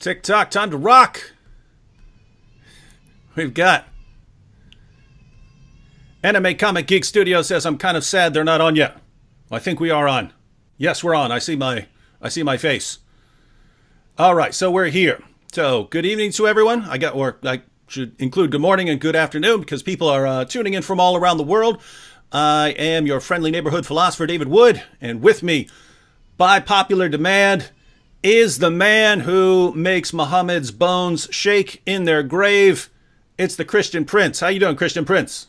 TikTok, time to rock. We've got Anime Comic Geek Studio says I'm kind of sad they're not on yet. Well, I think we are on. Yes, we're on. I see my face. All right, so we're here. So good evening to everyone. I should include good morning and good afternoon because people are tuning in from all around the world. I am your friendly neighborhood philosopher, David Wood, and with me, by popular demand, is the man who makes Muhammad's bones shake in their grave. It's the Christian Prince. How you doing, Christian Prince?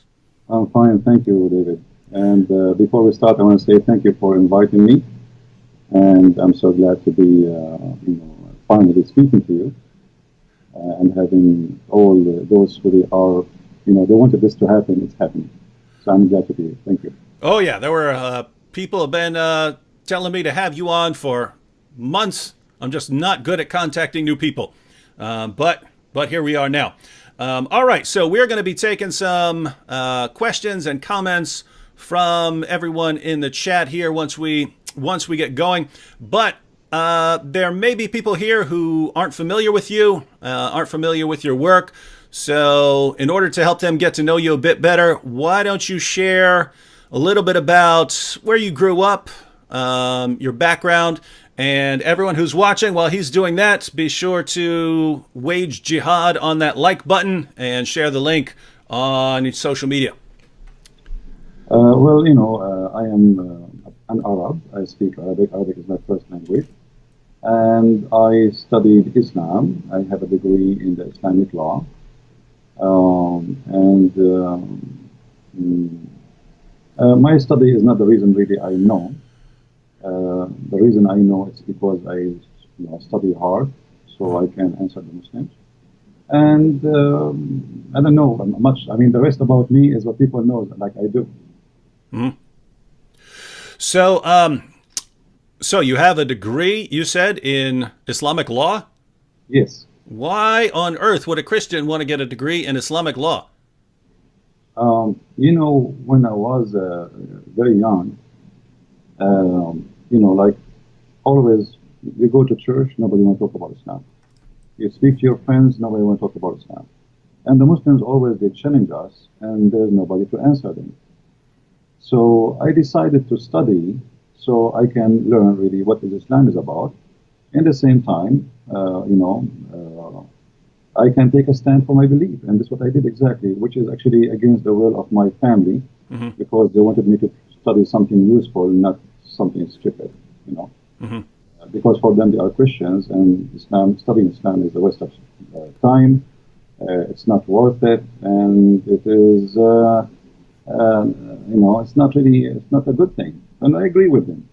I'm fine, thank you, David. And before we start, I want to say thank you for inviting me. And I'm so glad to be, finally speaking to you and having all those who are, they wanted this to happen. It's happening. So I'm glad to be here. Thank you. Oh yeah, there were people have been telling me to have you on for months. I'm just not good at contacting new people, but here we are now. All right, so we're going to be taking some questions and comments from everyone in the chat here once we get going. But there may be people here who aren't familiar with you, aren't familiar with your work. So in order to help them get to know you a bit better, why don't you share a little bit about where you grew up, your background, and everyone who's watching, while he's doing that, be sure to wage jihad on that like button and share the link on social media. I am an Arab. I speak Arabic. Arabic is my first language. And I studied Islam. I have a degree in the Islamic law. My study is not the reason really I know. The reason I know it's because I study hard, so I can answer the Muslims. And I don't know much. I mean, the rest about me is what people know, like I do. Mm-hmm. So you have a degree, you said, in Islamic law? Yes. Why on earth would a Christian want to get a degree in Islamic law? When I was very young, like always, you go to church, nobody want to talk about Islam. You speak to your friends, nobody want to talk about Islam. And the Muslims always, they challenge us, and there's nobody to answer them. So I decided to study so I can learn really what Islam is about. In the same time, I can take a stand for my belief. And that's what I did exactly, which is actually against the will of my family, mm-hmm. because they wanted me to study something useful, not something stupid, Mm-hmm. Because for them, they are Christians, and studying Islam is a waste of time. It's not worth it, and it is, it's not a good thing. And I agree with them,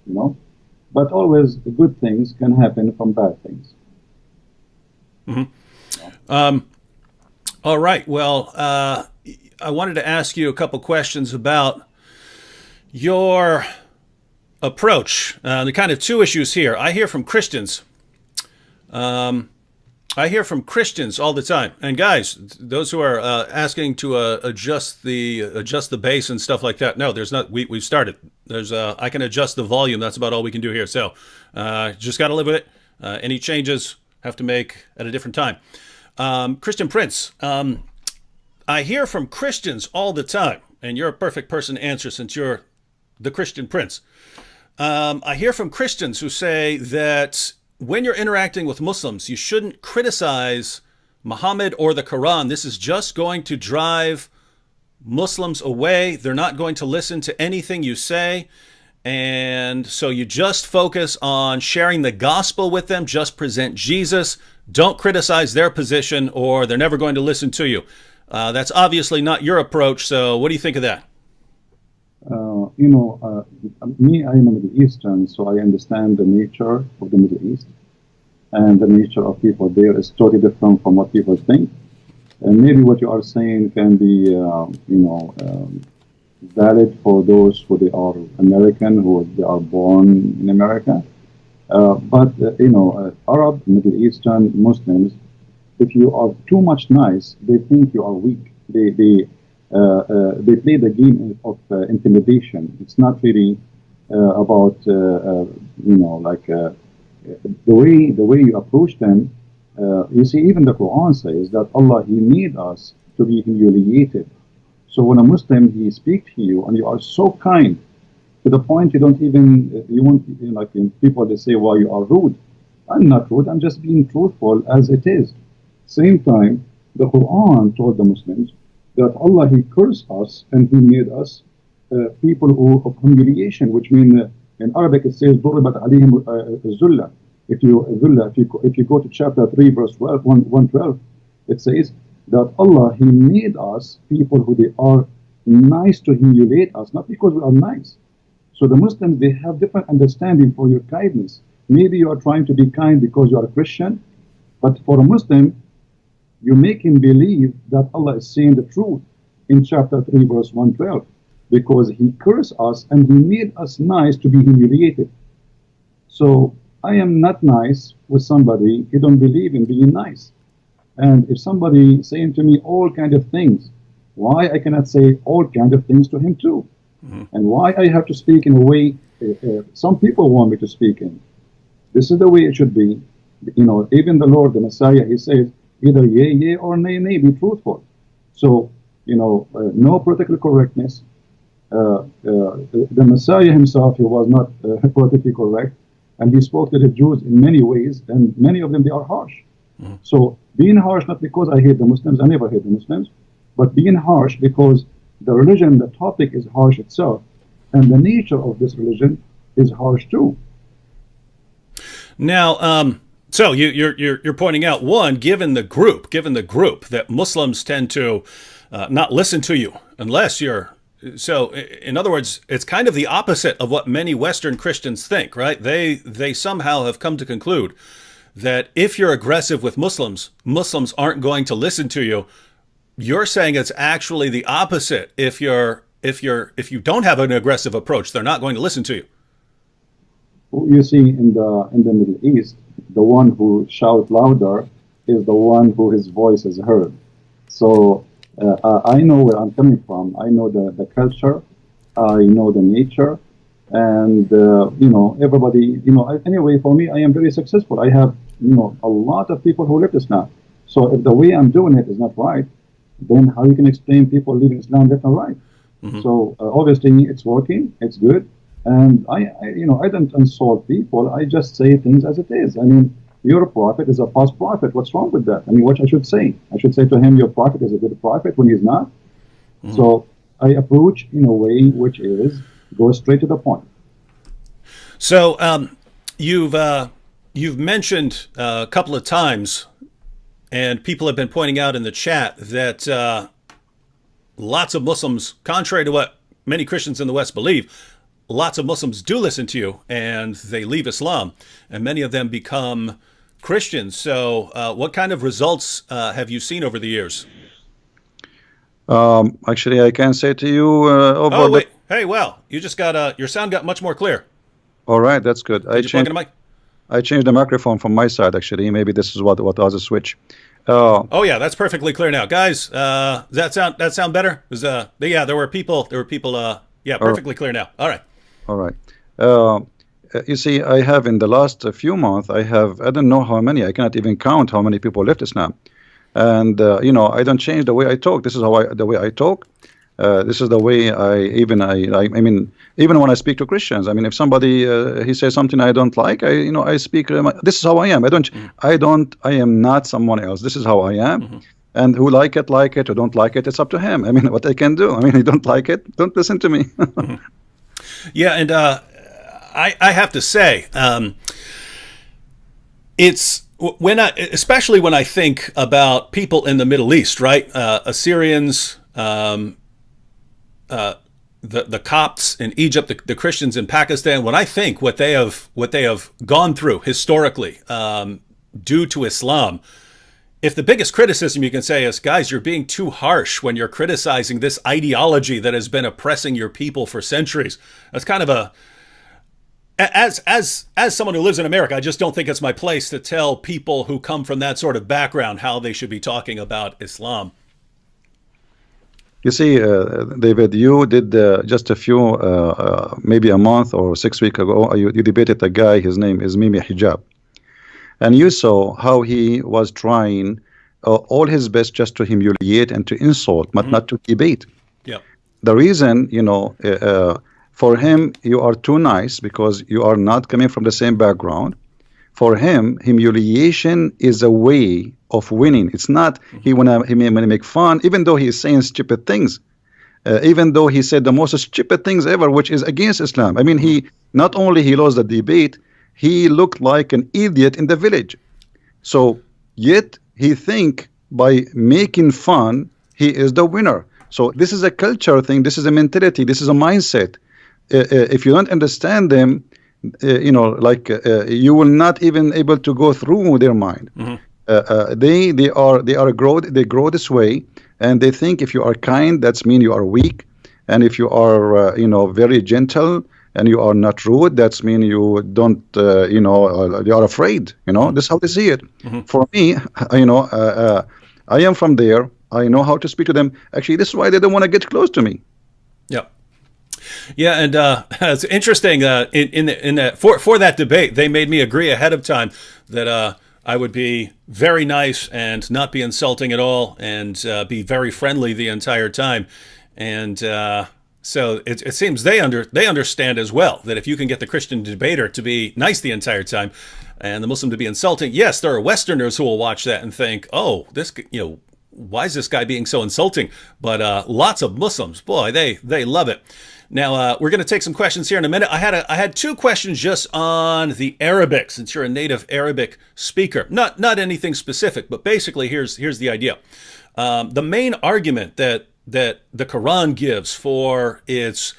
But always good things can happen from bad things. Mm-hmm. All right. Well, I wanted to ask you a couple questions about your approach. The kind of two issues here. I hear from Christians. I hear from Christians all the time. And guys, those who are asking to adjust the bass and stuff like that. No, there's not. We've started. I can adjust the volume. That's about all we can do here. So just got to live with it. Any changes have to make at a different time. Christian Prince, I hear from Christians all the time, and you're a perfect person to answer since you're the Christian Prince. I hear from Christians who say that when you're interacting with Muslims, you shouldn't criticize Muhammad or the Quran. This is just going to drive Muslims away. They're not going to listen to anything you say. And so you just focus on sharing the gospel with them, just present Jesus. Don't criticize their position or they're never going to listen to you. That's obviously not your approach. So what do you think of that? Me, I am a Middle Eastern, so I understand the nature of the Middle East. And the nature of people there is totally different from what people think. And maybe what you are saying can be, valid for those who they are American, who they are born in America. Arab, Middle Eastern Muslims, if you are too much nice, they think you are weak. They play the game of intimidation. It's not really about the way you approach them You see, even the Quran says that Allah, He made us to be humiliated. So when a Muslim, he speaks to you and you are so kind to the point you don't even, you won't, like people, they say, well, you are rude. I'm not rude, I'm just being truthful as it is. Same time, the Quran told the Muslims that Allah, He cursed us and He made us people of humiliation, which means in Arabic it says ضربت عليهم الذلة. If you go to chapter 3 verse 112, it says that Allah, He made us people who they are nice to humiliate us, not because we are nice. So the Muslims, they have different understanding for your kindness. Maybe you are trying to be kind because you are a Christian, but for a Muslim, you make him believe that Allah is saying the truth in chapter 3 verse 112, because He cursed us and He made us nice to be humiliated. So I am not nice with somebody who don't believe in being nice. And if somebody saying to me all kind of things, why I cannot say all kind of things to him too? And why I have to speak in a way some people want me to speak in? This is the way it should be. You know, even the Lord, the Messiah, He says either yea, yea, or nay, nay, be truthful. So, you know, no political correctness. The Messiah Himself, He was not politically correct, and He spoke to the Jews in many ways, and many of them, they are harsh. So being harsh, not because I hate the Muslims, I never hate the Muslims, but being harsh because the religion, the topic is harsh itself, and the nature of this religion is harsh too. Now, so you're pointing out, one, given the group that Muslims tend to not listen to you unless you're. So, in other words, it's kind of the opposite of what many Western Christians think, right? They somehow have come to conclude that if you're aggressive with Muslims, Muslims aren't going to listen to you. You're saying it's actually the opposite. If you don't have an aggressive approach, they're not going to listen to you. You see, in the Middle East, the one who shouts louder is the one who his voice is heard. So I know where I'm coming from. I know the culture. I know the nature. And, you know, everybody, you know, anyway, for me, I am very successful. I have, you know, a lot of people who live Islam. So if the way I'm doing it is not right, then how you can explain people leaving Islam left and right? So obviously it's working, it's good. And I don't insult people. I just say things as it is. I mean, your prophet is a false prophet. What's wrong with that? I mean, what I should say? I should say to him, your prophet is a good prophet when he's not. So I approach in a way which is go straight to the point. So you've mentioned a couple of times, and people have been pointing out in the chat that lots of Muslims, contrary to what many Christians in the West believe, lots of Muslims do listen to you, and they leave Islam, and many of them become Christians. So what kind of results have you seen over the years? Actually, I can say to you oh, wait. Hey, well, you just got your sound got much more clear. All right, that's good. Did you plug in a mic? I changed the microphone from my side, actually. Maybe this is what was a switch. Oh yeah, that's perfectly clear now, guys. Does that sound better? Yeah, there were people. Yeah, perfectly clear now. All right. All right. You see, I have in the last few months, I don't know how many. I cannot even count how many people left Islam. And you know, I don't change the way I talk. This is the way I talk. This is the way I mean, even when I speak to Christians, I mean, if somebody he says something I don't like, I speak. This is how I am. I am not someone else. This is how I am. And who like it, who don't like it, it's up to him. I mean, what I can do. I mean, you don't like it, don't listen to me. Yeah, and I have to say, it's especially when I think about people in the Middle East, right? Assyrians. The Copts in Egypt, the Christians in Pakistan. When I think what they have gone through historically due to Islam, if the biggest criticism you can say is, guys, you're being too harsh when you're criticizing this ideology that has been oppressing your people for centuries, that's kind of as someone who lives in America, I just don't think it's my place to tell people who come from that sort of background how they should be talking about Islam. You see, David, you did just a few, maybe a month or 6 weeks ago, you debated a guy, his name is Mimi Hijab. and you saw how he was trying all his best just to humiliate and to insult, but not to debate. Yeah. The reason, for him, you are too nice because you are not coming from the same background. For him, humiliation is a way of winning. It's not he may make fun, even though he is saying stupid things, even though he said the most stupid things ever, which is against Islam. I mean, he not only he lost the debate, he looked like an idiot in the village. So yet he think by making fun he is the winner. So this is a culture thing. This is a mentality. This is a mindset. If you don't understand them, you will not even able to go through their mind. They grow this way, and they think if you are kind, that's mean you are weak, and if you are very gentle and you are not rude, that's mean you don't you are afraid. This is how they see it. For me, I am from there. I know how to speak to them. Actually, this is why they don't want to get close to me. Yeah. Yeah, and it's interesting. For that debate, they made me agree ahead of time that I would be very nice and not be insulting at all, and be very friendly the entire time. And so it seems they understand as well that if you can get the Christian debater to be nice the entire time, and the Muslim to be insulting, yes, there are Westerners who will watch that and think, oh, this why is this guy being so insulting? But lots of Muslims, boy, they love it. Now, we're going to take some questions here in a minute. I had two questions just on the Arabic, since you're a native Arabic speaker. Not anything specific, but basically here's the idea. The main argument that the Quran gives for its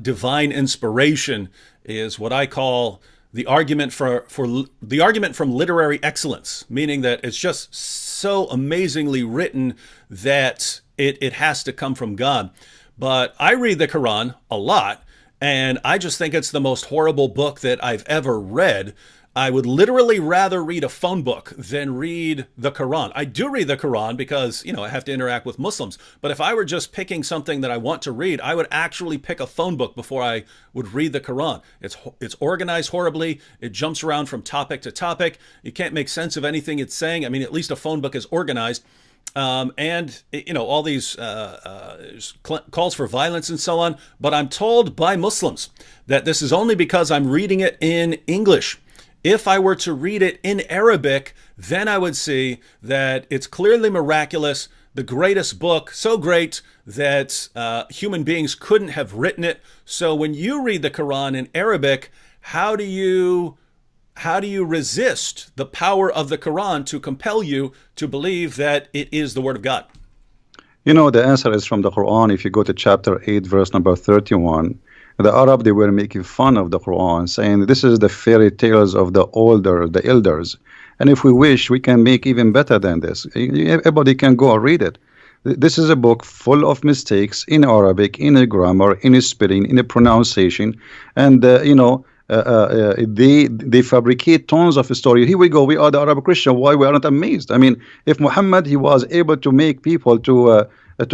divine inspiration is what I call the argument the argument from literary excellence, meaning that it's just so amazingly written that it has to come from God. But I read the Quran a lot, and I just think it's the most horrible book that I've ever read. I would literally rather read a phone book than read the Quran. I do read the Quran because, I have to interact with Muslims. But if I were just picking something that I want to read, I would actually pick a phone book before I would read the Quran. It's organized horribly. It jumps around from topic to topic. You can't make sense of anything it's saying. I mean, at least a phone book is organized. And all these calls for violence and so on. But I'm told by Muslims that this is only because I'm reading it in English. If I were to read it in Arabic, then I would see that it's clearly miraculous, the greatest book, so great that human beings couldn't have written it. So when you read the Quran in Arabic, how do you resist the power of the Quran to compel you to believe that it is the Word of God? The answer is from the Quran. If you go to chapter 8, verse number 31, the Arab, they were making fun of the Quran, saying this is the fairy tales of the elders. And if we wish, we can make even better than this. Everybody can go and read it. This is a book full of mistakes in Arabic, in a grammar, in a spelling, in a pronunciation. And, they fabricate tons of story. Here we go. We are the Arab Christian. Why we are not amazed? I mean, if Muhammad, he was able to make people to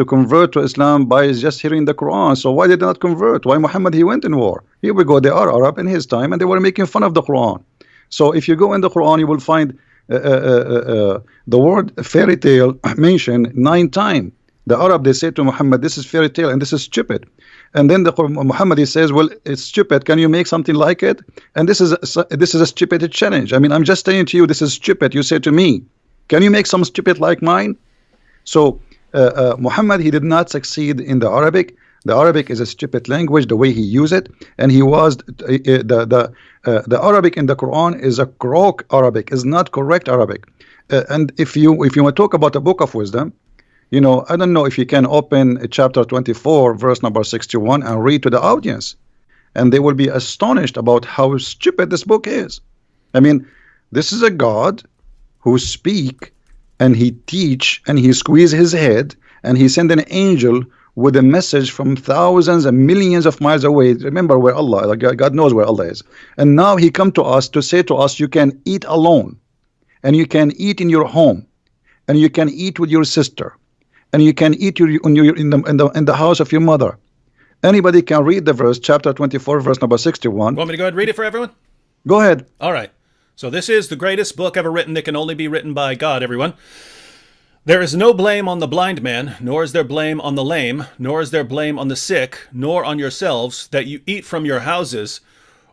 convert to Islam by just hearing the Quran, so why did they not convert? Why Muhammad, he went in war? Here we go. They are Arab in his time, and they were making fun of the Quran. So if you go in the Quran, you will find the word fairy tale mentioned 9 times. The Arab, they say to Muhammad, this is fairy tale and this is stupid. And then Muhammad, he says, well, it's stupid. Can you make something like it? And this is a stupid challenge. I mean, I'm just saying to you, this is stupid. You say to me, can you make some stupid like mine? So Muhammad, he did not succeed in the Arabic. The Arabic is a stupid language, the way he used it, and he was the Arabic in the Quran is a crook Arabic, is not correct Arabic. And if you want to talk about a book of wisdom, I don't know if you can open chapter 24, verse number 61, and read to the audience, and they will be astonished about how stupid this book is. I mean, this is a God who speak, and he teach, and he squeeze his head, and he send an angel with a message from thousands and millions of miles away. Remember where Allah, God knows where Allah is. And now he come to us to say to us, you can eat alone, and you can eat in your home, and you can eat with your sister, and you can eat in the house of your mother. Anybody can read the verse, chapter 24, verse number 61. Want me to go ahead and read it for everyone? Go ahead. All right. So this is the greatest book ever written that can only be written by God, everyone. There is no blame on the blind man, nor is there blame on the lame, nor is there blame on the sick, nor on yourselves, that you eat from your houses,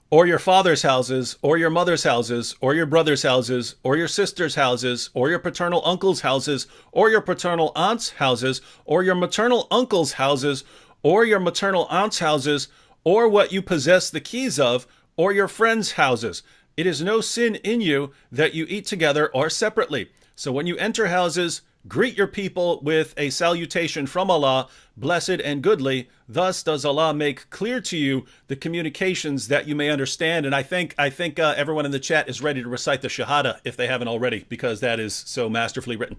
or your father's houses, or your mother's houses, or your brother's houses, or your sister's houses, or your paternal uncle's houses, or your paternal aunt's houses, or your maternal uncle's houses, or your maternal aunt's houses, or what you possess the keys of, or your friends' houses. It is no sin in you that you eat together or separately. So when you enter houses, greet your people with a salutation from Allah, blessed and goodly. Thus does Allah make clear to you the communications that you may understand. And I think everyone in the chat is ready to recite the Shahada if they haven't already, because that is so masterfully written.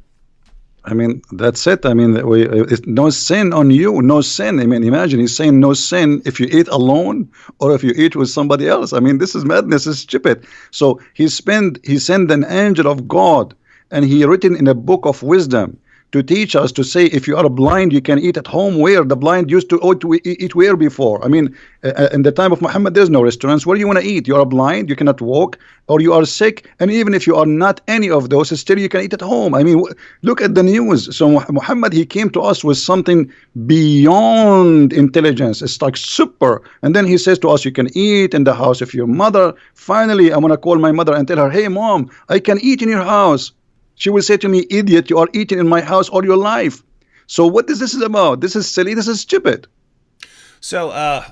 I mean, that's it. I mean, it's no sin on you, no sin. I mean, imagine he's saying no sin if you eat alone or if you eat with somebody else. I mean, this is madness, it's stupid. So he sent an angel of God, and he written in a book of wisdom to teach us to say, if you are blind, you can eat at home. Where the blind used to eat where before? I mean, in the time of Muhammad, there's no restaurants. Where do you want to eat? You are blind, you cannot walk, or you are sick. And even if you are not any of those, still you can eat at home. I mean, look at the news. So Muhammad, he came to us with something beyond intelligence. It's like super. And then he says to us, you can eat in the house of your mother. Finally, I'm going to call my mother and tell her, hey, mom, I can eat in your house. She will say to me, idiot, you are eating in my house all your life. So what is this about? This is silly. This is stupid. So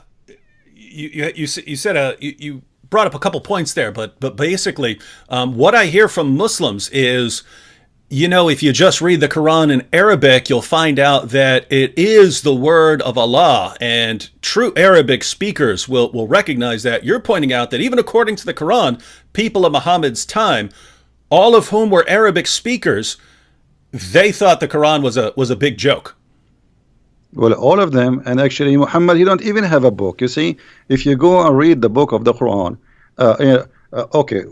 you said you brought up a couple points there, but basically what I hear from Muslims is, you know, if you just read the Quran in Arabic, you'll find out that it is the word of Allah, and true Arabic speakers will recognize that. You're pointing out that even according to the Quran, people of Muhammad's time, all of whom were Arabic speakers, they thought the Quran was a big joke. Well, all of them, and actually Muhammad, he don't even have a book. You see, if you go and read the book of the Quran, okay,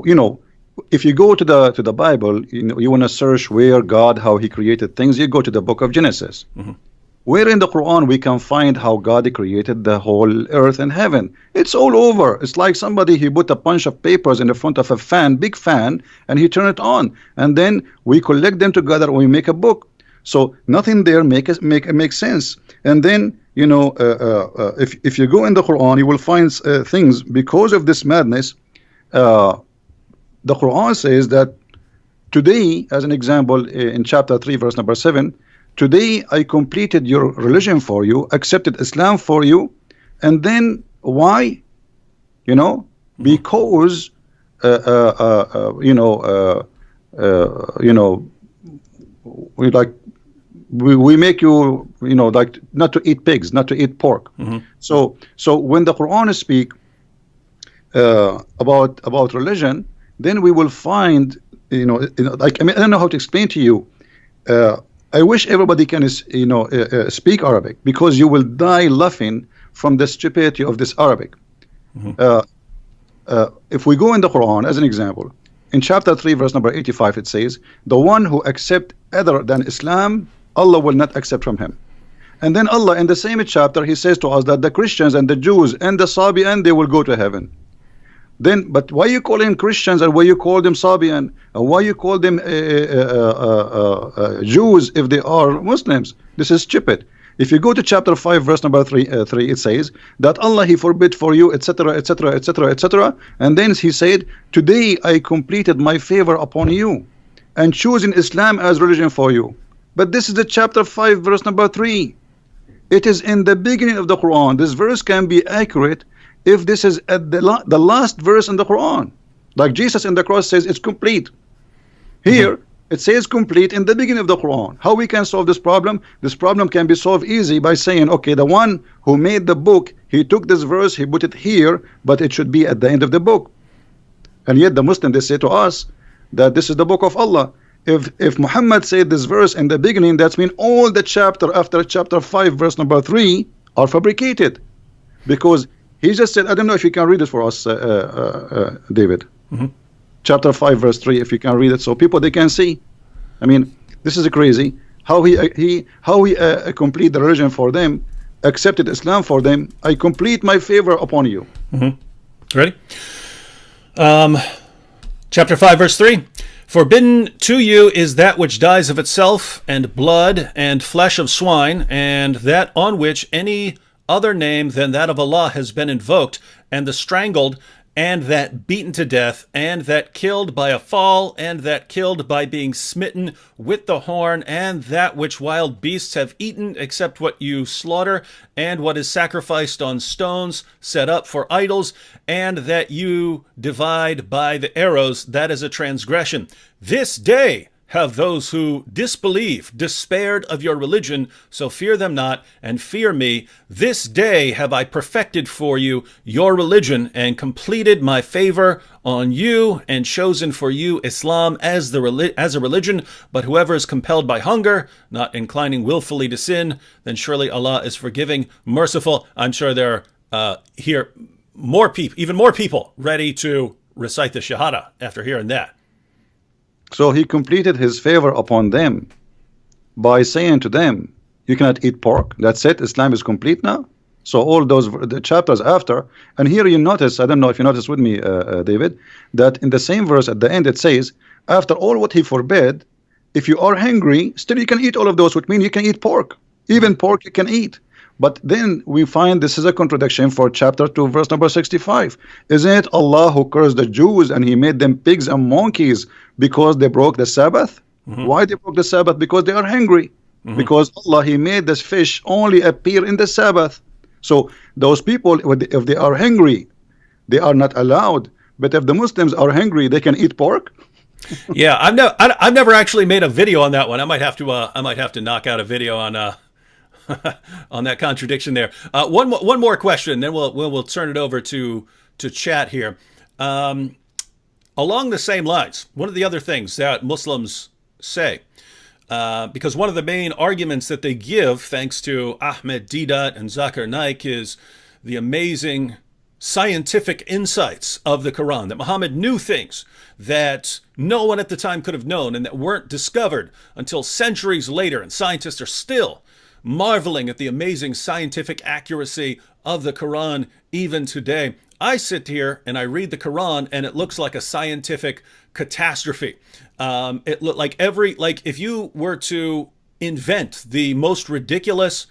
you know, if you go to the Bible, you know, you want to search where God, how he created things, you go to the book of Genesis. Mm-hmm. Where in the Quran we can find how God created the whole earth and heaven. It's all over. It's like somebody, he put a bunch of papers in the front of a fan, big fan, and he turned it on. And then we collect them together and we make a book. So nothing there make sense. And then, you know, if you go in the Quran, you will find things because of this madness. The Quran says that today, as an example, in chapter 3, verse number 7, today I completed your religion for you, accepted Islam for you. And then why? You know, because you know, we make you, you know, like not to eat pigs, not to eat pork. Mm-hmm. So when the Quran speak about religion, then we will find, you know, like, I mean, I don't know how to explain to you. I wish everybody can, you know, speak Arabic, because you will die laughing from the stupidity of this Arabic. Mm-hmm. If we go in the Quran, as an example, in chapter 3, verse number 85, it says, the one who accepts other than Islam, Allah will not accept from him. And then Allah, in the same chapter, he says to us that the Christians and the Jews and the Sabian, they will go to heaven. Then, but why you call them Christians and why you call them Sabian and why you call them Jews if they are Muslims? This is stupid. If you go to chapter 5, verse number 3, it says that Allah, he forbid for you, etc., etc., etc., etc. And then he said, today I completed my favor upon you and choosing Islam as religion for you. But this is the chapter 5, verse number 3. It is in the beginning of the Quran. This verse can be accurate if this is at the last verse in the Quran. Like Jesus in the cross says it's complete. Here it says complete in the beginning of the Quran. How we can solve this problem? This problem can be solved easy by saying, okay, the one who made the book, he took this verse, he put it here, but it should be at the end of the book. And yet the Muslims, they say to us that this is the book of Allah. If Muhammad said this verse in the beginning, that means all the chapter after chapter 5, verse number 3 are fabricated. Because he just said, I don't know if you can read it for us, David. Mm-hmm. Chapter 5, verse 3, if you can read it, so people, they can see. I mean, this is crazy. How he complete the religion for them, accepted Islam for them. I complete my favor upon you. Mm-hmm. Ready? Chapter 5, verse 3. Forbidden to you is that which dies of itself, and blood, and flesh of swine, and that on which any other name than that of Allah has been invoked, and the strangled, and that beaten to death, and that killed by a fall, and that killed by being smitten with the horn, and that which wild beasts have eaten, except what you slaughter, and what is sacrificed on stones set up for idols, and that you divide by the arrows, that is a transgression. This day have those who disbelieve despaired of your religion, so fear them not, and fear me. This day have I perfected for you your religion, and completed my favor on you, and chosen for you Islam as a religion. But whoever is compelled by hunger, not inclining willfully to sin, then surely Allah is forgiving, merciful. I'm sure there are here even more people ready to recite the Shahada after hearing that. So he completed his favor upon them by saying to them, you cannot eat pork. That's it. Islam is complete now. So all the chapters after, and here you notice, I don't know if you noticed with me, David, that in the same verse at the end it says, after all what he forbade, if you are hungry, still you can eat all of those, which means you can eat pork. Even pork you can eat. But then we find this is a contradiction for chapter 2, verse number 65. Isn't it Allah who cursed the Jews and he made them pigs and monkeys because they broke the Sabbath? Why they broke the Sabbath? Because they are hungry. Because Allah, he made this fish only appear in the Sabbath. So those people, if they are hungry, they are not allowed. But if the Muslims are hungry, they can eat pork. Yeah, I've never actually made a video on that one. I might have to knock out a video on on that contradiction there. One more question, then we'll turn it over to chat here. Along the same lines, one of the other things that Muslims say, because one of the main arguments that they give, thanks to Ahmed Deedat and Zakir Naik, is the amazing scientific insights of the Quran, that Muhammad knew things that no one at the time could have known and that weren't discovered until centuries later, and scientists are still marveling at the amazing scientific accuracy of the Quran even today. I sit here and I read the Quran and it looks like a scientific catastrophe. It looked like if you were to invent the most ridiculous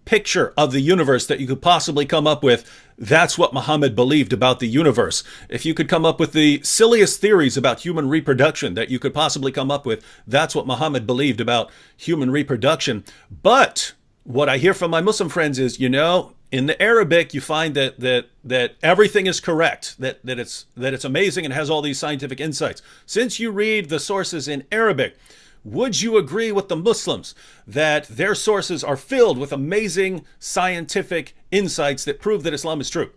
picture of the universe that you could possibly come up with, that's what Muhammad believed about the universe. If you could come up with the silliest theories about human reproduction that you could possibly come up with, that's what Muhammad believed about human reproduction. But what I hear from my Muslim friends is, in the Arabic, you find that everything is correct, that it's amazing and has all these scientific insights. Since you read the sources in Arabic, would you agree with the Muslims that their sources are filled with amazing scientific insights that prove that Islam is true?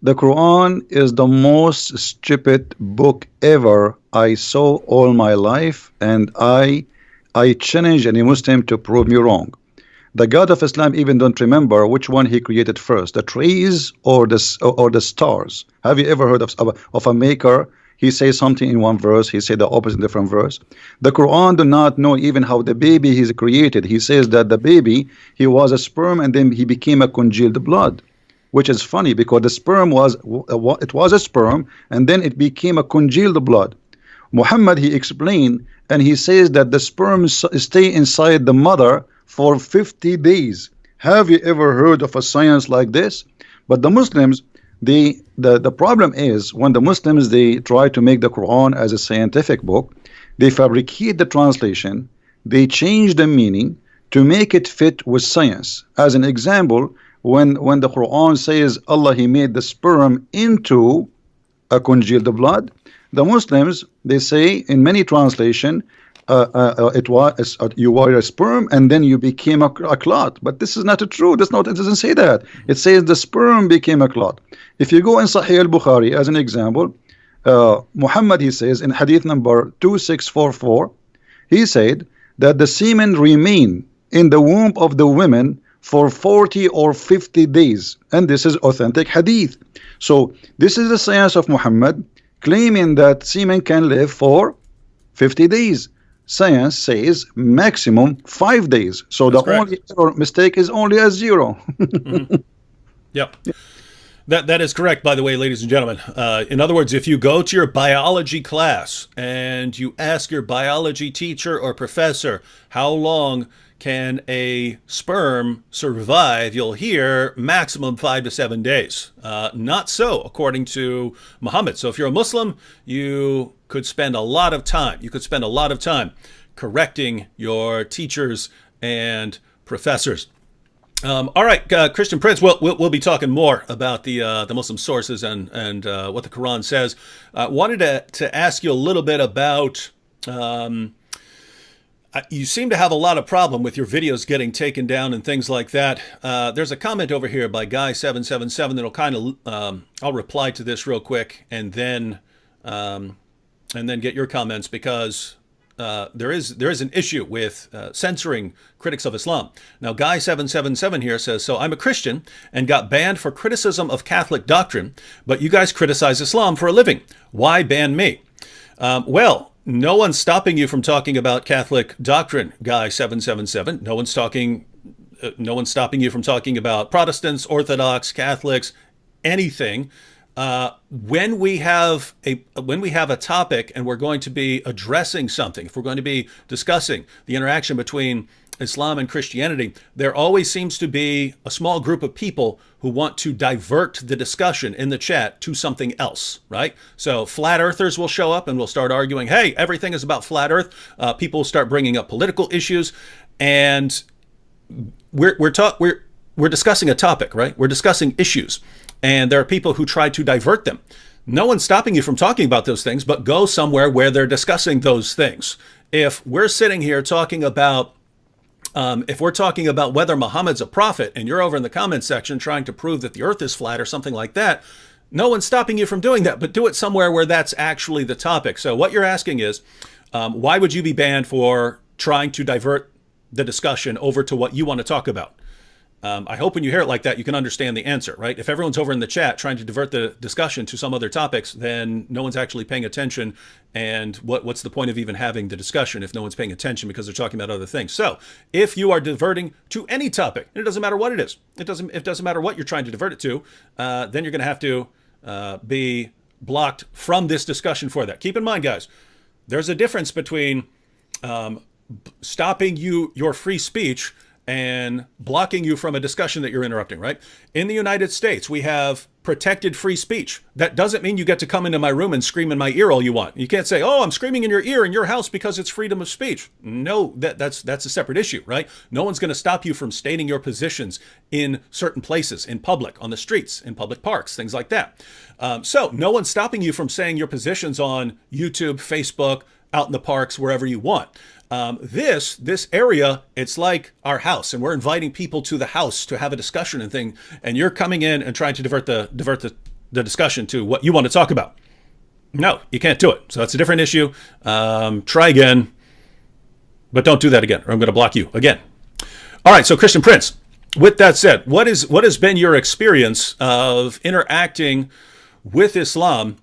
The Quran is the most stupid book ever I saw all my life, and I challenge any Muslim to prove me wrong. The God of Islam even don't remember which one he created first, the trees or the stars. Have you ever heard of a maker? He says something in one verse, he said the opposite in different verse. The Quran do not know even how the baby is created. He says that the baby, he was a sperm and then he became a congealed blood, which is funny because the sperm was a sperm and then it became a congealed blood. Muhammad, he explained, and he says that the sperm stay inside the mother for 50 days. Have you ever heard of a science like this? But the Muslims, the problem is when the Muslims, they try to make the Quran as a scientific book, they fabricate the translation, they change the meaning to make it fit with science. As an example, when the Quran says Allah, he made the sperm into a congealed blood, the Muslims, they say in many translation, you were a sperm and then you became a clot. But this is not true. It doesn't say that. It says the sperm became a clot. If you go in Sahih al-Bukhari as an example, Muhammad, he says in hadith number 2644, he said that the semen remain in the womb of the women for 40 or 50 days, and this is authentic hadith. So this is the science of Muhammad, claiming that semen can live for 50 days. Science says maximum 5 days. So that's the only mistake is only a 0. Yep. That is correct, by the way, ladies and gentlemen. In other words, if you go to your biology class and you ask your biology teacher or professor how long can a sperm survive, you'll hear maximum 5 to 7 days. Not so, according to Muhammad. So if you're a Muslim, you could spend a lot of time. You could spend a lot of time correcting your teachers and professors. All right, Christian Prince. We'll be talking more about the Muslim sources and what the Quran says. Wanted to ask you a little bit about. You seem to have a lot of problem with your videos getting taken down and things like that. There's a comment over here by Guy777 that'll kind of. I'll reply to this real quick and then get your comments because. There is an issue with censoring critics of Islam. Now, Guy777 here says, so I'm a Christian and got banned for criticism of Catholic doctrine, but you guys criticize Islam for a living. Why ban me? Well, no one's stopping you from talking about Catholic doctrine, Guy777. No one's stopping you from talking about Protestants, Orthodox, Catholics, anything. When we have a topic and we're going to be addressing something, if we're going to be discussing the interaction between Islam and Christianity, there always seems to be a small group of people who want to divert the discussion in the chat to something else, right? So flat earthers will show up and we'll start arguing, hey, everything is about flat earth. People will start bringing up political issues, and we're discussing a topic, right? We're discussing issues. And there are people who try to divert them. No one's stopping you from talking about those things, but go somewhere where they're discussing those things. If we're sitting here talking about, whether Muhammad's a prophet, and you're over in the comments section trying to prove that the earth is flat or something like that, no one's stopping you from doing that, but do it somewhere where that's actually the topic. So what you're asking is, why would you be banned for trying to divert the discussion over to what you want to talk about? I hope when you hear it like that, you can understand the answer, right? If everyone's over in the chat trying to divert the discussion to some other topics, then no one's actually paying attention. And what's the point of even having the discussion if no one's paying attention because they're talking about other things? So if you are diverting to any topic, and it doesn't matter what it is, it doesn't matter what you're trying to divert it to, then you're going to have to be blocked from this discussion for that. Keep in mind, guys, there's a difference between stopping your free speech and blocking you from a discussion that you're interrupting, right? In the United States, we have protected free speech. That doesn't mean you get to come into my room and scream in my ear all you want. You can't say, oh, I'm screaming in your ear in your house because it's freedom of speech. No, that's a separate issue, right? No one's going to stop you from stating your positions in certain places, in public, on the streets, in public parks, things like that. So no one's stopping you from saying your positions on YouTube, Facebook, out in the parks, wherever you want. This area, it's like our house, and we're inviting people to the house to have a discussion and thing, and you're coming in and trying to divert the discussion to what you want to talk about. No, you can't do it. So that's a different issue. Try again, but don't do that again, or I'm going to block you again. All right, so Christian Prince, with that said, what has been your experience of interacting with Islam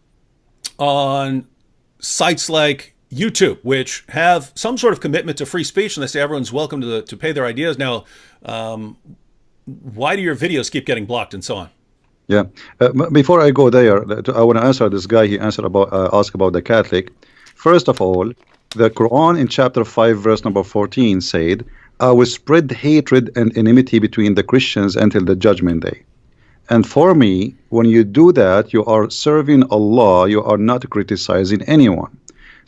on sites like YouTube, which have some sort of commitment to free speech, and they say everyone's welcome to pay their ideas? Now, why do your videos keep getting blocked and so on? Yeah. Before I go there, I want to answer this guy. He asked about the Catholic. First of all, the Quran in chapter 5, verse number 14 said, I will spread hatred and enmity between the Christians until the judgment day. And for me, when you do that, you are serving Allah. You are not criticizing anyone.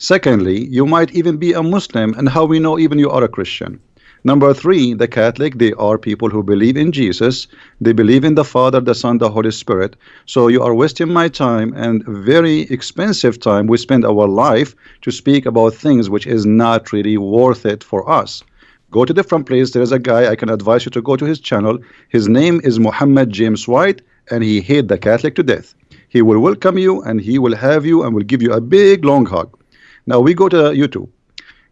Secondly, you might even be a Muslim, and how we know even you are a Christian. Number 3, the Catholic, they are people who believe in Jesus. They believe in the Father, the Son, the Holy Spirit. So you are wasting my time and very expensive time. We spend our life to speak about things which is not really worth it for us. Go to different place. There is a guy, I can advise you to go to his channel. His name is Muhammad James White, and he hates the Catholic to death. He will welcome you, and he will have you, and will give you a big long hug. Now we go to YouTube.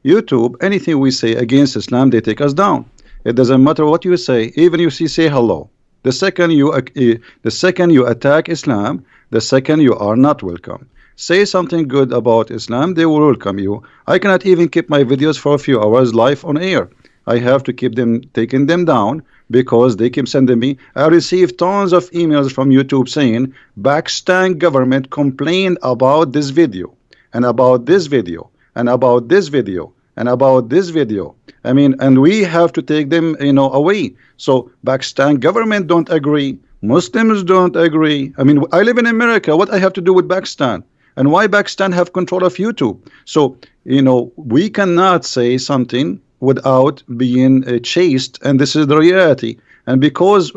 YouTube, anything we say against Islam, they take us down. It doesn't matter what you say, even you say hello. The second you attack Islam, the second you are not welcome. Say something good about Islam, they will welcome you. I cannot even keep my videos for a few hours live on air. I have to keep them, taking them down because they keep sending me. I received tons of emails from YouTube saying Pakistan government complained about this video and about this video and about this video and about this video. I mean, and we have to take them, away. So Pakistan government don't agree. Muslims don't agree. I mean, I live in America. What I have to do with Pakistan? And why Pakistan have control of YouTube? So, we cannot say something without being chased, and this is the reality. And because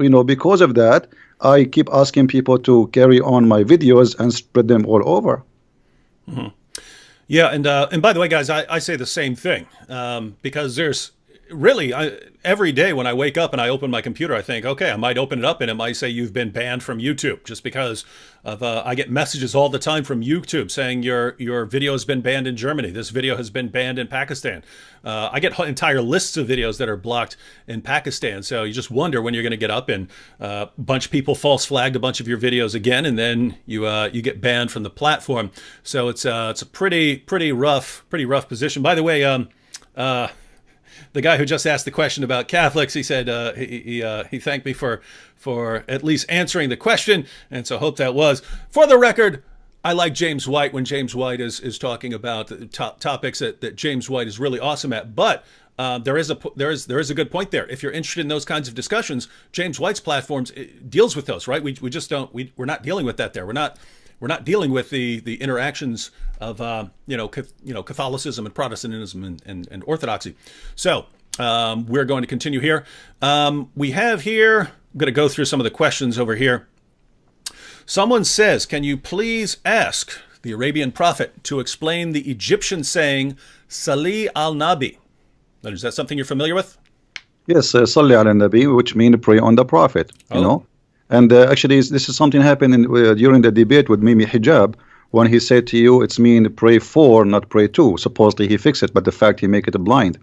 of that, I keep asking people to carry on my videos and spread them all over. Mm-hmm. Yeah, and by the way, guys, I say the same thing, because there's really, every day when I wake up and I open my computer, I think, okay, I might open it up and it might say you've been banned from YouTube, just because of I get messages all the time from YouTube saying your video has been banned in Germany. This video has been banned in Pakistan. I get entire lists of videos that are blocked in Pakistan. So you just wonder when you're going to get up and a bunch of people false flagged a bunch of your videos again, and then you get banned from the platform. So it's a pretty rough position. By the way, the guy who just asked the question about Catholics, he said he thanked me for at least answering the question, and so hope that was. For the record, I like James White when James White is talking about the topics that James White is really awesome at. But there is a good point there. If you're interested in those kinds of discussions, James White's platforms deals with those, right? We just don't. We're not dealing with that there. We're not dealing with the interactions of Catholicism and Protestantism and Orthodoxy. So we're going to continue here. We have here, I'm going to go through some of the questions over here. Someone says, can you please ask the Arabian prophet to explain the Egyptian saying, Salli al-Nabi? Is that something you're familiar with? Yes, Salli al-Nabi, which means pray on the prophet, you know. And actually, this is something happened during the debate with Mimi Hijab, when he said to you, it's mean pray for, not pray to. Supposedly he fixed it, but the fact he make it blind.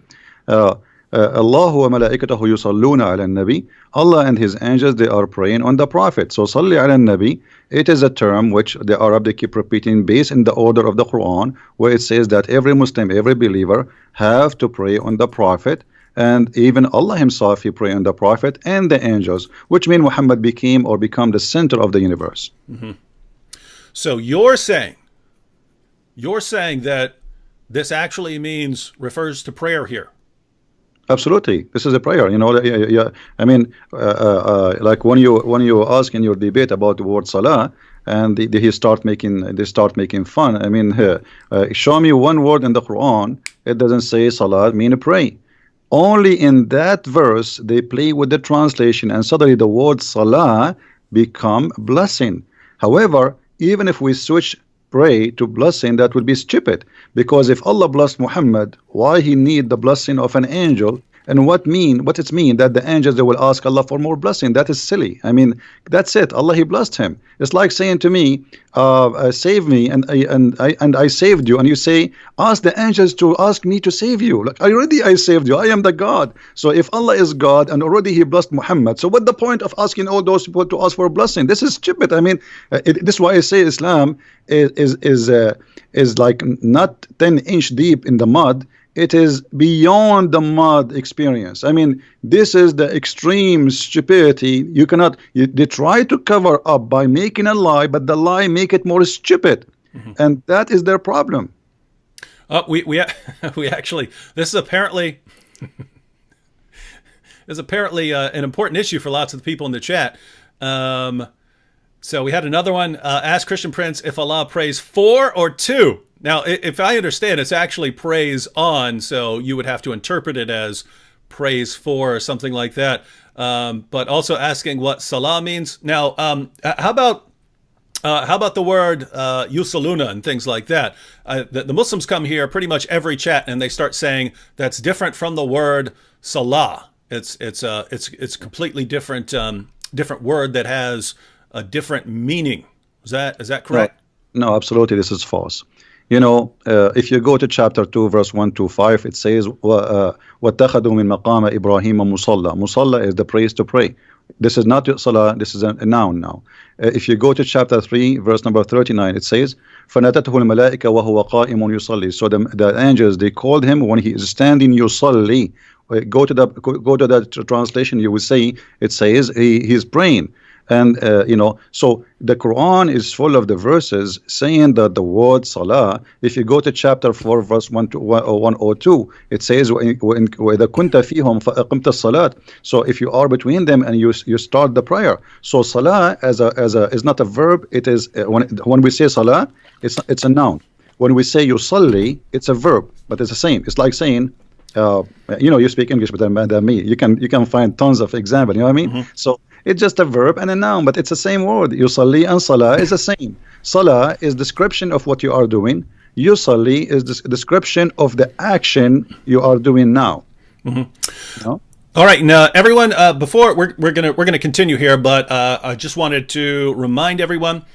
Allahu wa malaikatahu yusalluna ala nabi. Allah and his angels, they are praying on the prophet. So salli ala nabi, it is a term which the Arab, they keep repeating based in the order of the Quran, where it says that every Muslim, every believer have to pray on the prophet. And even Allah himself, he prayed on the prophet and the angels, which means Muhammad became the center of the universe. Mm-hmm. So you're saying that this actually refers to prayer here. Absolutely, this is a prayer. Yeah. I mean, like when you ask in your debate about the word salah, and they start making fun. I mean, show me one word in the Quran. It doesn't say salah mean pray. Only in that verse they play with the translation, and suddenly the word salah become blessing. However, even if we switch pray to blessing, that would be stupid, because if Allah blessed Muhammad, why he need the blessing of an angel? And what it mean that the angels, they will ask Allah for more blessing? That is silly. I mean, that's it. Allah, he blessed him. It's like saying to me, save me, and I saved you, and you say, ask the angels to ask me to save you. Like, I saved you. I am the God. So if Allah is God and already he blessed Muhammad, so what the point of asking all those people to ask for a blessing? This is stupid. I mean, this is why I say Islam is like not 10-inch deep in the mud. It is beyond the mud experience. I mean, this is the extreme stupidity. They try to cover up by making a lie, but the lie make it more stupid. Mm-hmm. And that is their problem. We actually, this is apparently an important issue for lots of the people in the chat. So we had another one. Ask Christian Prince if Allah prays for or to. Now, if I understand, it's actually praise on, so you would have to interpret it as praise for or something like that. But also asking what salah means. Now, how about the word yusaluna and things like that? The Muslims come here pretty much every chat and they start saying that's different from the word salah. It's a completely different word that has a different meaning. Is that correct? No, absolutely. This is false. If you go to chapter 2, verse 1 to 5, it says, وَاتَّخَذُوا مِن مَقَامَ إِبْرَاهِيمَ مُصَلَّى. Musalla is the place to pray. This is not salah, this is a noun now. If you go to chapter 3, verse number 39, it says, فَنَتَتْهُ الْمَلَائِكَ وَهُوَ قَائِمٌ يُصَلِّي. So the angels, they called him when he is standing, yusalli. go to that translation. You will see it says he's praying. And so the Quran is full of the verses saying that the word salah, if you go to chapter 4 verse 102, it says وَإِذَا كُنْتَ فِيهُمْ فَأَقِمْتَ الصَّلَاةِ. So if you are between them and you start the prayer. So salah as a is not a verb. It is when we say salah, it's a noun. When we say yusalli, it's a verb, but it's the same. It's like saying you speak English better than me. You can find tons of examples. You know what I mean? So it's just a verb and a noun, but it's the same word. Yusalli and salah is the same. Salah is description of what you are doing. Yusalli is the description of the action you are doing now. No? All right, now everyone. Before we're gonna continue here, but I just wanted to remind everyone,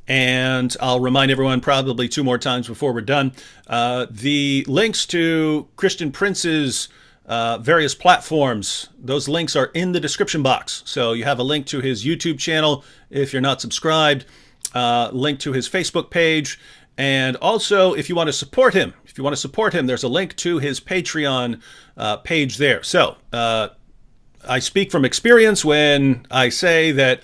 and I'll remind everyone probably 2 more times before we're done. The links to Christian Prince's various platforms, those links are in the description box. So you have a link to his YouTube channel if you're not subscribed, link to his Facebook page, and also if you want to support him, there's a link to his Patreon page there. So I speak from experience when I say that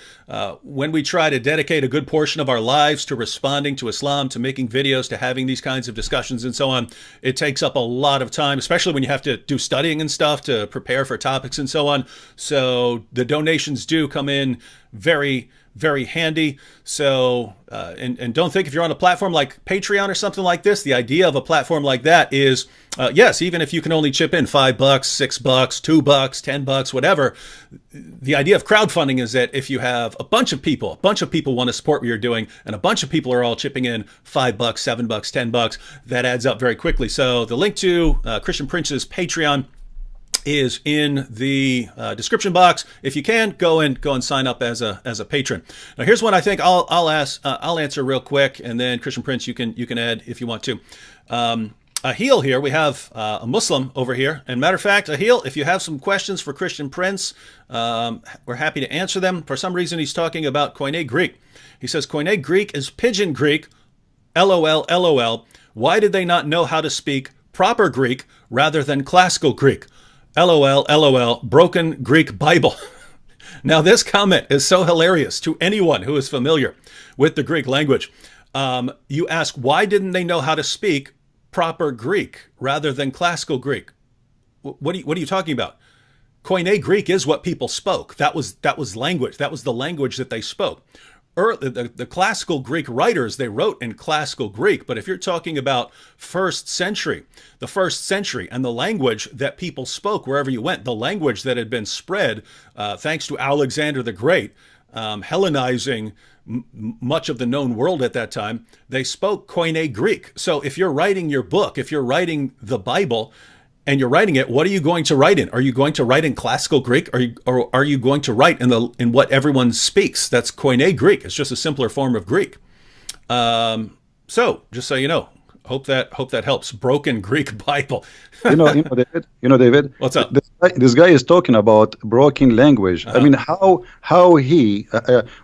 when we try to dedicate a good portion of our lives to responding to Islam, to making videos, to having these kinds of discussions and so on, it takes up a lot of time, especially when you have to do studying and stuff to prepare for topics and so on. So the donations do come in very, very handy. So, and don't think if you're on a platform like Patreon or something like this, the idea of a platform like that is, yes, even if you can only chip in $5, $6, $2, $10, whatever, the idea of crowdfunding is that if you have a bunch of people want to support what you're doing, and a bunch of people are all chipping in $5, $7, $10, that adds up very quickly. So the link to Christian Prince's Patreon is in the description box. If you can, go and sign up as a patron. Now, here's one I think I'll answer real quick, and then Christian Prince, you can add if you want to. Ahil here, we have a Muslim over here, and matter of fact, Ahil, if you have some questions for Christian Prince, we're happy to answer them. For some reason, he's talking about Koine Greek. He says Koine Greek is Pidgin Greek. LOL, LOL. Why did they not know how to speak proper Greek rather than classical Greek? LOL, LOL, broken Greek Bible. Now, this comment is so hilarious to anyone who is familiar with the Greek language. You ask, why didn't they know how to speak proper Greek rather than classical Greek? What are you talking about? Koine Greek is what people spoke. That was language. That was the language that they spoke. The classical Greek writers, they wrote in classical Greek, but if you're talking about the first century and the language that people spoke wherever you went, the language that had been spread thanks to Alexander the Great, Hellenizing much of the known world at that time, they spoke Koine Greek. So if you're writing your book, if you're writing the Bible, and you're writing it, what are you going to write in? Are you going to write in classical Greek, or are you going to write in what everyone speaks? That's Koine Greek. It's just a simpler form of Greek. So just so you know, hope that helps. Broken Greek Bible. David. What's up? This guy is talking about broken language. I mean, how he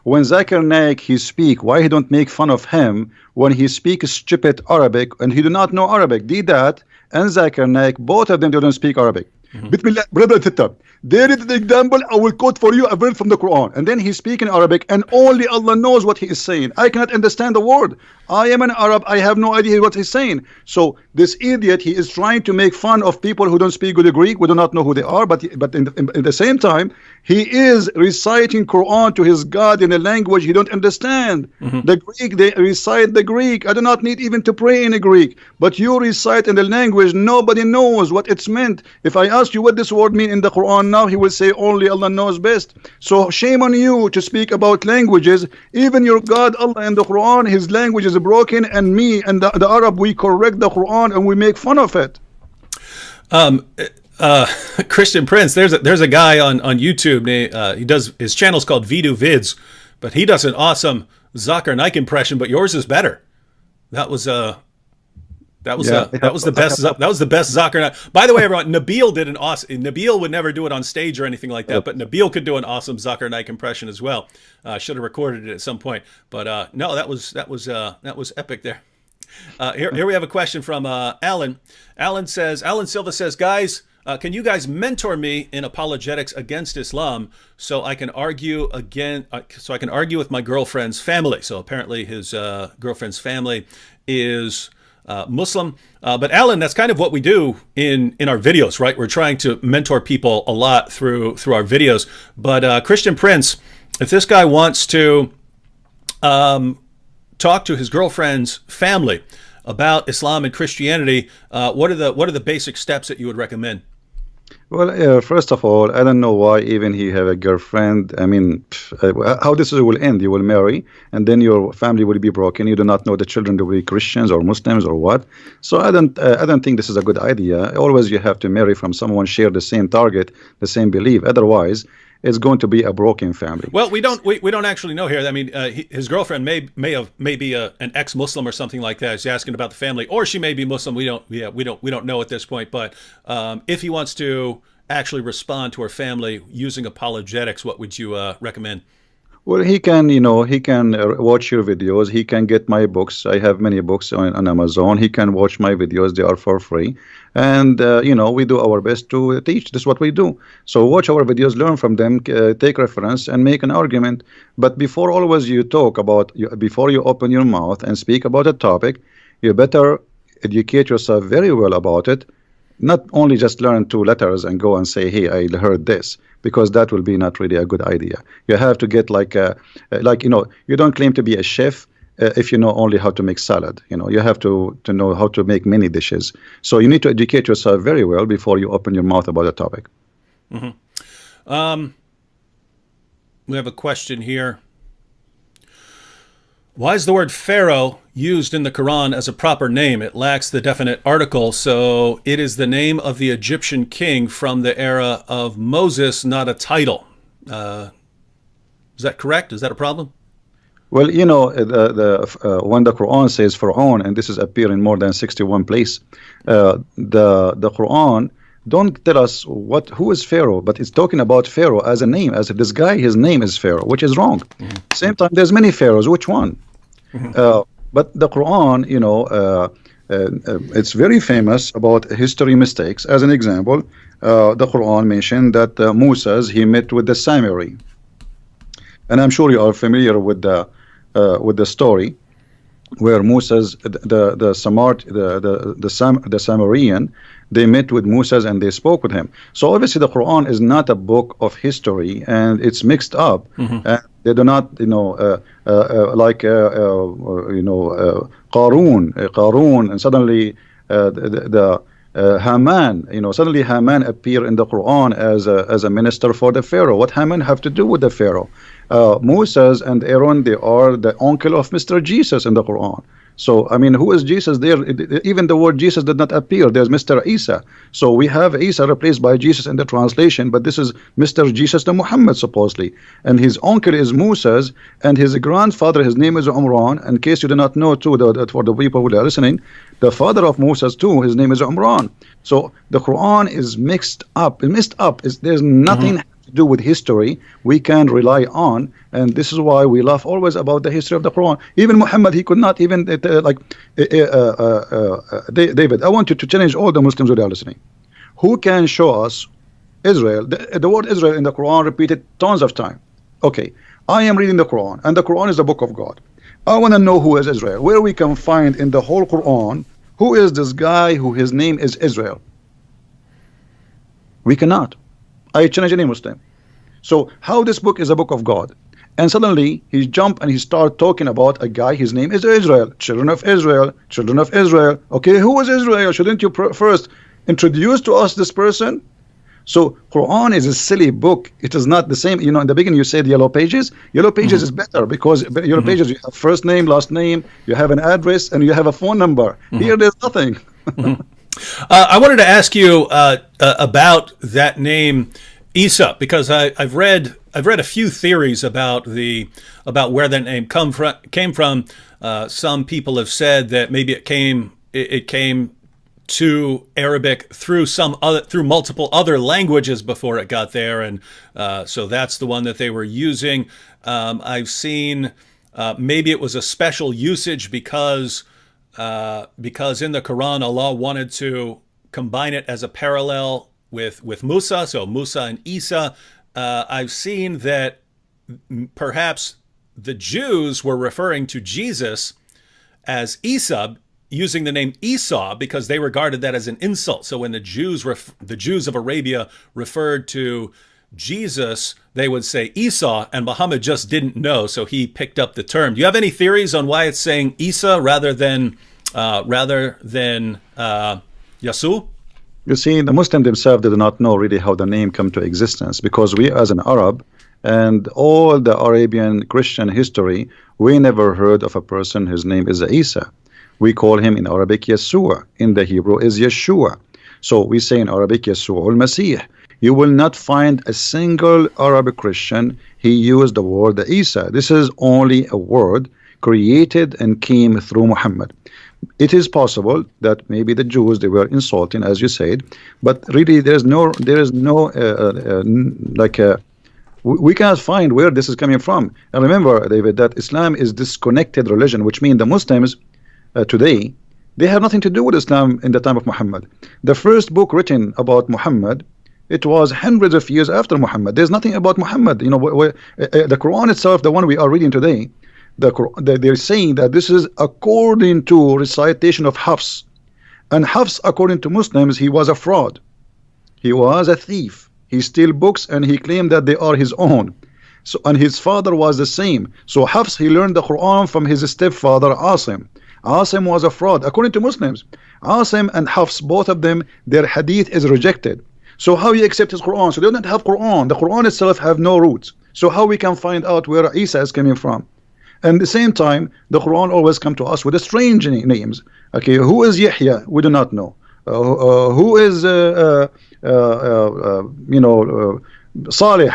when Zakir Naik he speak, why he don't make fun of him when he speaks stupid Arabic and he do not know Arabic? Did that? And Zakir Naik, both of them, they don't speak Arabic. There is the example. I will quote for you a verse from the Quran, and then he's speaking Arabic, and only Allah knows what he is saying. I cannot understand the word. I am an Arab. I have no idea what he's saying. So this idiot, he is trying to make fun of people who don't speak good Greek. We do not know who they are, but in the same time, he is reciting Quran to his God in a language he don't understand. The Greek, they recite the Greek. I do not need even to pray in a Greek, but you recite in the language nobody knows what it's meant. If I ask you what this word means in the Quran now, he will say only Allah knows best. So shame on you to speak about languages. Even your God Allah in the Quran, his language is broken, and me and the Arab, we correct the Quran and we make fun of it. Christian Prince, there's a guy on YouTube. He does, his channel's called Vidu Vids, but he does an awesome Zakir Naik impression. But yours is better. That was the best Zakir Naik. By the way, everyone, Nabil did an awesome. Nabil would never do it on stage or anything like that, but Nabil could do an awesome Zakir Naik impression as well. Should have recorded it at some point, but no, that was epic there. Here we have a question from Alan. Alan Silva says, guys, can you guys mentor me in apologetics against Islam so I can argue so I can argue with my girlfriend's family? So apparently his girlfriend's family is Muslim. But Alan, that's kind of what we do in our videos, right? We're trying to mentor people a lot through our videos. But Christian Prince, if this guy wants to talk to his girlfriend's family about Islam and Christianity, what are the basic steps that you would recommend? Well, first of all, I don't know why even he have a girlfriend. I mean, how this will end? You will marry, and then your family will be broken. You do not know the children will be Christians or Muslims or what. So I don't think this is a good idea. Always you have to marry from someone share the same target, the same belief. Otherwise, it's going to be a broken family. Well, we don't actually know here. I mean, his girlfriend may be an ex-Muslim or something like that. He's asking about the family, or she may be Muslim. We don't know at this point. But if he wants to actually respond to her family using apologetics, what would you recommend? Well, he can, he can watch your videos. He can get my books. I have many books on Amazon. He can watch my videos. They are for free. And, we do our best to teach. This is what we do. So watch our videos, learn from them, take reference, and make an argument. But before always you talk about, before you open your mouth and speak about a topic, you better educate yourself very well about it. Not only just learn 2 letters and go and say, hey, I heard this, because that will be not really a good idea. You have to get you don't claim to be a chef if you know only how to make salad. You have to know how to make many dishes. So you need to educate yourself very well before you open your mouth about a topic. Mm-hmm. We have a question here. Why is the word Pharaoh used in the Quran as a proper name? It lacks the definite article, so it is the name of the Egyptian king from the era of Moses, not a title. Is that correct? Is that a problem? Well, when the Quran says Pharaoh, and this is appear in more than 61 places, the Quran don't tell us who is Pharaoh, but it's talking about Pharaoh as a name, as this guy, his name is Pharaoh, which is wrong. Mm-hmm. Same time, there's many pharaohs. Which one? Mm-hmm. But the Quran, it's very famous about history mistakes. As an example, the Quran mentioned that Moses, he met with the Samiri, and I'm sure you are familiar with the story where Moses, the Samarian, they met with Moses and they spoke with him. So obviously the Quran is not a book of history, and it's mixed up. Mm-hmm. And they do not, Qarun, and suddenly Haman, suddenly Haman appear in the Quran as a minister for the Pharaoh. What Haman have to do with the Pharaoh? Moses and Aaron, they are the uncle of Mr. Jesus in the Quran. So, I mean, who is Jesus there? Even the word Jesus did not appear. There's Mr. Isa. So we have Isa replaced by Jesus in the translation, but this is Mr. Jesus the Muhammad, supposedly. And his uncle is Moses, and his grandfather, his name is Umran. In case you do not know, too, for the people who are listening, the father of Moses, too, his name is Umran. So the Quran is mixed up. There's nothing to do with history we can rely on, and this is why we laugh always about the history of the Quran. Even Muhammad, he could not even David, I want you to challenge all the Muslims who are listening. Who can show us Israel? The word Israel in the Quran repeated tons of time. Okay, I am reading the Quran, and the Quran is the book of God. I want to know who is Israel, where we can find in the whole Quran who is this guy who his name is Israel. We cannot. I challenge any Muslim. So how this book is a book of God, and suddenly he jump and he start talking about a guy, his name is Israel, children of Israel. Okay, who is Israel? Shouldn't you first introduce to us this person? So Quran is a silly book. It is not the same. In the beginning you said yellow pages. Yellow pages is better because yellow pages, you have first name, last name, you have an address, and you have a phone number. Here there's nothing. I wanted to ask you about that name, Isa, because I've read a few theories about where that name came from. Some people have said that maybe it came to Arabic through multiple other languages before it got there, and so that's the one that they were using. I've seen maybe it was a special usage because in the Quran Allah wanted to combine it as a parallel with Musa, so Musa and Isa. I've seen that perhaps the Jews were referring to Jesus as Isa, using the name Esau because they regarded that as an insult. So when the Jews of Arabia referred to Jesus, they would say Esau, and Muhammad just didn't know, so he picked up the term. Do you have any theories on why it's saying Isa rather than Yasu? You see, the Muslims themselves did not know really how the name came to existence, because we as an Arab and all the Arabian Christian history, we never heard of a person whose name is Isa. We call him in Arabic Yeshua. In the Hebrew is Yeshua. So we say in Arabic Yeshua al-Masih. You will not find a single Arabic Christian he used the word Isa. This is only a word created and came through Muhammad. It is possible that maybe the Jews, they were insulting, as you said, but really there is no we cannot find where this is coming from. And remember, David, that Islam is disconnected religion, which means the Muslims today, they have nothing to do with Islam in the time of Muhammad. The first book written about Muhammad, it was hundreds of years after Muhammad. There's nothing about Muhammad. You know, the Quran itself, the one we are reading today, they're saying that this is according to recitation of Hafs. And Hafs, according to Muslims, he was a fraud. He was a thief. He stole books and he claimed that they are his own. So, and his father was the same. So Hafs, he learned the Quran from his stepfather Asim. Asim was a fraud, according to Muslims. Asim and Hafs, both of them, their hadith is rejected. So how you accept his Quran? So they don't have Quran. The Quran itself have no roots. So how we can find out where Isa is coming from? And at the same time, the Quran always come to us with strange names. Okay, who is Yahya? We do not know. Who is Salih?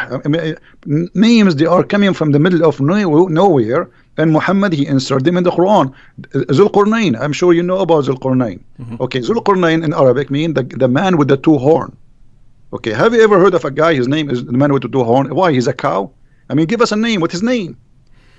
Names, they are coming from the middle of nowhere, and Muhammad, he inserted them in the Quran. Zulqarnain, I'm sure you know about Zulqarnain. Okay, Zulqarnain in Arabic means the man with the two horns. Okay, have you ever heard of a guy, his name is the man with the two horns? Why, he's a cow? I mean, give us a name. What's his name?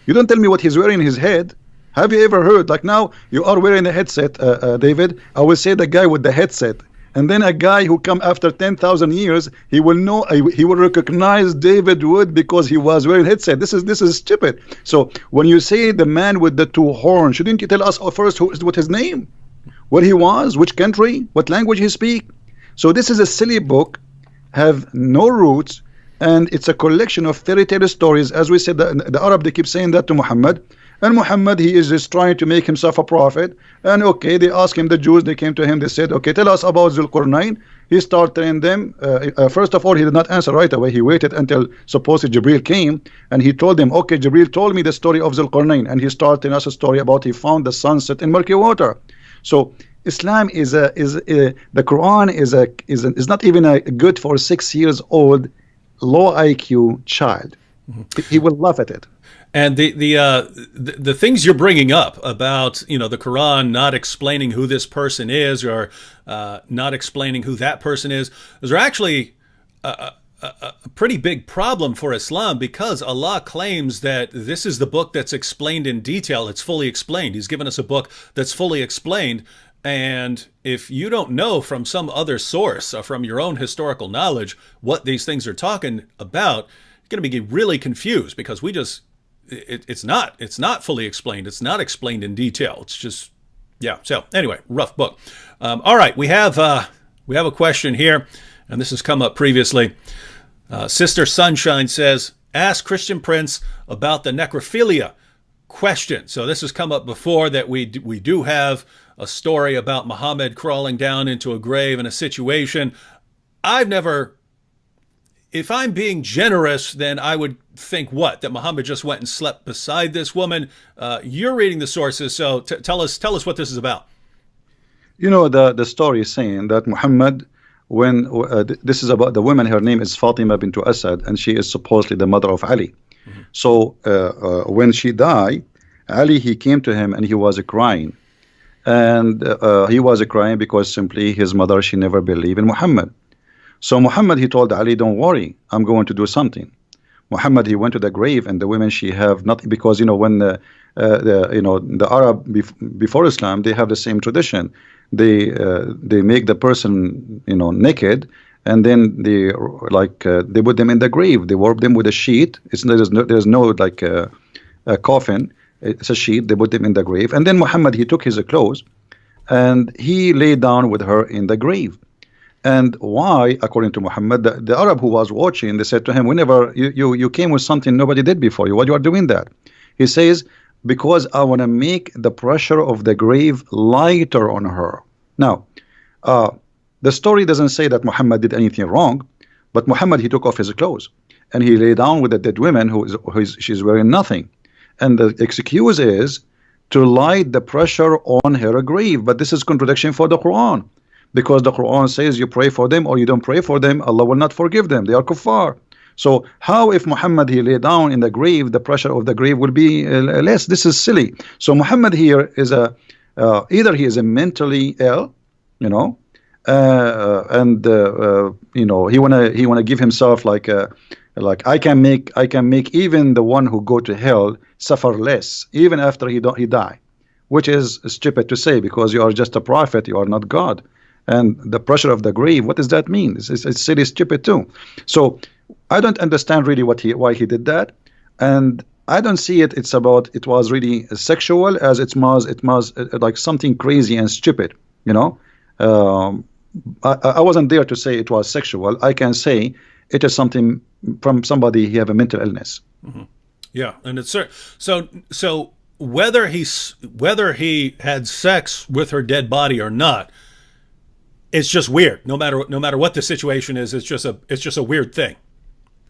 You don't tell me what he's wearing in his head. Have you ever heard, like now, you are wearing a headset, David, I will say the guy with the headset. And then a guy who come after 10,000 years, he will know, he will recognize David Wood because he was wearing a headset. This is stupid. So when you say the man with the two horns, shouldn't you tell us first what his name, where he was, which country, what language he speak? So this is a silly book, have no roots, and it's a collection of fairy tale stories. As we said, the Arab, they keep saying that to Muhammad. And Muhammad, he is just trying to make himself a prophet. And okay, they asked him, the Jews, they came to him, they said, okay, tell us about Zulqarnain. He started telling them, first of all, he did not answer right away. He waited until supposedly Jibril came, and he told them, okay, Jibril told me the story of Zulqarnain, and he started telling us a story about he found the sunset in murky water. So Islam is the Quran is not even a good for 6 years old low IQ child. He will laugh at it. And the things you're bringing up about, you know, the Quran not explaining who this person is, or not explaining who that person is, those are actually a pretty big problem for Islam, because Allah claims that this is the book that's explained in detail. It's fully explained. He's given us a book that's fully explained. And if you don't know from some other source or from your own historical knowledge what these things are talking about, you're going to be really confused, because it's not fully explained. It's not explained in detail. It's just, yeah. So anyway, rough book. All right, we have a question here, and this has come up previously. Sister Sunshine says, ask Christian Prince about the necrophilia question. So this has come up before, that we do have a story about Muhammad crawling down into a grave in a situation. I've never, if I'm being generous, then I would think that Muhammad just went and slept beside this woman. You're reading the sources, so tell us what this is about. You know, the story is saying that Muhammad, when this is about the woman, her name is Fatima bint Asad, and she is supposedly the mother of Ali. So when she died, Ali, he came to him and he was crying. And he was crying because simply his mother, she never believed in Muhammad. So Muhammad, he told Ali, don't worry, I'm going to do something. Muhammad, he went to the grave, and the women, she have nothing, because you know, when the Arab before Islam, they have the same tradition. They make the person, you know, naked, and then they put them in the grave. They warp them with a sheet. There's no like a coffin. It's a sheet. They put them in the grave, and then Muhammad, he took his clothes and he lay down with her in the grave. And why? According to Muhammad, the Arab who was watching, they said to him, whenever you came with something nobody did before you, why you are doing that? He says, because I want to make the pressure of the grave lighter on her. Now, the story doesn't say that Muhammad did anything wrong, but Muhammad, he took off his clothes and he lay down with a dead woman she's wearing nothing. And the excuse is to light the pressure on her grave. But this is contradiction for the Quran, because the Quran says you pray for them or you don't pray for them, Allah will not forgive them. They are kuffar. So how, if Muhammad he lay down in the grave, the pressure of the grave will be less? This is silly. So Muhammad here is either he is a mentally ill, you know, and you know, he wanna give himself like I can make even the one who go to hell suffer less even after he die, which is stupid to say, because you are just a prophet, you are not God. And the pressure of the grave, what does that mean? It's silly, stupid too. So I don't understand really why he did that, and I don't see it. It was really sexual as it was like something crazy and stupid. You know, I wasn't there to say it was sexual. I can say it is something from somebody he have a mental illness. Mm-hmm. Yeah, and it's so whether he had sex with her dead body or not, it's just weird. No matter what the situation is, it's just a weird thing.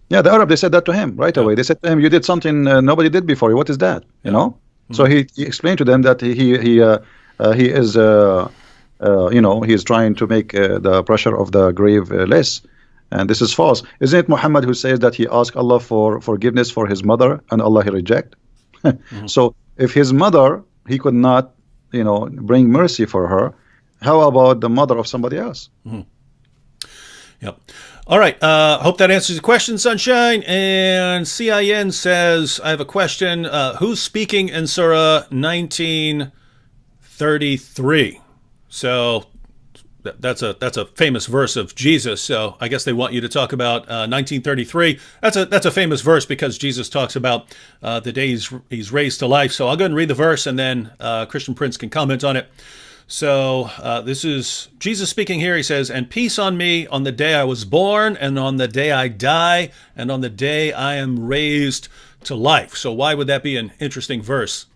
Yeah, the Arab, they said that to him right away. They said to him, "You did something nobody did before you. What is that?" You know. Mm-hmm. So he explained to them that he is you know, he is trying to make the pressure of the grave less, and this is false. Isn't it Muhammad who says that he asked Allah for forgiveness for his mother and Allah he reject? Mm-hmm. So if his mother he could not, you know, bring mercy for her, how about the mother of somebody else? Mm-hmm. Yep. All right. Hope that answers the question, Sunshine. And CIN says, I have a question. Who's speaking in Surah 1933? So that's a famous verse of Jesus. So I guess they want you to talk about 1933. That's a famous verse because Jesus talks about the day he's raised to life. So I'll go ahead and read the verse, and then Christian Prince can comment on it. So this is Jesus speaking here. He says, "And peace on me on the day I was born, and on the day I die, and on the day I am raised to life." So why would that be an interesting verse?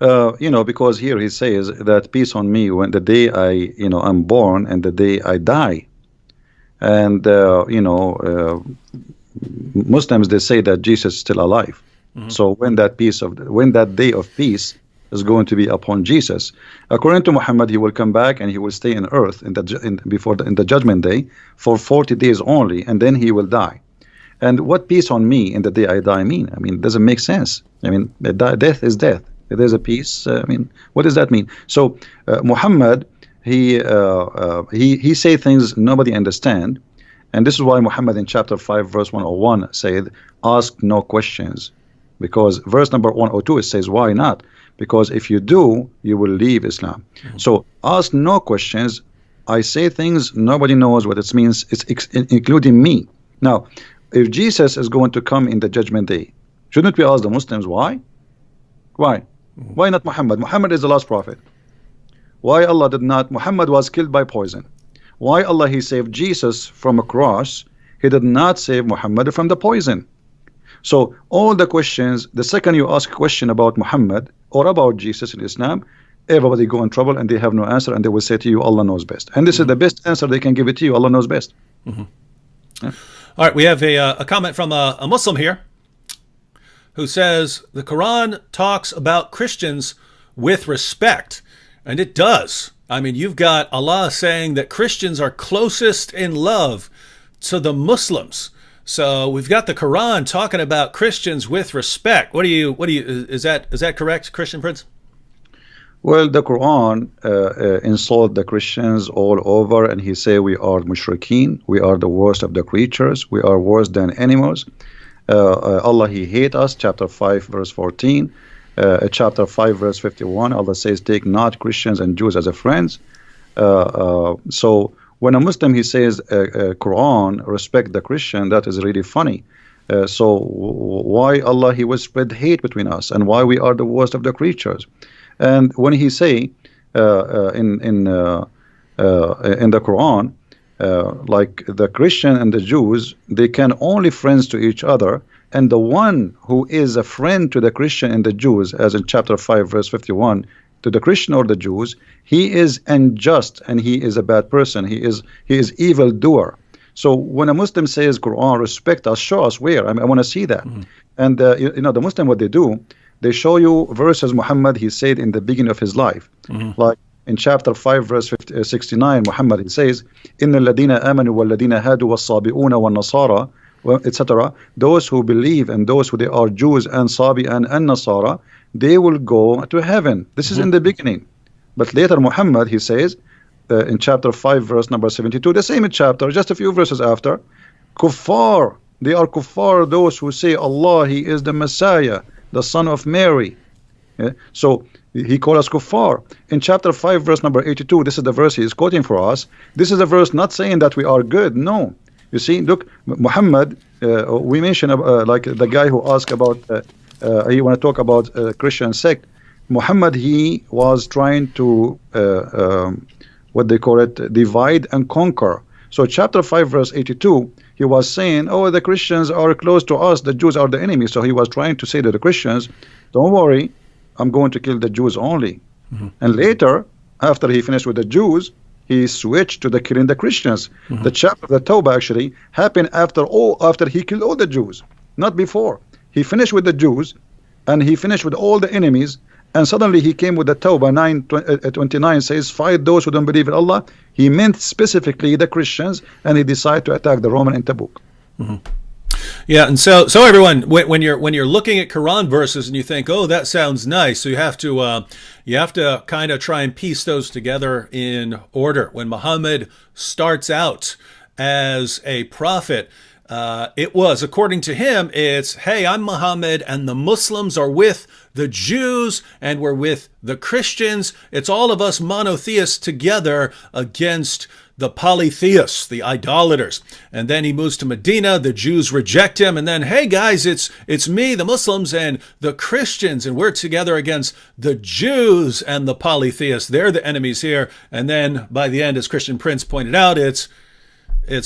You know, because here he says that peace on me when the day I'm born and the day I die. And you know, Muslims, they say that Jesus is still alive. Mm-hmm. So when that day of peace is going to be upon Jesus, according to Muhammad, he will come back and he will stay in earth in the judgment day for 40 days only, and then he will die. And what peace on me in the day I die mean? I mean, it doesn't make sense. I mean, death is death. If there's a peace, I mean, what does that mean? So Muhammad, he say things nobody understand, and this is why Muhammad in chapter 5 verse 101 said, "Ask no questions," because verse number 102 it says, "Why not?" Because if you do, you will leave Islam. Mm-hmm. So ask no questions. I say things nobody knows what it means. It's including me. Now, if Jesus is going to come in the judgment day, shouldn't we ask the Muslims why? Why? Mm-hmm. Why not Muhammad? Muhammad is the last prophet. Why Allah did not? Muhammad was killed by poison. Why Allah he saved Jesus from a cross? He did not save Muhammad from the poison. So all the questions, the second you ask a question about Muhammad or about Jesus in Islam, everybody go in trouble and they have no answer, and they will say to you, Allah knows best. And this mm-hmm. is the best answer they can give it to you. Allah knows best. Mm-hmm. Yeah. All right, we have a comment from a Muslim here who says the Quran talks about Christians with respect, and it does. I mean, you've got Allah saying that Christians are closest in love to the Muslims. So we've got the Quran talking about Christians with respect. Is that correct, Christian Prince? Well, the Quran insult the Christians all over, and he say we are mushrikeen, we are the worst of the creatures, we are worse than animals. Allah he hate us, chapter 5 verse 14. Chapter 5 verse 51, Allah says, take not Christians and Jews as a friends. So when a Muslim he says Quran respect the Christian, that is really funny. So why Allah he will spread hate between us, and why we are the worst of the creatures? And when he say in the Quran, like the Christian and the Jews, they can only friends to each other, and the one who is a friend to the Christian and the Jews, as in chapter 5 verse 51, to the Christian or the Jews, he is unjust and he is a bad person. He is evil doer. So when a Muslim says Quran respect us, show us where. I want to see that. And you know, the Muslim, what they do, they show you verses Muhammad he said in the beginning of his life, like in chapter 5 verse 69, Muhammad he says, Inna alladhina amanu walladhina hadu was-sabi'una wan-nasara, etc. Those who believe and those who they are Jews and Sabi and Nasara, they will go to heaven. This is in the beginning. But later Muhammad he says in chapter 5 verse number 72, the same chapter, just a few verses after, kuffar, they are kuffar, those who say Allah he is the Messiah, the son of Mary. So he called us kuffar. In chapter 5 verse number 82, this is the verse he is quoting for us. This is a verse not saying that we are good. No, you see, look, Muhammad, we mentioned like the guy who asked about you want to talk about Christian sect. Muhammad he was trying to what they call it, divide and conquer. So chapter 5 verse 82, he was saying, oh, the Christians are close to us, the Jews are the enemy. So he was trying to say to the Christians, don't worry, I'm going to kill the Jews only. And later, after he finished with the Jews, he switched to the killing the Christians. The chapter of the Tawbah actually happened after he killed all the Jews, not before. He finished with the Jews and he finished with all the enemies, and suddenly he came with the Tawbah 9:29 says, fight those who don't believe in Allah. He meant specifically the Christians, and he decided to attack the Roman in Tabuk. Yeah, and so everyone, when you're looking at Quran verses and you think, oh, that sounds nice, so you have to kind of try and piece those together in order. When Muhammad starts out as a prophet, it was, according to him, it's, hey, I'm Muhammad and the Muslims are with the Jews and we're with the Christians. It's all of us monotheists together against the polytheists, the idolaters. And then he moves to Medina, the Jews reject him, and then, hey guys, it's me, the Muslims, and the Christians, and we're together against the Jews and the polytheists. They're the enemies here. And then by the end, as Christian Prince pointed out, it's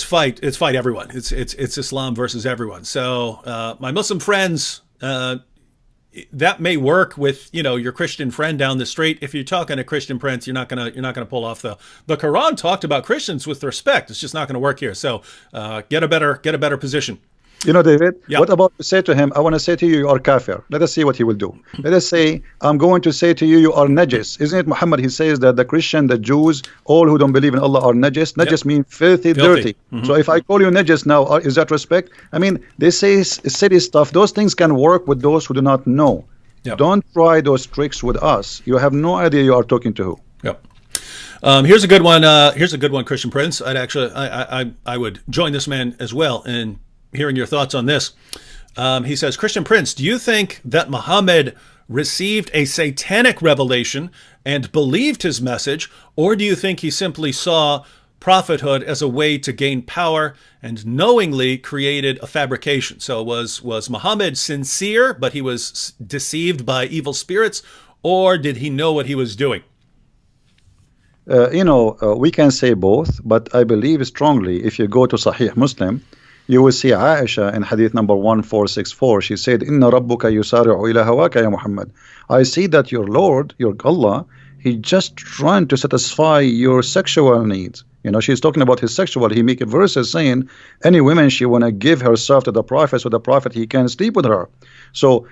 fight everyone. It's Islam versus everyone. So my Muslim friends, that may work with, you know, your Christian friend down the street. If you're talking to Christian Prince, you're not gonna pull off the Quran talked about Christians with respect. It's just not gonna work here. So get a better position. You know, David, Yeah. what about to say to him, I want to say to you, you are kafir. Let us see what he will do. Let us say, I'm going to say to you, you are najis. Isn't it Muhammad? He says that the Christian, the Jews, all who don't believe in Allah are najis. Najis means filthy, dirty. So if I call you najis now, is that respect? I mean, they say silly stuff. Those things can work with those who do not know. Yep. Don't try those tricks with us. You have no idea you are talking to who. Yep. Here's a good one, Christian Prince. I would join this man as well in hearing your thoughts on this. He says, Christian Prince, do you think that Muhammad received a satanic revelation and believed his message, or do you think he simply saw prophethood as a way to gain power and knowingly created a fabrication? So was Muhammad sincere, but he was deceived by evil spirits, or did he know what he was doing? We can say both, but I believe strongly if you go to Sahih Muslim, you will see Aisha in hadith number 1464. She said, Inna rabbuka yusari'u ila hawaka ya Muhammad. I see that your Lord, your Allah, he just trying to satisfy your sexual needs. You know, she's talking about his sexual. He make verses saying any woman she want to give herself to the prophet, so the prophet he can sleep with her. So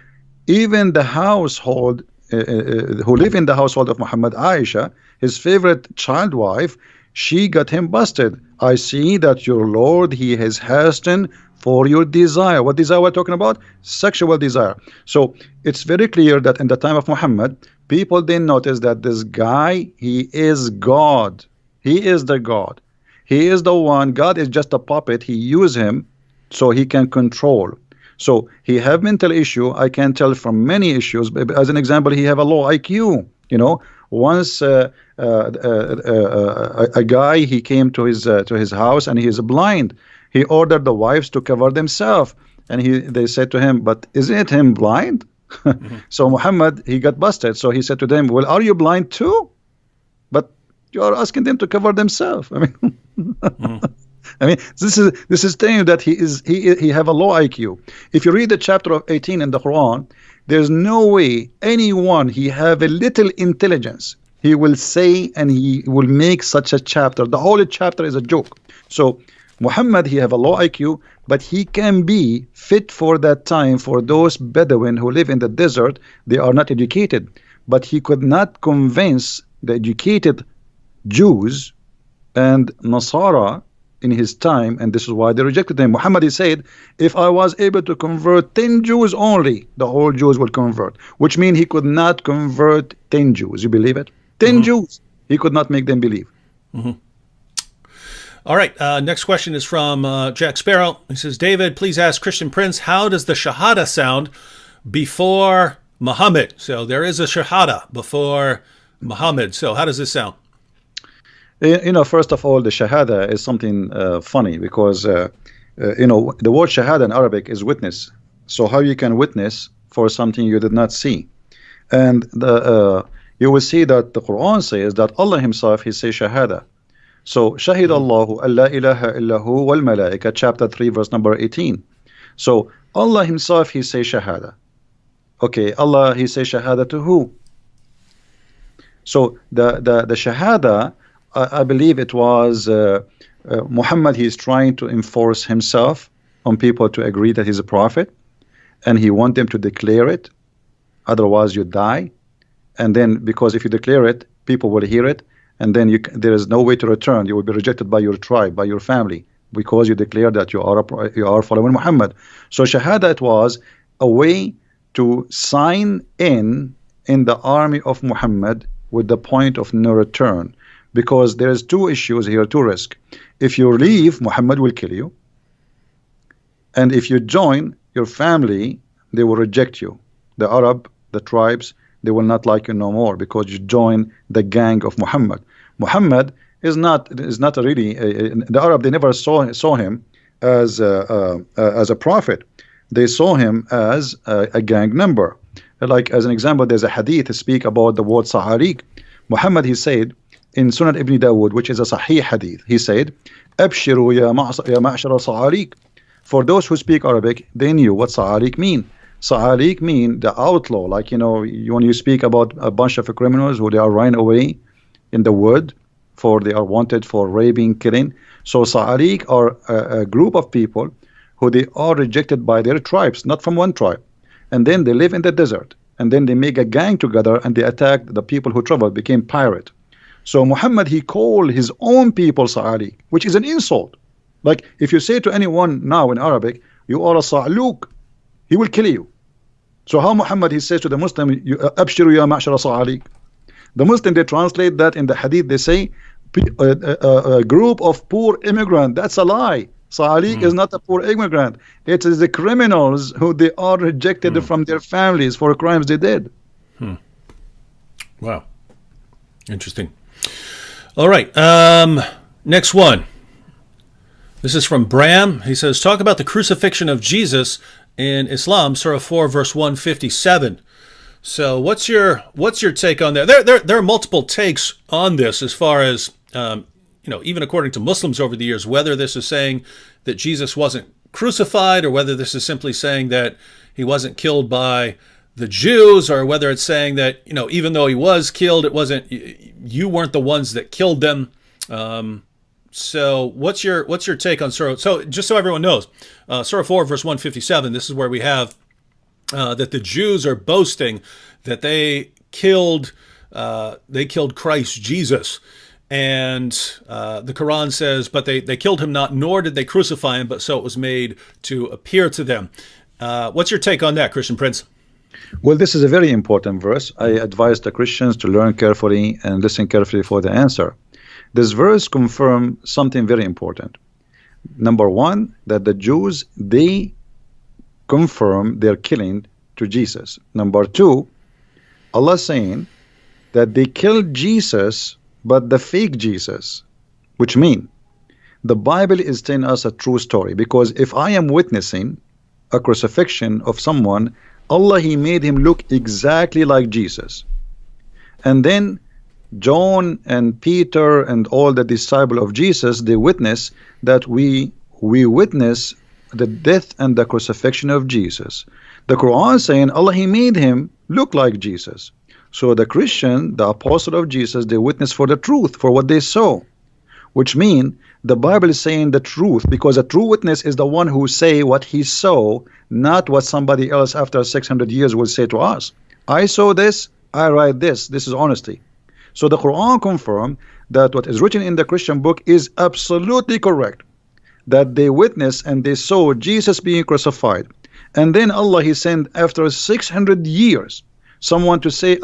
even the household who live in the household of Muhammad, Aisha, his favorite child wife, she got him busted. I see that your Lord, he has hastened for your desire. What desire we're talking about? Sexual desire. So it's very clear that in the time of Muhammad, people didn't notice that this guy, he is God. He is the God. He is the one. God is just a puppet. He use him so he can control. So he have mental issue. I can tell from many issues. As an example, he have a low IQ. You know, Once a guy, he came to his house and he is blind. He ordered the wives to cover themselves, and they said to him, "But isn't him blind?" So Muhammad, he got busted. So he said to them, "Well, are you blind too? But you are asking them to cover themselves." I mean, I mean, this is saying that he have a low IQ. If you read the chapter of 18 in the Quran, there's no way anyone he have a little intelligence he will say and he will make such a chapter. The whole chapter is a joke. So Muhammad, he have a low IQ, but he can be fit for that time for those Bedouin who live in the desert. They are not educated, but he could not convince the educated Jews and Nasara in his time, and this is why they rejected him. Muhammad, he said, if I was able to convert 10 Jews only, the whole Jews will convert, which means he could not convert 10 Jews. You believe it? 10 Jews, he could not make them believe. All right, next question is from Jack Sparrow. He says, David, please ask Christian Prince, how does the Shahada sound before Muhammad? So there is a Shahada before Muhammad. So how does this sound? You know, first of all, the Shahada is something funny because, you know, the word Shahada in Arabic is witness. So how you can witness for something you did not see? And you will see that the Quran says that Allah himself, he says Shahada. So Shahid Allahu an la ilaha illahu wal malaika, chapter 3, verse number 18. So Allah himself, he says Shahada. Okay, Allah, he says Shahada to who? So the Shahada, I believe it was Muhammad, he is trying to enforce himself on people to agree that he's a prophet, and he wants them to declare it, otherwise you die. And then because if you declare it, people will hear it, and then there is no way to return. You will be rejected by your tribe, by your family, because you declare that you are following Muhammad. So Shahada, it was a way to sign in the army of Muhammad with the point of no return. Because there is two issues here, two risks. If you leave, Muhammad will kill you. And if you join your family, they will reject you. The Arab, the tribes, they will not like you no more because you join the gang of Muhammad. Muhammad is not really the Arab. They never saw him as a prophet. They saw him as a gang member. Like as an example, there's a hadith to speak about the word Sa'ariq. Muhammad, he said in Sunan Ibn Dawood, which is a Sahih hadith, he said, "Abshiru ya ma'shara Sa'ariq." For those who speak Arabic, they knew what Sa'ariq mean. Sa'ariq mean the outlaw, like, you know, when you speak about a bunch of criminals who they are running away in the wood, for they are wanted for raping, killing. So Sa'ariq are a group of people who they are rejected by their tribes, not from one tribe. And then they live in the desert. And then they make a gang together and they attack the people who traveled, became pirate. So Muhammad, he called his own people Sa'ariq, which is an insult. Like if you say to anyone now in Arabic, you are a Sa'luq, he will kill you. So how Muhammad, he says to the Muslim, Abshiru ya ma'shara Sa'ariq. The Muslim, they translate that in the hadith, they say, a group of poor immigrant. That's a lie. Sa'ariq is not a poor immigrant. It is the criminals who they are rejected from their families for crimes they did. Wow. Interesting. All right. Next one. This is from Bram. He says, talk about the crucifixion of Jesus in Islam, Surah 4, verse 157. So what's your take on that? There are multiple takes on this as far as, even according to Muslims over the years, whether this is saying that Jesus wasn't crucified or whether this is simply saying that he wasn't killed by the Jews, or whether it's saying that, even though he was killed, it wasn't, you weren't the ones that killed them. So what's your take on Surah? So just so everyone knows, Surah 4, verse 157, this is where we have that the Jews are boasting that they killed Christ Jesus. And the Quran says, but they killed him not, nor did they crucify him, but so it was made to appear to them. What's your take on that, Christian Prince? Well, this is a very important verse. I advise the Christians to learn carefully and listen carefully for the answer. This verse confirms something very important. Number one, that the Jews, they confirm their killing to Jesus. Number two, Allah saying that they killed Jesus, but the fake Jesus, which mean the Bible is telling us a true story. Because if I am witnessing a crucifixion of someone, Allah, He made him look exactly like Jesus. And then John and Peter and all the disciples of Jesus, they witness that we witness the death and the crucifixion of Jesus. The Quran saying Allah, He made him look like Jesus. So the Christian, the apostle of Jesus, they witness for the truth, for what they saw, which mean the Bible is saying the truth, because a true witness is the one who say what he saw, not what somebody else after 600 years will say to us. I saw this, I write this. This is honesty. So the Quran confirmed that what is written in the Christian book is absolutely correct, that they witnessed and they saw Jesus being crucified. And then Allah, He sent after 600 years someone to say,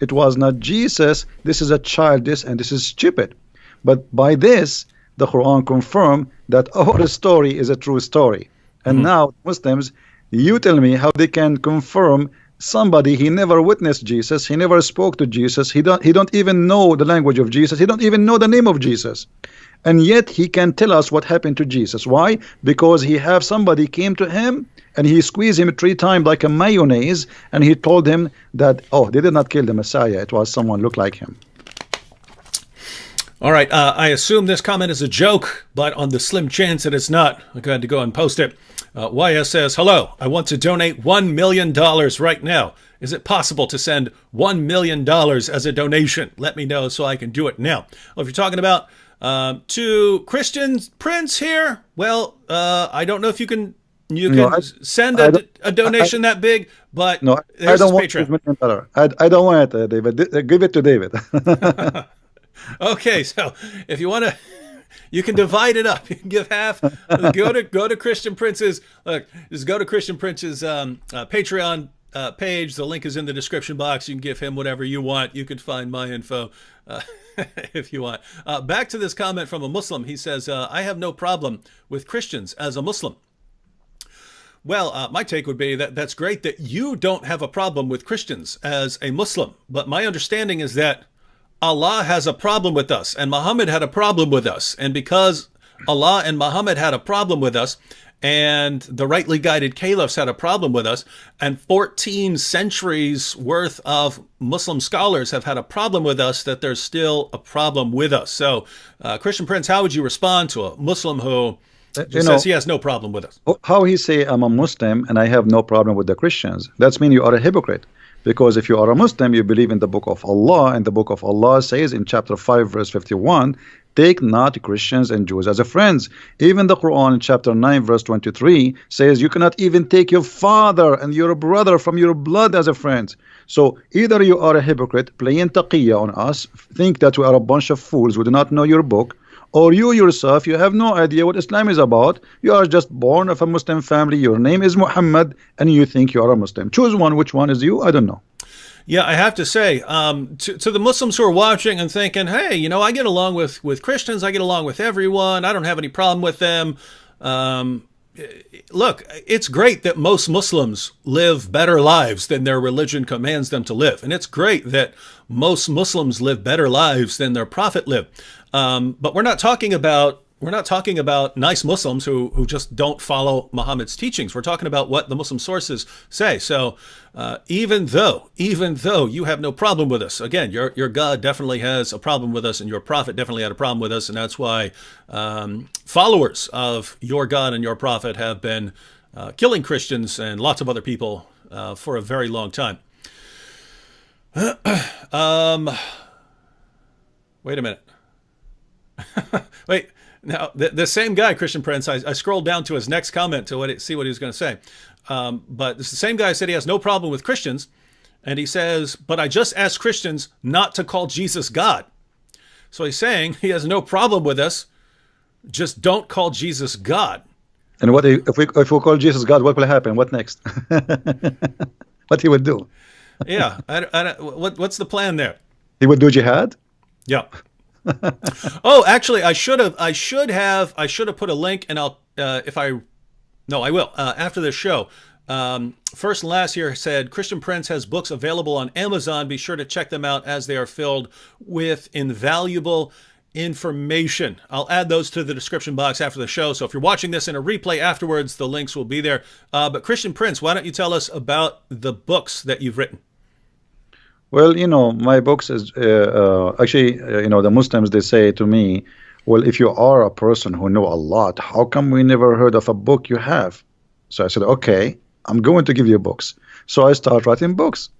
it was not Jesus, this is a child, and this is stupid. But by this, the Quran confirmed that our story is a true story. And now Muslims, you tell me how they can confirm somebody, he never witnessed Jesus, he never spoke to Jesus, he don't even know the language of Jesus, he don't even know the name of Jesus, and yet he can tell us what happened to Jesus. Why? Because he have somebody came to him and he squeezed him 3 times like a mayonnaise, and he told him that, oh, they did not kill the Messiah, it was someone looked like him. All right, I assume this comment is a joke, but on the slim chance that it's not, I'm going to go and post it. YS says, hello, I want to donate $1 million right now. Is it possible to send $1 million as a donation? Let me know so I can do it now. Well, if you're talking about to Christian Prince here, well, I don't know if you can send a donation that big, but no, there's I don't his want Patreon. $1 million. I don't want it, David. Give it to David. Okay, so if you want to, you can divide it up. You can give half. Go to Christian Prince's. Just go to Christian Prince's Patreon page. The link is in the description box. You can give him whatever you want. You can find my info if you want. Back to this comment from a Muslim. He says, "I have no problem with Christians as a Muslim." Well, my take would be that that's great that you don't have a problem with Christians as a Muslim. But my understanding is that Allah has a problem with us, and Muhammad had a problem with us. And because Allah and Muhammad had a problem with us, and the rightly guided caliphs had a problem with us, and 14 centuries worth of Muslim scholars have had a problem with us, that there's still a problem with us. So, Christian Prince, how would you respond to a Muslim who says he has no problem with us? How he say, I'm a Muslim and I have no problem with the Christians? That means you are a hypocrite. Because if you are a Muslim, you believe in the book of Allah, and the book of Allah says in chapter 5 verse 51, take not Christians and Jews as a friends. Even the Quran in chapter 9 verse 23 says you cannot even take your father and your brother from your blood as a friend. So either you are a hypocrite playing taqiyya on us, think that we are a bunch of fools who do not know your book, or you yourself, you have no idea what Islam is about. You are just born of a Muslim family, your name is Muhammad, and you think you are a Muslim. Choose one. Which one is you? I don't know. Yeah, I have to say, to the Muslims who are watching and thinking, hey, I get along with Christians, I get along with everyone, I don't have any problem with them. Look, it's great that most Muslims live better lives than their religion commands them to live. And it's great that most Muslims live better lives than their prophet lived. But we're not talking about nice Muslims who just don't follow Muhammad's teachings. We're talking about what the Muslim sources say. So even though you have no problem with us, again, your God definitely has a problem with us, and your prophet definitely had a problem with us, and that's why followers of your God and your prophet have been killing Christians and lots of other people for a very long time. Wait a minute. Wait. Now, the same guy, Christian Prince, I scrolled down to his next comment to see what he was going to say. But it's the same guy said he has no problem with Christians. And he says, but I just asked Christians not to call Jesus God. So he's saying he has no problem with us. Just don't call Jesus God. And what if we call Jesus God, what will happen? What next? What he would do? Yeah. What's the plan there? He would do jihad? Yeah. Oh, actually, I should have put a link, and I will after this show. First and last here said, Christian Prince has books available on Amazon. Be sure to check them out as they are filled with invaluable information. I'll add those to the description box after the show. So if you're watching this in a replay afterwards, the links will be there. But Christian Prince, why don't you tell us about the books that you've written? Well, my books is actually, the Muslims, they say to me, well, if you are a person who know a lot, how come we never heard of a book you have? So I said, okay, I'm going to give you books. So I start writing books.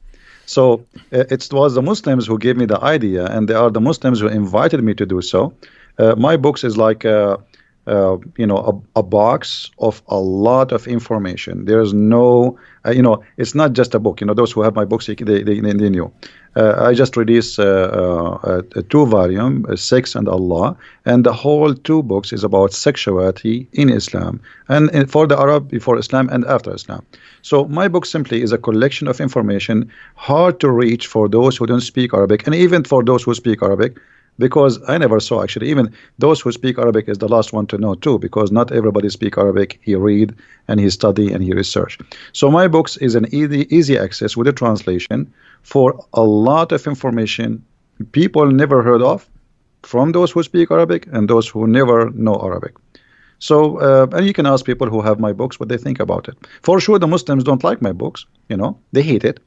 So it was the Muslims who gave me the idea, and they are the Muslims who invited me to do so. My books is like a box of a lot of information. There's no, it's not just a book. Those who have my books, they knew. I just released a 2-volume, Sex and Allah, and the whole 2 books is about sexuality in Islam, and for the Arab, before Islam and after Islam. So my book simply is a collection of information, hard to reach for those who don't speak Arabic, and even for those who speak Arabic, because I never saw, actually, even those who speak Arabic is the last one to know too, because not everybody speak Arabic. He read and he study and he research. So my books is an easy access with a translation for a lot of information people never heard of, from those who speak Arabic and those who never know Arabic. So and you can ask people who have my books what they think about it. For sure, the Muslims don't like my books. They hate it.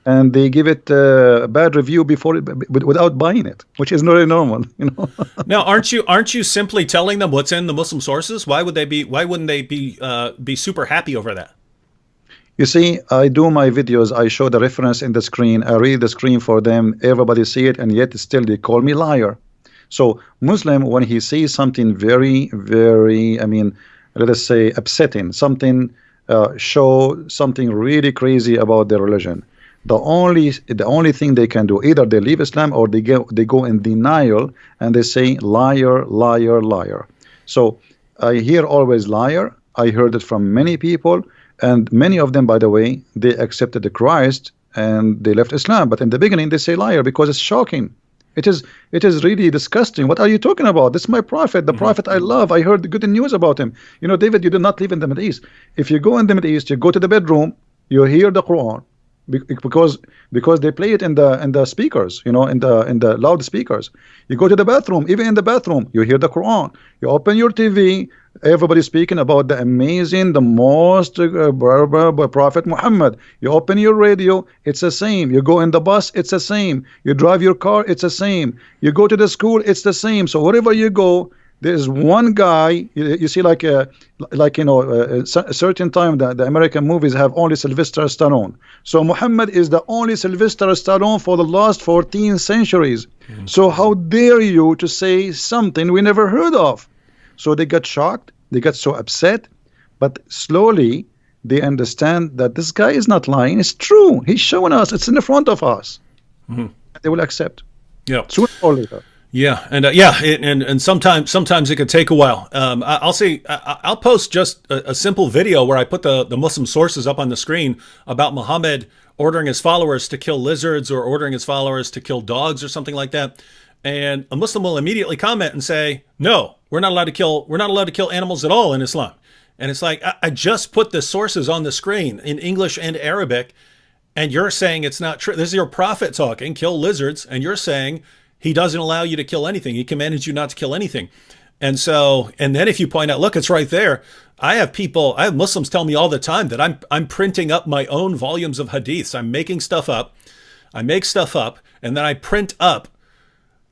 And they give it a bad review without buying it, which is very normal. Now, aren't you simply telling them what's in the Muslim sources? Why wouldn't they be super happy over that? You see, I do my videos. I show the reference in the screen. I read the screen for them. Everybody see it, and yet still they call me liar. So Muslim, when he sees something very, very, let us say upsetting, something show something really crazy about their religion, the only thing they can do, either they leave Islam or they go in denial and they say liar, liar, liar. So I hear always liar. I heard it from many people, and many of them, by the way, they accepted the Christ and they left Islam. But in the beginning they say liar because it's shocking. It is really disgusting. What are you talking about? This is my prophet, the prophet I love. I heard good news about him. David, you do not live in the Middle East. If you go in the Middle East, you go to the bedroom, you hear the Quran. Because they play it in the speakers, in the loudspeakers. You go to the bathroom, even in the bathroom, you hear the Quran. You open your TV, everybody speaking about the amazing, the most Prophet Muhammad. You open your radio, it's the same. You go in the bus, it's the same. You drive your car, it's the same. You go to the school, it's the same. So wherever you go, there's one guy. You see, a certain time the American movies have only Sylvester Stallone. So Muhammad is the only Sylvester Stallone for the last 14 centuries. So how dare you to say something we never heard of? So they got shocked, they got so upset, but slowly they understand that this guy is not lying. It's true. He's showing us. It's in the front of us. They will accept. Yeah. Sooner or later. Yeah, and sometimes it could take a while. I'll post just a simple video where I put the Muslim sources up on the screen about Muhammad ordering his followers to kill lizards or ordering his followers to kill dogs or something like that. And a Muslim will immediately comment and say, "No, we're not allowed to kill animals at all in Islam." And it's like, I just put the sources on the screen in English and Arabic, and you're saying it's not true. This is your prophet talking, kill lizards, and you're saying he doesn't allow you to kill anything. He commanded you not to kill anything. And then if you point out, look, it's right there. I have Muslims tell me all the time that I'm printing up my own volumes of hadiths. I'm making stuff up. I make stuff up, and then I print up.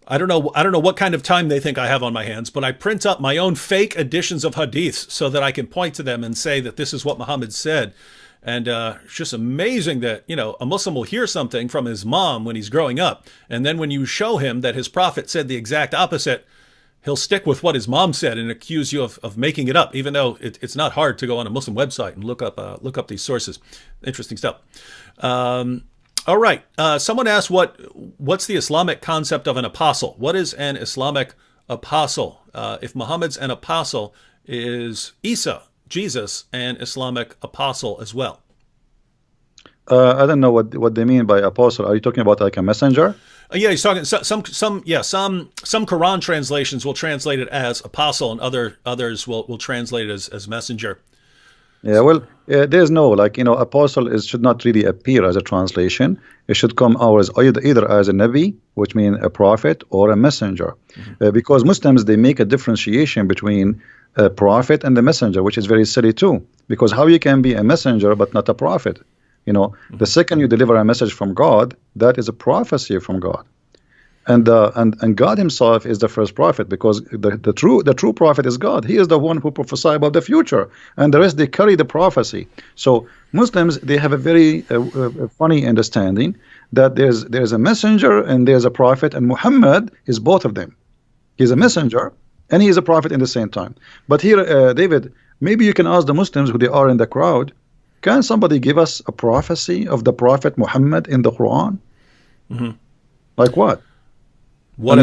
I don't know what kind of time they think I have on my hands, but I print up my own fake editions of hadiths so that I can point to them and say that this is what Muhammad said. And it's just amazing that, a Muslim will hear something from his mom when he's growing up. And then when you show him that his prophet said the exact opposite, he'll stick with what his mom said and accuse you of making it up, even though it's not hard to go on a Muslim website and look up these sources. Interesting stuff. All right. Someone asked what's the Islamic concept of an apostle? What is an Islamic apostle? If Muhammad's an apostle, is Isa, Jesus, an Islamic apostle as well? I don't know what they mean by apostle. Are you talking about like a messenger? Yeah, he's talking some Quran translations will translate it as apostle, and others will translate it as messenger. Yeah, well, there's no, like, apostle should not really appear as a translation. It should come out as either as a Nabi, which means a prophet, or a messenger. Because Muslims, they make a differentiation between a prophet and the messenger, which is very silly too. Because how you can be a messenger but not a prophet? The second you deliver a message from God, that is a prophecy from God. And God Himself is the first prophet, because the true prophet is God. He is the one who prophesies about the future, and the rest, they carry the prophecy. So Muslims, they have a very funny understanding that there's a messenger and there's a prophet, and Muhammad is both of them. He's a messenger and he is a prophet in the same time. But here, David, maybe you can ask the Muslims who they are in the crowd, can somebody give us a prophecy of the Prophet Muhammad in the Quran? Like what? What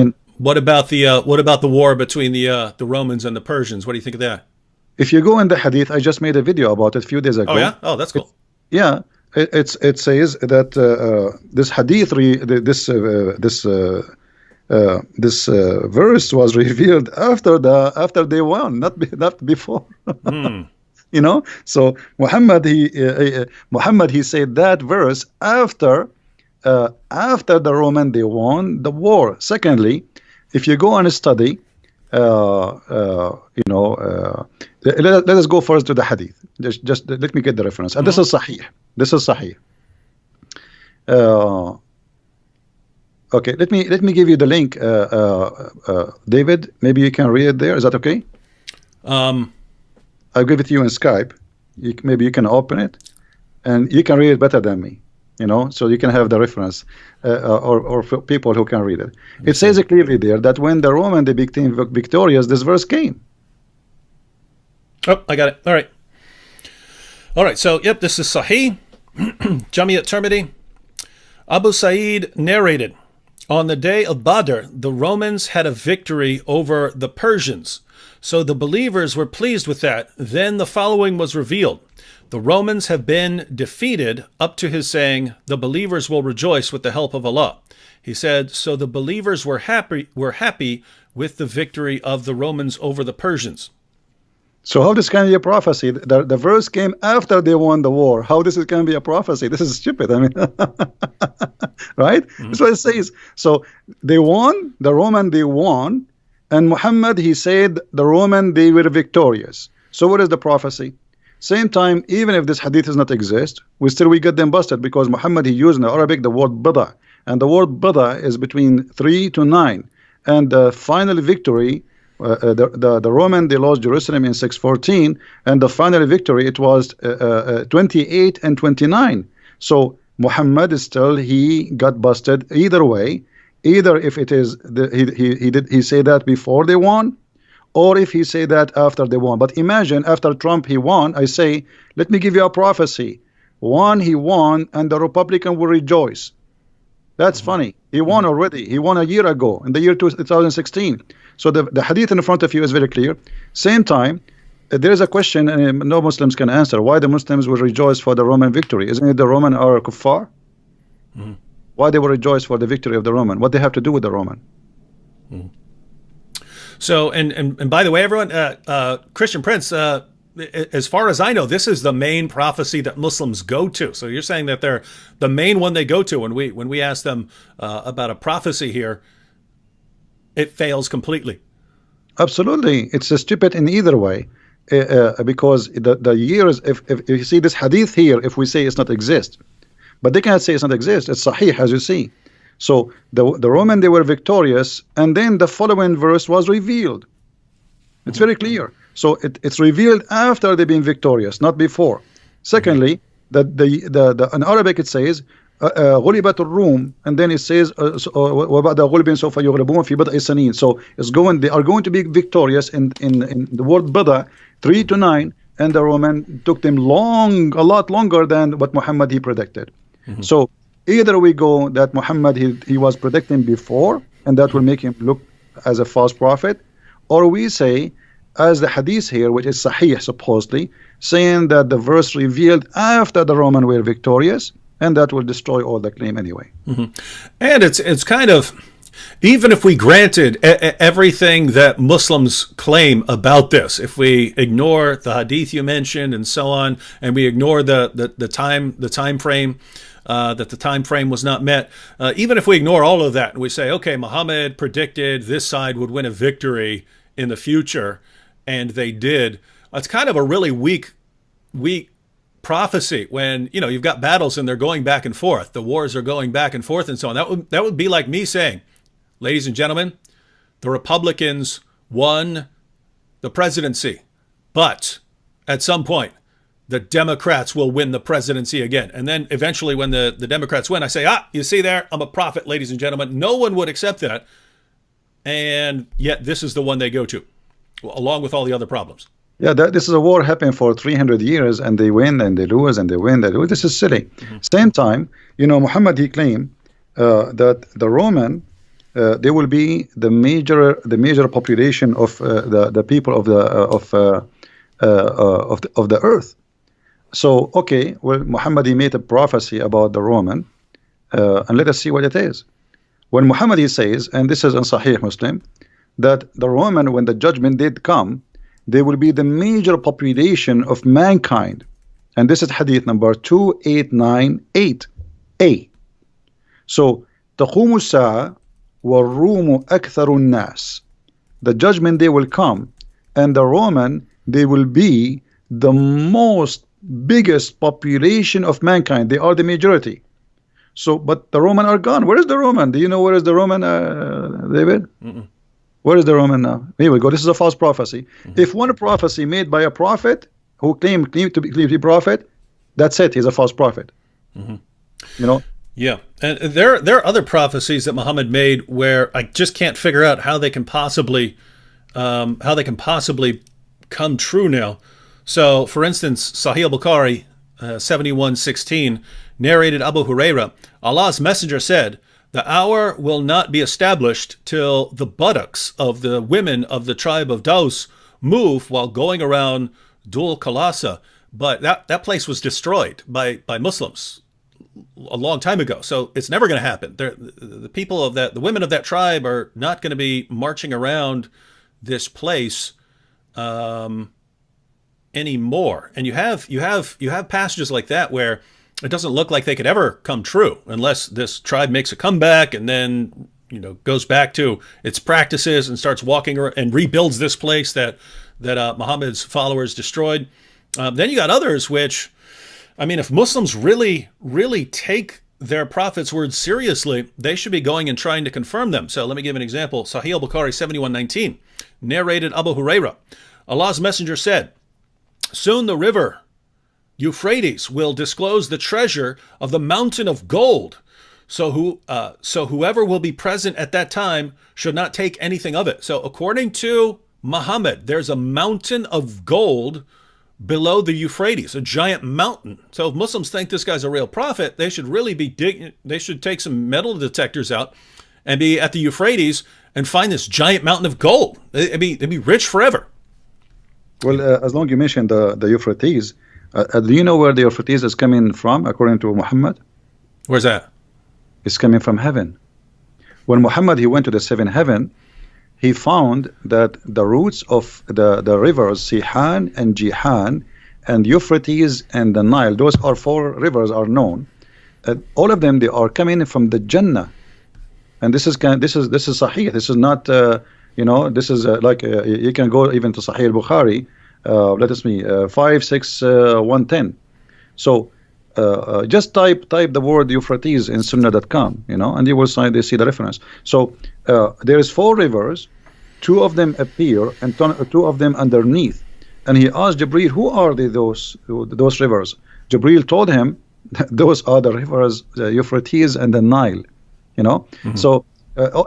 about the war between the Romans and the Persians? What do you think of that? If you go in the Hadith, I just made a video about it a few days ago. Oh yeah, oh that's cool. It says that this Hadith, this verse was revealed after they won, not before. So Muhammad he said that verse after the Roman they won the war. Secondly, if you go and study, let us go first to the Hadith. Just let me get the reference. And this is Sahih. Okay, let me give you the link. David, maybe you can read it there. Is that okay? I'll give it to you in Skype. Maybe you can open it, and you can read it better than me. So you can have the reference, or for people who can read it. It says clearly there that when the Roman they became victorious, this verse came. Oh, I got it. All right. So, yep, this is Sahih, Jami at-Tirmidhi. Abu Sa'id narrated, on the day of Badr, the Romans had a victory over the Persians. So the believers were pleased with that. Then the following was revealed. The Romans have been defeated, up to his saying, the believers will rejoice with the help of Allah. He said, so the believers were happy with the victory of the Romans over the Persians. So how this can be a prophecy? The verse came after they won the war. How this can be a prophecy? This is stupid. I mean, right? That's what it says. So they won, the Roman they won, and Muhammad, he said the Roman they were victorious. So what is the prophecy? Same time, even if this hadith does not exist, we get them busted, because Muhammad, he used in the Arabic the word bada, and the word bada is between 3 to 9, and the final victory, the Roman, they lost Jerusalem in 614, and the final victory, it was 28 and 29. So Muhammad he got busted either way, either if it is he say that before they won, or if he say that after they won. But imagine after Trump he won, I say, let me give you a prophecy. He won, and the Republican will rejoice. That's funny. He won already. He won a year ago, in the year 2016. So the hadith in front of you is very clear. Same time, there is a question, and no Muslims can answer, why the Muslims will rejoice for the Roman victory. Isn't it the Roman are kuffar? Why they will rejoice for the victory of the Roman? What they have to do with the Roman? So, and by the way, everyone, Christian Prince, as far as I know, this is the main prophecy that Muslims go to. So you're saying that they're the main one they go to when we ask them about a prophecy here, it fails completely. Absolutely, it's stupid in either way, because the years. If you see this hadith here, if we say it's not exist, but they cannot say it's not exist. It's sahih, as you see. So the Roman, they were victorious, and then the following verse was revealed. It's very clear. So it's revealed after they've been victorious, not before. Secondly, that in Arabic it says غُلِبَتُ الرُّوم, and then it says وَبَعْدَ غُلْبٍ سَوْفَ يُغْلَبُونَ فِي بَضْعِ سَنِينَ. So they are going to be victorious in the word bada 3 to 9, and the Roman took them a lot longer than what Muhammad he predicted. So either we go that Muhammad he was predicting before, and that will make him look as a false prophet, or we say, as the hadith here, which is sahih supposedly, saying that the verse revealed after the Roman were victorious, and that will destroy all the claim anyway. And it's kind of, Even if we granted everything that Muslims claim about this, if we ignore the hadith you mentioned and so on, and we ignore the time frame, that the time frame was not met, even if we ignore all of that and we say, okay, Muhammad predicted this side would win a victory in the future, and they did. It's kind of a really weak prophecy when, you know, you've got battles and they're going back and forth. The wars are going back and forth and so on. That would be like me saying, ladies and gentlemen, the Republicans won the presidency, but at some point, the Democrats will win the presidency again. And then eventually when the Democrats win, I say, you see there, I'm a prophet, ladies and gentlemen. No one would accept that. And yet this is the one they go to, along with all the other problems. Yeah, this is a war happening for 300 years, and they win and they lose and they win, they lose. This is silly. Same time, you know, Muhammad, he claimed that the Roman, they will be the major population of the people of the earth. So, okay, well, Muhammad, he made a prophecy about the Roman, and let us see what it is. When Muhammad, he says, and this is in Sahih Muslim, that the Roman, when the judgment did come, they will be the major population of mankind. And this is hadith number 2898a. So, تقوم الساعة والروم أكثر الناس. The judgment day will come, and the Roman, they will be the biggest population of mankind. They are the majority. So, but the Roman are gone. Where is the Roman? Do you know where is the Roman, David? Where is the Roman now? Here we go. This is a false prophecy. If one prophecy made by a prophet who claimed to be prophet, that's it. He's a false prophet. You know. Yeah, and there are other prophecies that Muhammad made where I just can't figure out how they can possibly come true now. So, for instance, Sahih al-Bukhari 71:16 narrated Abu Huraira, Allah's messenger said, "The hour will not be established till the buttocks of the women of the tribe of Daus move while going around Dhul Khalasa." But that place was destroyed by Muslims a long time ago, so it's never going to happen. The people of the women of that tribe are not going to be marching around this place anymore. And you have passages like that where it doesn't look like they could ever come true unless this tribe makes a comeback and then, you know, goes back to its practices and starts walking and rebuilds this place that Muhammad's followers destroyed. Then you got others which, I mean, if Muslims really, really take their prophet's words seriously, they should be going and trying to confirm them. So let me give an example. Sahih al-Bukhari 71:19 narrated Abu Huraira, Allah's messenger said, "Soon the river Euphrates will disclose the treasure of the mountain of gold. So whoever will be present at that time should not take anything of it." So according to Muhammad, there's a mountain of gold below the Euphrates, a giant mountain. So if Muslims think this guy's a real prophet, they should really they should take some metal detectors out and be at the Euphrates and find this giant mountain of gold. They'd be rich forever. Well, as long as you mentioned the Euphrates, do you know where the Euphrates is coming from, according to Muhammad? Where's that? It's coming from heaven. When Muhammad, he went to the seventh heaven, he found that the roots of the rivers Sihan and Jihan and Euphrates and the Nile, those are 4 rivers are known. All of them, they are coming from the Jannah. And this is Sahih. This is not you know, this is you can go even to Sahih al-Bukhari, let us see, 56110. So just type the word Euphrates in Sunnah.com, you know, and you will see the reference. So there is 4 rivers, 2 of them appear and 2 of them underneath. And he asked Jibreel, who are those rivers? Jibreel told him, those are the rivers, Euphrates and the Nile, you know. So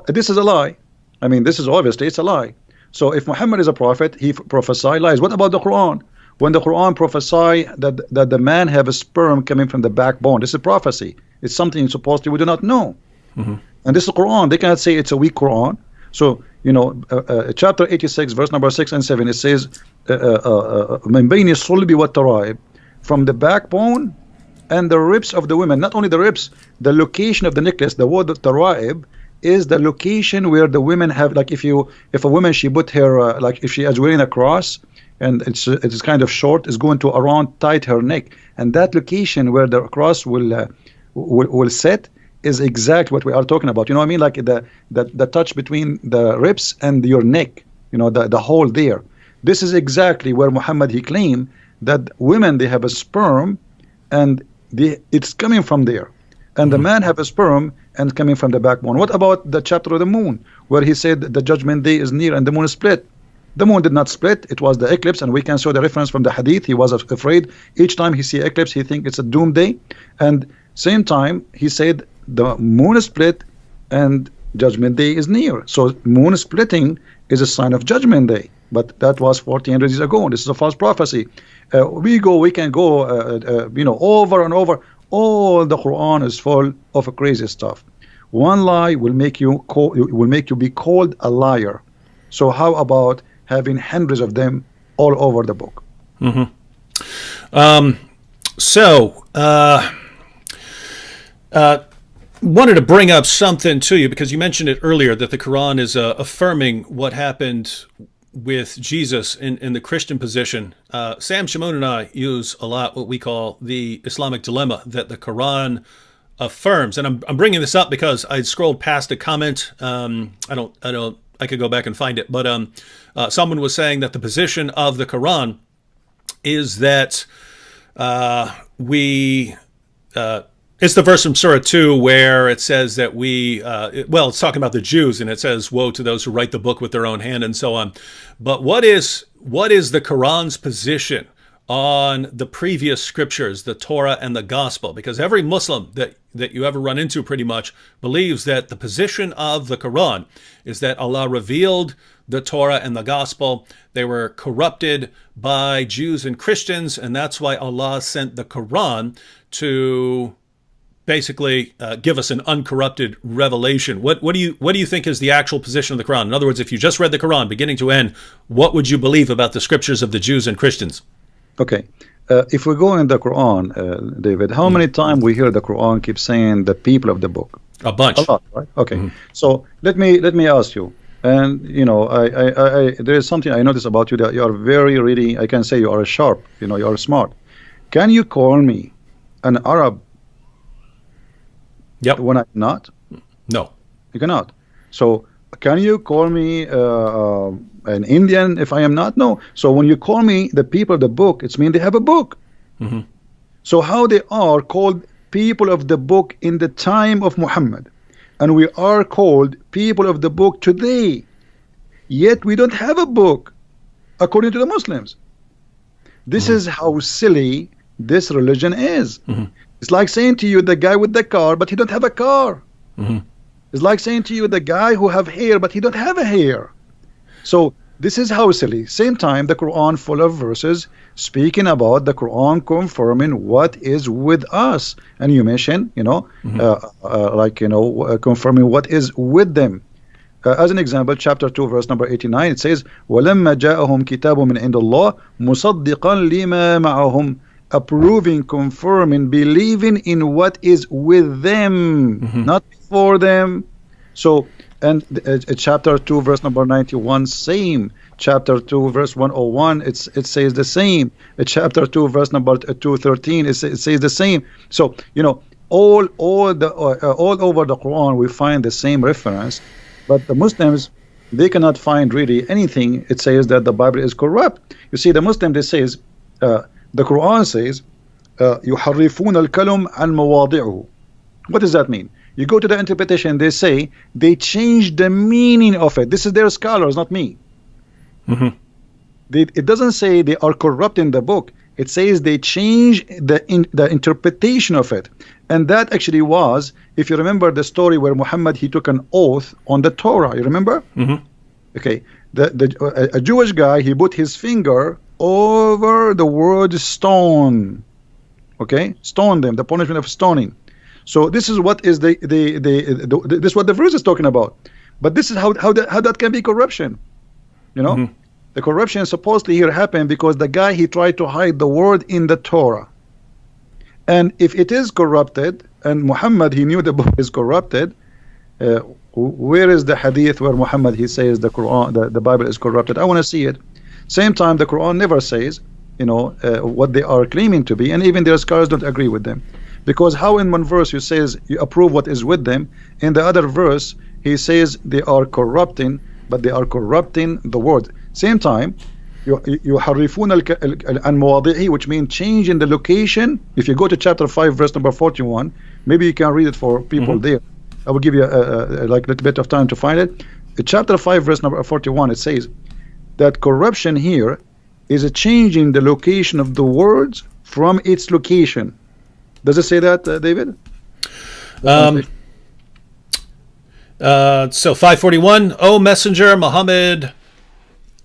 this is a lie. I mean, this is obviously, it's a lie. So if Muhammad is a prophet, he prophesied lies. What about the Quran? When the Quran prophesy that the man have a sperm coming from the backbone, this is prophecy. It's something supposedly we do not know. And this is the Quran. They cannot say it's a weak Quran. So, you know, chapter 86, verse number 6 and 7, it says, من بين الصلب والترائب, from the backbone and the ribs of the women. Not only the ribs, the location of the necklace, the word of tara'ib, is the location where the women have, like, if a woman, she put her like if she is wearing a cross and it's kind of short, is going to around tight her neck, and that location where the cross will set is exact what we are talking about. You know what I mean? Like the touch between the ribs and your neck, you know, the hole there. This is exactly where Muhammad, he claimed that women, they have a sperm and it's coming from there, and the man have a sperm and coming from the backbone. What about the chapter of the moon where he said the judgment day is near and the moon is split? The moon did not split, it was the eclipse, and we can show the reference from the hadith. He was afraid each time he see eclipse, he think it's a doomsday, and same time he said the moon is split and judgment day is near. So moon splitting is a sign of judgment day, but that was 1400 years ago. This is a false prophecy. We can go you know, over and over. All the Quran is full of crazy stuff. One lie will make you be called a liar. So how about having hundreds of them all over the book? Wanted to bring up something to you because you mentioned it earlier that the Quran is affirming what happened with Jesus in the Christian position. Sam Shamoun and I use a lot what we call the Islamic dilemma that the Quran affirms, and I'm bringing this up because I scrolled past a comment. I could go back and find it, but someone was saying that the position of the Quran is that it's the verse from Surah 2 where it says that it's talking about the Jews, and it says, woe to those who write the book with their own hand, and so on. But what is the Quran's position on the previous scriptures, the Torah and the Gospel? Because every Muslim that you ever run into pretty much believes that the position of the Quran is that Allah revealed the Torah and the Gospel. They were corrupted by Jews and Christians, and that's why Allah sent the Quran to basically give us an uncorrupted revelation. What do you think is the actual position of the Quran? In other words, if you just read the Quran beginning to end, what would you believe about the scriptures of the Jews and Christians? Okay, if we go in the Quran, David, how many times we hear the Quran keep saying the people of the book? A bunch. A lot, right? Okay. So let me ask you, and you know, I there is something I notice about you, that you are very really, I can say you are sharp. You know, you are smart. Can you call me an Arab? Yep. When I'm not? No. You cannot. So can you call me an Indian if I am not? No. So when you call me the people of the book, it's mean they have a book. So how they are called people of the book in the time of Muhammad, and we are called people of the book today, yet we don't have a book according to the Muslims. This is how silly this religion is. It's like saying to you the guy with the car, but he don't have a car. It's like saying to you the guy who have hair, but he don't have a hair. So this is how silly. Same time, the Quran full of verses speaking about the Quran confirming what is with us. And you mentioned, you know, confirming what is with them. As an example, chapter 2, verse number 89, it says, وَلَمَّا جَاءَهُمْ كِتَابٌ مِّنْ عِنْدِ اللَّهِ مُصَدِّقًا لِمَا مَعَهُمْ, approving, confirming, believing in what is with them, not before them. So, and chapter 2 verse number 91, same. Chapter 2 verse 101, it says the same. Chapter 2 verse number 213, it says the same. So, you know, all over the Quran we find the same reference, but the Muslims, they cannot find really anything. It says that the Bible is corrupt. You see, the Muslim, they says, the Quran says, يُحَرِّفُونَ الْكَلُمْ عَنْ مَوَاضِعُهُ. What does that mean? You go to the interpretation, they say they change the meaning of it. This is their scholars, not me. It doesn't say they are corrupting the book. It says they change the interpretation of it. And that actually was, if you remember the story where Muhammad, he took an oath on the Torah. You remember? Okay. A Jewish guy, he put his finger over the word stone. Okay, stone them, the punishment of stoning. So this is what is this is what the verse is talking about. But this is how that can be corruption. You know, the corruption supposedly here happened because the guy, he tried to hide the word in the Torah. And if it is corrupted, and Muhammad, he knew the book is corrupted, Where is the hadith where Muhammad he says the Quran, the Bible is corrupted? I want to see it. Same time, the Quran never says, what they are claiming to be, and even their scholars don't agree with them. Because how in one verse you says you approve what is with them, in the other verse he says they are corrupting, but they are corrupting the word. Same time, يحرفون عن مواضعه, which means change in the location. If you go to chapter 5 verse number 41, maybe you can read it for people there. I will give you a little bit of time to find it. In chapter 5 verse number 41, it says that corruption here is a change in the location of the words from its location. Does it say that, David? So 541, O Messenger Muhammad,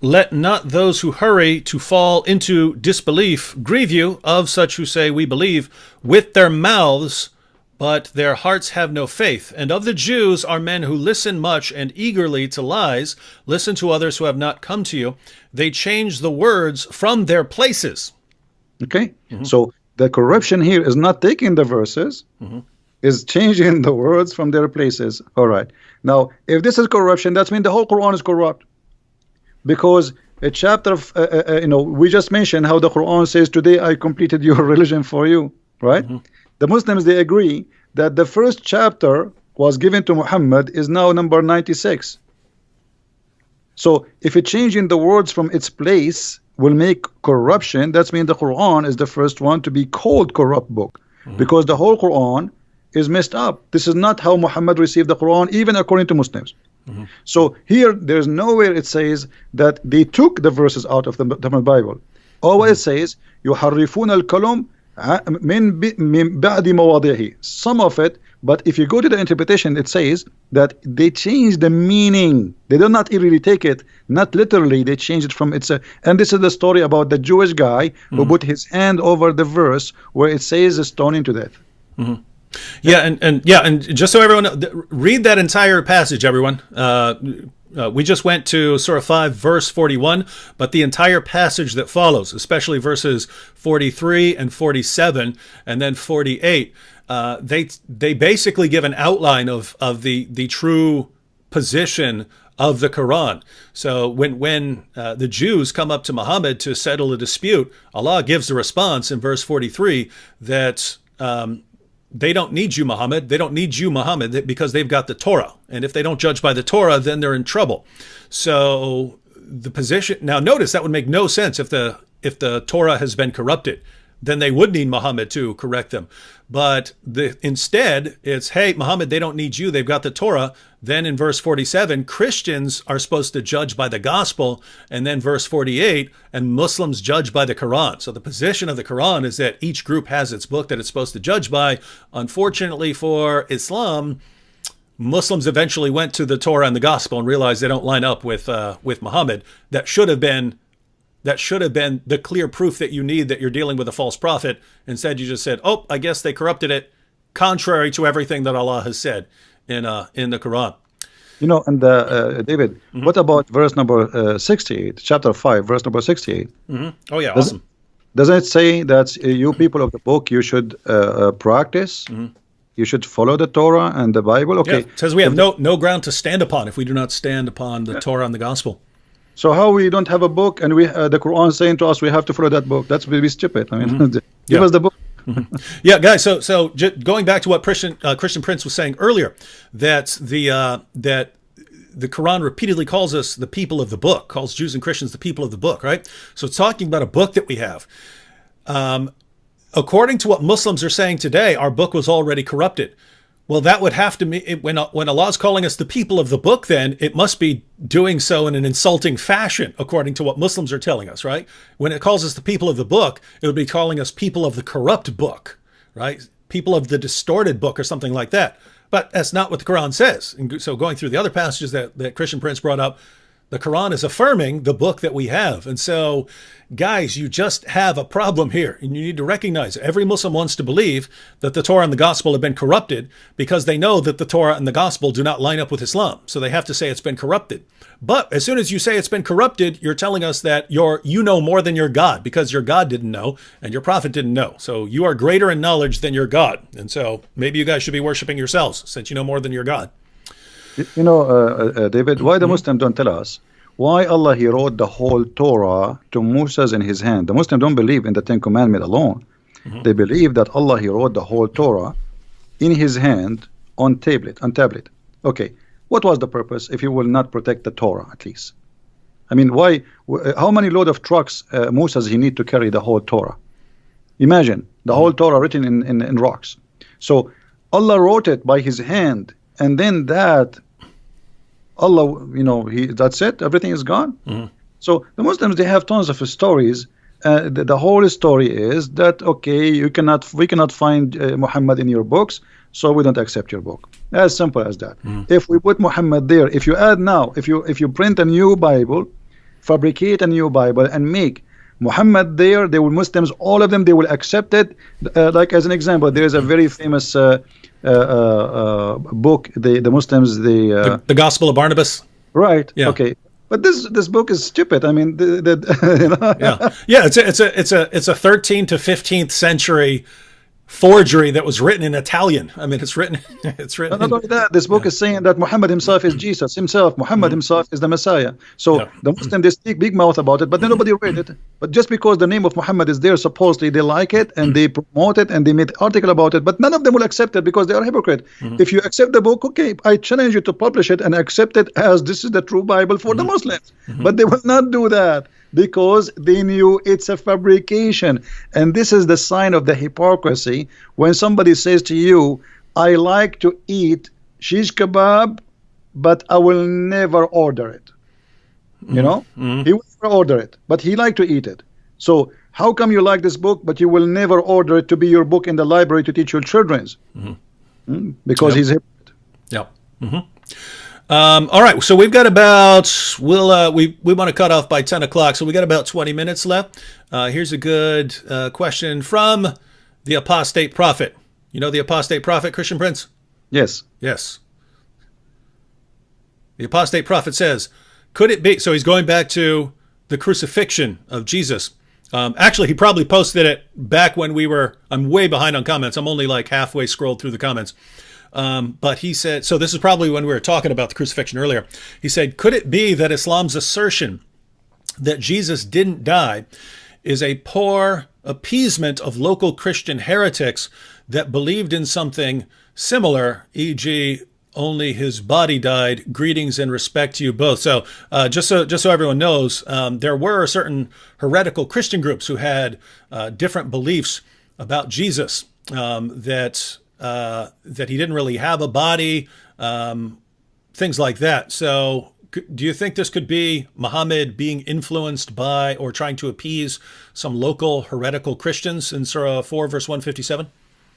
let not those who hurry to fall into disbelief grieve you of such who say we believe with their mouths, but their hearts have no faith. And of the Jews are men who listen much and eagerly to lies, listen to others who have not come to you. They change the words from their places. Okay, so the corruption here is not taking the verses, is changing the words from their places. All right. Now, if this is corruption, that means the whole Quran is corrupt. Because a chapter of, we just mentioned how the Quran says, today I completed your religion for you, right? The Muslims, they agree that the first chapter was given to Muhammad is now number 96. So if it changing the words from its place will make corruption, that means the Quran is the first one to be called corrupt book, because the whole Quran is messed up. This is not how Muhammad received the Quran, even according to Muslims. So here there's nowhere it says that they took the verses out of the Bible. Always says يحرفون الكلام من بعد مواضعه, some of it. But if you go to the interpretation, it says that they change the meaning. They do not really take it, not literally. They change it from its. And this is the story about the Jewish guy who put his hand over the verse where it says stoning to death. Yeah, and just so everyone read that entire passage, everyone. We just went to Surah 5, verse 41, but the entire passage that follows, especially verses 43 and 47, and then 48, they basically give an outline of the true position of the Quran. So when the Jews come up to Muhammad to settle a dispute, Allah gives a response in verse 43 that they don't need you, Muhammad. They don't need you, Muhammad, because they've got the Torah. And if they don't judge by the Torah, then they're in trouble. So the position, now notice that would make no sense if the Torah has been corrupted. Then they would need Muhammad to correct them. But instead, it's, hey, Muhammad, they don't need you. They've got the Torah. Then in verse 47, Christians are supposed to judge by the gospel. And then verse 48, and Muslims judge by the Quran. So the position of the Quran is that each group has its book that it's supposed to judge by. Unfortunately for Islam, Muslims eventually went to the Torah and the gospel and realized they don't line up with Muhammad. That should have been the clear proof that you need that you're dealing with a false prophet. Instead, you just said, oh, I guess they corrupted it, contrary to everything that Allah has said in the Quran. And David, what about verse number 68, chapter 5, verse number 68? Oh, yeah, awesome. Doesn't it say that you people of the book, you should practice, you should follow the Torah and the Bible? Okay. Yeah, it says we have no ground to stand upon if we do not stand upon the Torah and the gospel. So how we don't have a book and we the Quran is saying to us we have to follow that book? That's really stupid. I mean, give us the book. Yeah, guys. So going back to what Christian Prince was saying earlier, that the Quran repeatedly calls us the people of the book, calls Jews and Christians the people of the book, right? So it's talking about a book that we have. According to what Muslims are saying today, our book was already corrupted. Well, that would have to mean when Allah is calling us the people of the book, then it must be doing so in an insulting fashion, according to what Muslims are telling us, right? When it calls us the people of the book, it would be calling us people of the corrupt book, right? People of the distorted book or something like that. But that's not what the Quran says. And so going through the other passages that Christian Prince brought up, the Quran is affirming the book that we have. And so, guys, you just have a problem here. And you need to recognize every Muslim wants to believe that the Torah and the gospel have been corrupted because they know that the Torah and the gospel do not line up with Islam. So they have to say it's been corrupted. But as soon as you say it's been corrupted, you're telling us that you know more than your God because your God didn't know and your prophet didn't know. So you are greater in knowledge than your God. And so maybe you guys should be worshiping yourselves since you know more than your God. David, why the Muslims don't tell us why Allah he wrote the whole Torah to Moses in his hand? The Muslims don't believe in the Ten Commandments alone. They believe that Allah he wrote the whole Torah in his hand on tablet. Okay, what was the purpose if he will not protect the Torah at least? I mean, why? How many load of trucks Moses he need to carry the whole Torah? Imagine the whole Torah written in rocks. So Allah wrote it by his hand, and then that Allah, that's it. Everything is gone. So the Muslims, they have tons of stories. The whole story is that we cannot find Muhammad in your books, so we don't accept your book. As simple as that. If we put Muhammad there, if you add now, if you print a new Bible, fabricate a new Bible and make Muhammad there, Muslims, all of them, they will accept it. Like as an example, there is a very famous book. The Muslims, the Gospel of Barnabas. Right. Yeah. Okay. But this book is stupid. I mean, Yeah. It's a 13th to 15th century forgery that was written in Italian. I mean, it's written. Not only that, this book is saying that Muhammad himself is Jesus himself. Muhammad himself is the Messiah. So the Muslims, they speak big mouth about it, but then nobody read it. But just because the name of Muhammad is there, supposedly they like it and they promote it and they made article about it, but none of them will accept it because they are hypocrite. If you accept the book, okay, I challenge you to publish it and accept it as this is the true Bible for the Muslims. But they will not do that, because they knew it's a fabrication. And this is the sign of the hypocrisy when somebody says to you, I like to eat shish kebab, but I will never order it. He will never order it, but he like to eat it. So how come you like this book, but you will never order it to be your book in the library to teach your children? Because he's a hypocrite. Yeah. All right, so we've got about, we want to cut off by 10 o'clock, so we got about 20 minutes left. Here's a good question from the Apostate Prophet. You know the Apostate Prophet, Christian Prince? Yes. Yes. The Apostate Prophet says, could it be, so he's going back to the crucifixion of Jesus. Actually, he probably posted it back when I'm way behind on comments. I'm only like halfway scrolled through the comments. But he said, so this is probably when we were talking about the crucifixion earlier. He said, could it be that Islam's assertion that Jesus didn't die is a poor appeasement of local Christian heretics that believed in something similar, e.g., only his body died? Greetings and respect to you both. So just so everyone knows, there were certain heretical Christian groups who had different beliefs about Jesus, that he didn't really have a body, things like that. So do you think this could be Muhammad being influenced by or trying to appease some local heretical Christians in Surah 4, verse 157?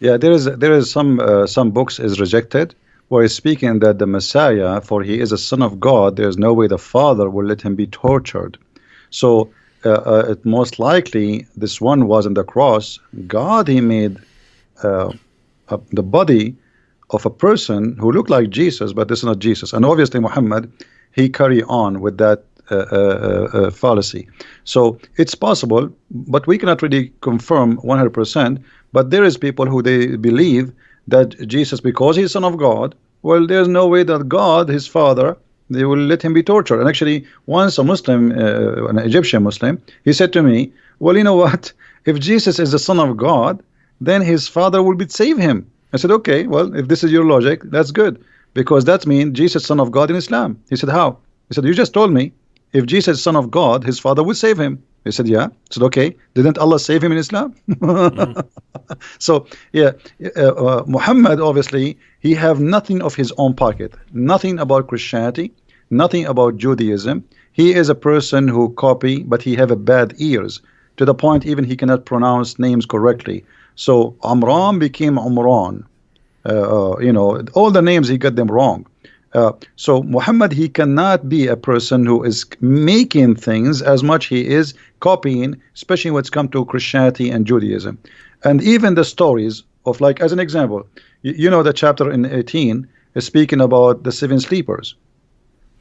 Yeah, there is some books is rejected where he's speaking that the Messiah, for he is a son of God, there is no way the Father will let him be tortured. So it most likely this one was on the cross. God, he made the body of a person who looked like Jesus, but this is not Jesus. And obviously Muhammad, he carry on with that fallacy. So it's possible, but we cannot really confirm 100%. But there is people who they believe that Jesus, because he's son of God, well, there's no way that God, his father, they will let him be tortured. And actually, once a Muslim, an Egyptian Muslim, he said to me, well, you know what? If Jesus is the son of God, then his father will save him. I said, okay, well, if this is your logic, that's good. Because that means Jesus, son of God in Islam. He said, how? He said, you just told me if Jesus is son of God, his father will save him. He said, yeah. I said, okay, didn't Allah save him in Islam? So, yeah, Muhammad, obviously, he have nothing of his own pocket, nothing about Christianity, nothing about Judaism. He is a person who copy, but he have a bad ears, to the point even he cannot pronounce names correctly. So Amran became Umran. All the names, he got them wrong. So Muhammad, he cannot be a person who is making things as much he is copying, especially when it's come to Christianity and Judaism. And even the stories of, like, as an example, the chapter in 18 is speaking about the 7 sleepers.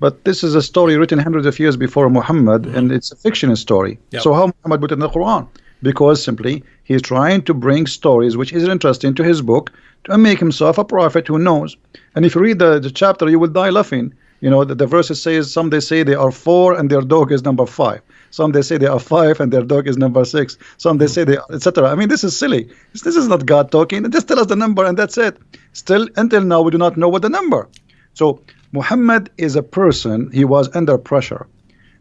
But this is a story written hundreds of years before Muhammad, and it's a fictional story. Yep. So how Muhammad put it in the Quran? Because simply he's trying to bring stories which is interesting to his book and make himself a prophet who knows. And if you read the chapter, you will die laughing. You know, the verses says, some they say they are 4 and their dog is number 5. Some they say they are 5 and their dog is number 6. Some they say they are, etc. I mean, this is silly. This is not God talking. Just tell us the number and that's it. Still, until now, we do not know what the number. So Muhammad is a person, he was under pressure.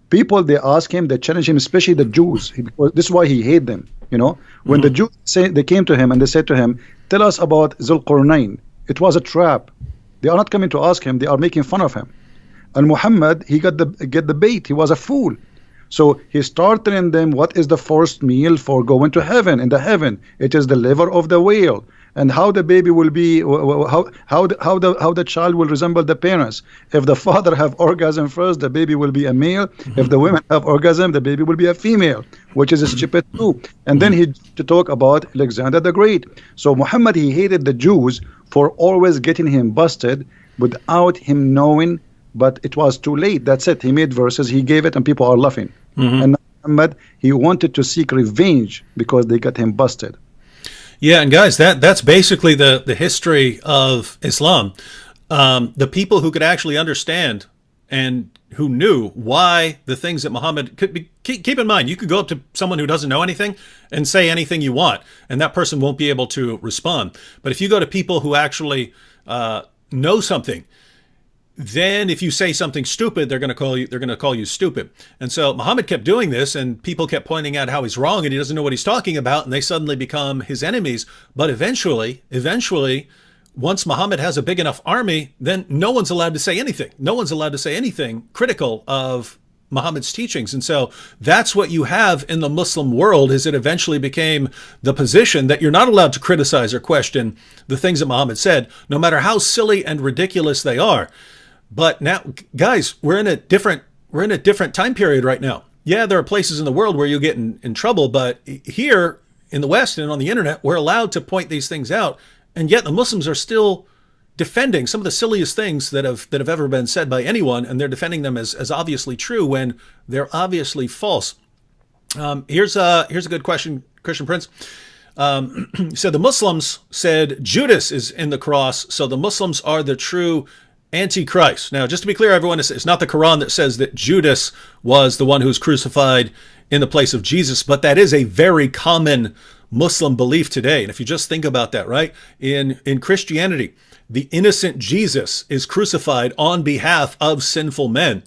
People, they ask him, they challenge him, especially the Jews. Because this is why he hated them. You know, when the Jews they came to him and they said to him, tell us about Zulqarnain. It was a trap. They are not coming to ask him, they are making fun of him. And Muhammad, he get the bait. He was a fool. So he started telling them what is the first meal for going to heaven. In the heaven, it is the liver of the whale, and how the baby will be, how the child will resemble the parents. If the father have orgasm first, the baby will be a male. If the women have orgasm, the baby will be a female, which is stupid too. And then he to talk about Alexander the Great. So Muhammad, he hated the Jews for always getting him busted without him knowing. But it was too late. That's it. He made verses, he gave it, and people are laughing. And Muhammad, he wanted to seek revenge because they got him busted. Yeah, and guys, that's basically the history of Islam. The people who could actually understand and who knew why the things that Muhammad could be. Keep in mind, you could go up to someone who doesn't know anything and say anything you want, and that person won't be able to respond. But if you go to people who actually know something, then if you say something stupid, they're going to call you stupid. And so Muhammad kept doing this, and people kept pointing out how he's wrong and he doesn't know what he's talking about, and they suddenly become his enemies. But eventually, once Muhammad has a big enough army, then no one's allowed to say anything. No one's allowed to say anything critical of Muhammad's teachings. And so that's what you have in the Muslim world, is it eventually became the position that you're not allowed to criticize or question the things that Muhammad said, no matter how silly and ridiculous they are. But now, guys, we're in a different time period right now. Yeah, there are places in the world where you get in trouble, but here in the West and on the internet, we're allowed to point these things out, and yet the Muslims are still defending some of the silliest things that have ever been said by anyone, and they're defending them as obviously true when they're obviously false. Here's a good question, Christian Prince. So the Muslims said Judas is in the cross, so the Muslims are the true Antichrist. Now, just to be clear, everyone, it's not the Quran that says that Judas was the one who was crucified in the place of Jesus, but that is a very common Muslim belief today. And if you just think about that, right? In Christianity, the innocent Jesus is crucified on behalf of sinful men.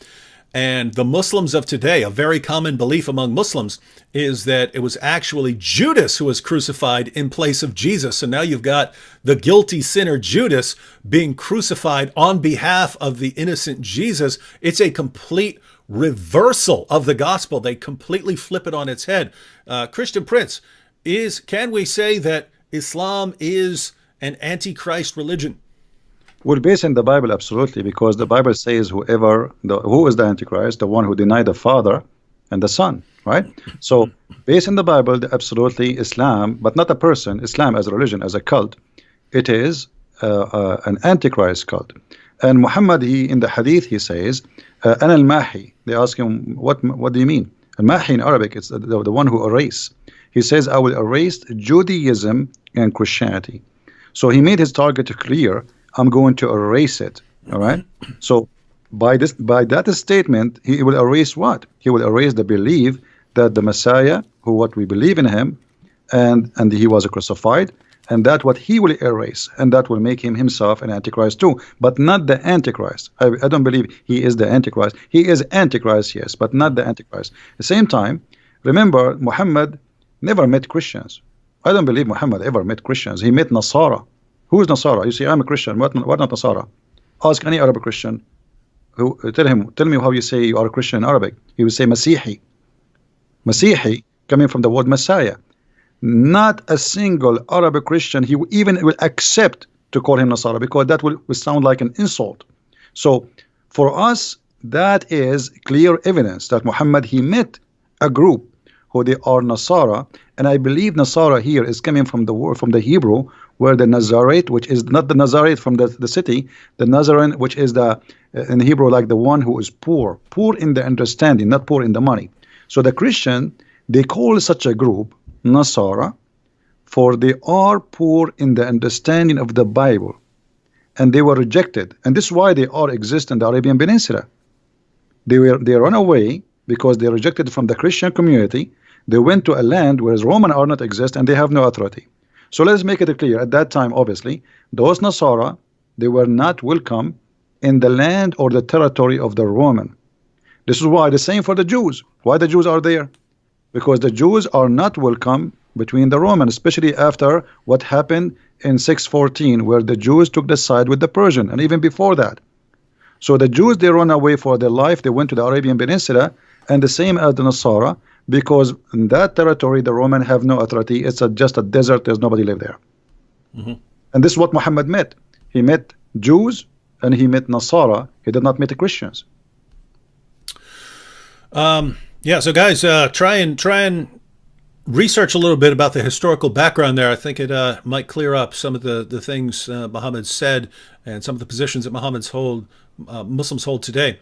And the Muslims of today, a very common belief among Muslims, is that it was actually Judas who was crucified in place of Jesus. So now you've got the guilty sinner Judas being crucified on behalf of the innocent Jesus. It's a complete reversal of the gospel. They completely flip it on its head. Christian Prince, can we say that Islam is an antichrist religion? Well, based in the Bible, absolutely, because the Bible says who is the Antichrist? The one who denied the Father and the Son, right? So, based in the Bible, absolutely, Islam, but not a person, Islam as a religion, as a cult, it is an Antichrist cult. And Muhammad, in the Hadith, he says, "Ana al-Mahi." They ask him, what do you mean? Al-Mahi in Arabic, it's the one who erase. He says, I will erase Judaism and Christianity. So he made his target clear. I'm going to erase it. All right. So by that statement, he will erase what? He will erase the belief that the Messiah, what we believe in him, and he was crucified, and that what he will erase, and that will make him himself an Antichrist too, but not the Antichrist. I don't believe he is the Antichrist. He is Antichrist, yes, but not the Antichrist. At the same time, remember, Muhammad never met Christians. I don't believe Muhammad ever met Christians. He met Nasara. Who is Nasara? You say, I'm a Christian. What not Nasara? Ask any Arab Christian. Tell me how you say you are a Christian in Arabic. He will say Masihi. Masihi, coming from the word Messiah. Not a single Arab Christian he even will accept to call him Nasara, because that will sound like an insult. So for us, that is clear evidence that Muhammad, he met a group who they are Nasara, and I believe Nasara here is coming from the word, from the Hebrew, where the Nazarite, which is not the Nazarite from the city, the Nazarene, which is in Hebrew like the one who is poor in the understanding, not poor in the money. So the Christian, they call such a group Nasara, for they are poor in the understanding of the Bible, and they were rejected. And this is why they are exist in the Arabian Peninsula. They run away because they rejected from the Christian community. They went to a land where Roman are not exist and they have no authority. So let's make it clear. At that time, obviously, those Nasara, they were not welcome in the land or the territory of the Roman. This is why the same for the Jews. Why the Jews are there? Because the Jews are not welcome between the Romans, especially after what happened in 614, where the Jews took the side with the Persian, and even before that. So the Jews, they run away for their life. They went to the Arabian Peninsula, and the same as the Nasara, because in that territory the Roman have no authority. It's just a desert. There's nobody live there. And this is what Muhammad met. He met Jews and he met Nasara. He did not meet the Christians. Yeah, so guys, try and research a little bit about the historical background there. I think it might clear up some of the things Muhammad said and some of the positions that Muslims hold today.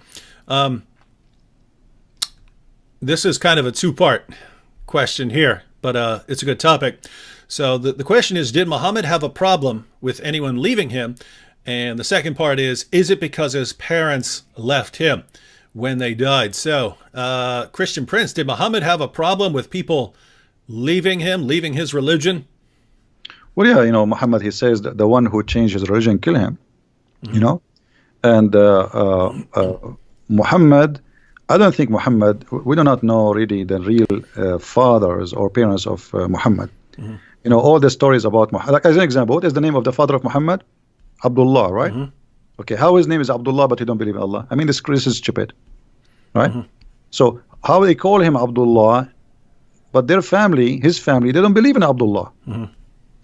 This is kind of a two-part question here, but it's a good topic. So the question is, did Muhammad have a problem with anyone leaving him? And the second part is it because his parents left him when they died? So, Christian Prince, did Muhammad have a problem with people leaving him, leaving his religion? Well, yeah, Muhammad, he says that the one who changed his religion, kill him, and Muhammad, I don't think Muhammad, we do not know really the real fathers or parents of Muhammad. All the stories about Muhammad, like as an example, what is the name of the father of Muhammad? Abdullah, right? Okay, how his name is Abdullah, but he don't believe in Allah? I mean, this is stupid, right? So how they call him Abdullah, but their family, his family, they don't believe in Abdullah.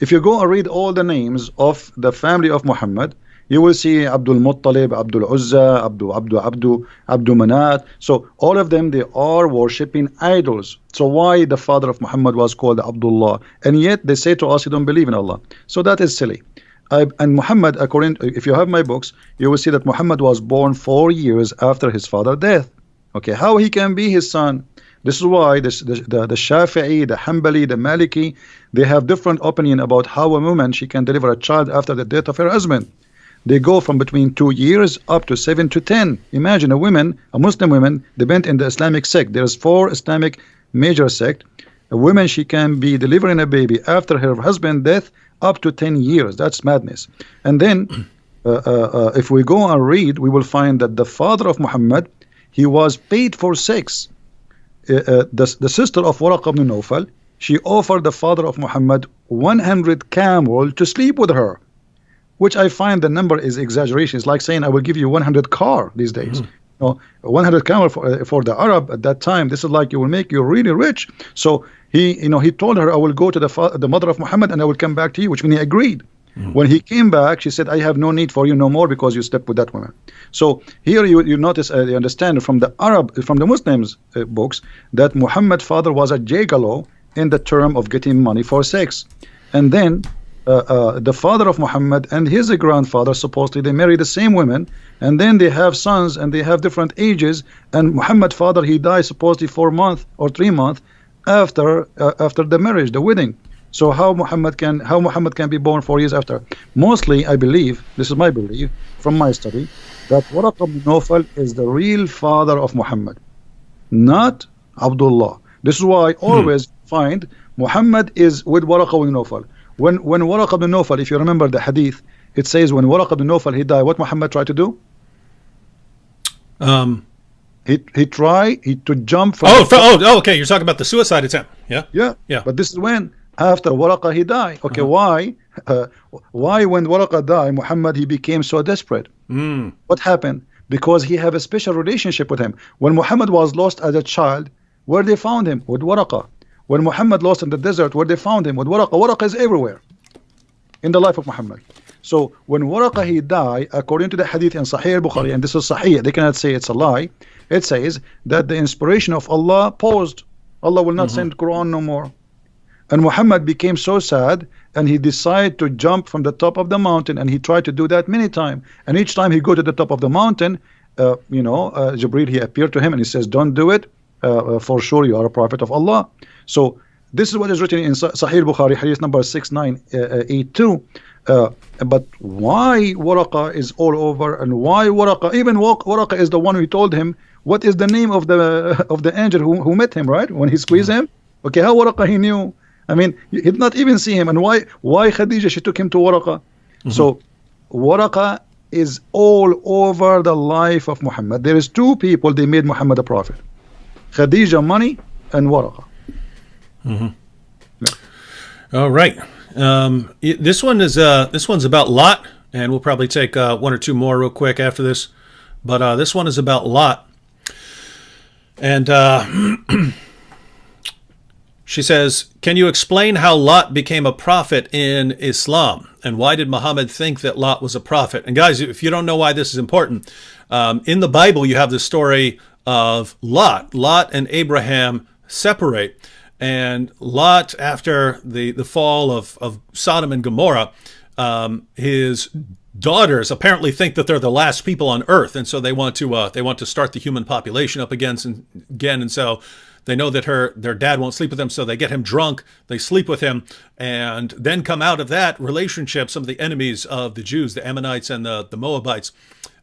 If you go and read all the names of the family of Muhammad, you will see Abdul Muttalib, Abdul Uzza, Abdul Manat. So all of them, they are worshipping idols. So why the father of Muhammad was called Abdullah? And yet they say to us, you don't believe in Allah. So that is silly. And Muhammad, if you have my books, you will see that Muhammad was born 4 years after his father's death. Okay, how he can be his son? This is why the Shafi'i, the Hanbali, the Maliki, they have different opinion about how a woman, she can deliver a child after the death of her husband. They go from between 2 years up to 7 to 10. Imagine a Muslim woman, depend in the Islamic sect. There's 4 Islamic major sect. A woman, she can be delivering a baby after her husband's death up to 10 years. That's madness. And then if we go and read, we will find that the father of Muhammad, he was paid for sex. The sister of Waraq ibn Nawfal, she offered the father of Muhammad 100 camel to sleep with her, which I find the number is exaggeration. It's like saying I will give you 100 car these days. 100 camel for the Arab at that time, this is like you will make you really rich. So he told her, I will go to the mother of Muhammad and I will come back to you, which means he agreed. When he came back, she said, I have no need for you no more because you slept with that woman. So here you notice, you understand from the Muslims books that Muhammad's father was a gigolo in the term of getting money for sex. And then the father of Muhammad and his grandfather, supposedly they marry the same women, and then they have sons and they have different ages, and Muhammad's father, he died supposedly 4 months or 3 months after the marriage, the wedding. So how Muhammad can be born 4 years after? Mostly, I believe, this is my belief from my study, that Waraq ibn Nawfal is the real father of Muhammad, not Abdullah. This is why I always find Muhammad is with Waraq ibn Nawfal. When Waraq ibn Nawfal, if you remember the hadith, it says when Waraq ibn Nawfal, he died, what Muhammad tried to do? He tried to jump from... okay, you're talking about the suicide attempt. Yeah. But this is when, after Waraqah, he died. Okay, why when Waraqah died, Muhammad, he became so desperate? What happened? Because he have a special relationship with him. When Muhammad was lost as a child, where they found him? With Waraqah. When Muhammad lost in the desert, where they found him? With Waraqah. Waraqah is everywhere in the life of Muhammad. So when Waraqah, he died, according to the hadith in Sahih al-Bukhari, and this is Sahih, they cannot say it's a lie, it says that the inspiration of Allah paused. Allah will not send Quran no more. And Muhammad became so sad, and he decided to jump from the top of the mountain, and he tried to do that many times. And each time he go to the top of the mountain, Jibreel, he appeared to him and he says, don't do it, for sure you are a prophet of Allah. So this is what is written in Sahih Bukhari, hadith number 6982. But why Waraqa is all over, and why Waraqa, even Waraqa is the one who told him what is the name of the angel who met him, right, when he squeezed him. Okay, how Waraqa he knew? I mean, he did not even see him. And why Khadija, she took him to Waraqa? So Waraqa is all over the life of Muhammad. There is two people, they made Muhammad a prophet: Khadija money and Waraqa. All right. This one's about Lot, and we'll probably take one or two more real quick after this. But this one is about Lot, and she says, "Can you explain how Lot became a prophet in Islam, and why did Muhammad think that Lot was a prophet?" And guys, if you don't know why this is important, in the Bible you have the story of Lot. Lot and Abraham separate. And Lot, after the fall of Sodom and Gomorrah, his daughters apparently think that they're the last people on earth, and so they want to start the human population up again. And so they know that their dad won't sleep with them, so they get him drunk, they sleep with him, and then come out of that relationship some of the enemies of the Jews, the Ammonites and the Moabites.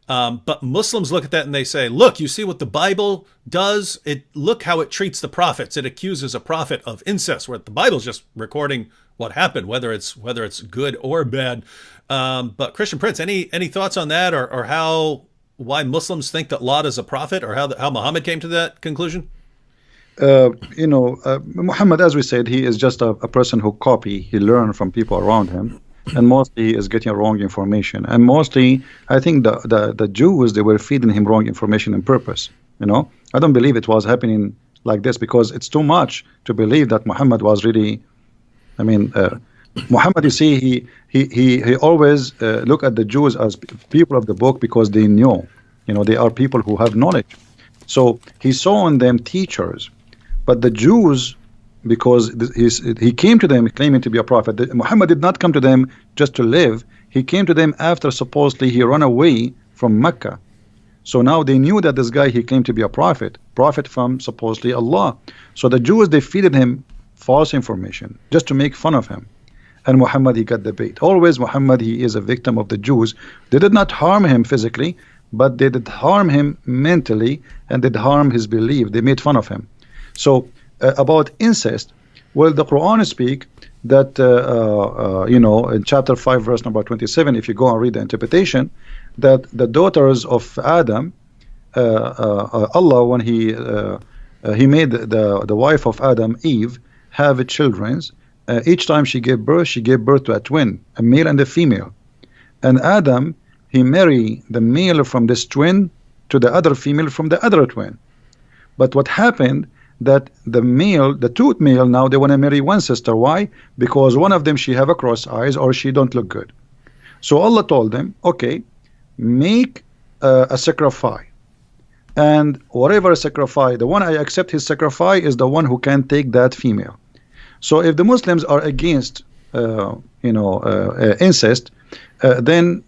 But Muslims look at that and they say, look, you see what the Bible does? Look how it treats the prophets. It accuses a prophet of incest, where the Bible's just recording what happened, whether it's good or bad. But Christian Prince, any thoughts on that, or why Muslims think that Lot is a prophet, or how Muhammad came to that conclusion? Muhammad, as we said, he is just a person who he learned from people around him. And mostly he is getting wrong information, and mostly I think the Jews, they were feeding him wrong information on purpose. I don't believe it was happening like this, because it's too much to believe that Muhammad was really. I mean, Muhammad, you see, he always look at the Jews as people of the book, because they know, they are people who have knowledge. So he saw in them teachers, but the Jews, because he came to them claiming to be a prophet. Muhammad did not come to them just to live. He came to them after supposedly he ran away from Mecca. So now they knew that this guy, he claimed to be a prophet from supposedly Allah. So the Jews, they feeded him false information just to make fun of him. And Muhammad, he got the bait. Always Muhammad, he is a victim of the Jews. They did not harm him physically, but they did harm him mentally, and did harm his belief. They made fun of him. So about incest, well, the Quran speak that in chapter 5 verse number 27, if you go and read the interpretation, that the daughters of Adam, Allah, when he made the wife of Adam, Eve, have children. Each time she gave birth to a twin, a male and a female. And Adam, he married the male from this twin to the other female from the other twin. But what happened, that the two male, now they want to marry one sister. Why? Because one of them, she have a cross eyes, or she don't look good. So Allah told them, okay, make a sacrifice, and whatever sacrifice, the one I accept his sacrifice is the one who can take that female. So if the Muslims are against incest, then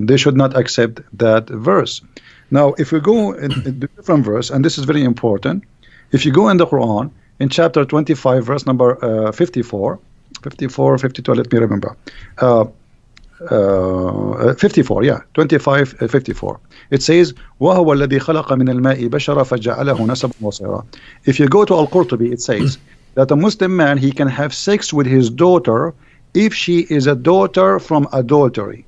they should not accept that verse. Now, if we go in a different verse, and this is very important, if you go in the Quran, in chapter 25, verse number 54, 52, let me remember, 54, yeah, 25, 54. It says, وَهُوَ الَّذِي خَلَقَ مِنَ الْمَاءِ بَشَرًا فَجَعَلَهُ نَسَبًا وَصِهْرًا. If you go to Al-Qurtubi, it says that a Muslim man, he can have sex with his daughter if she is a daughter from adultery.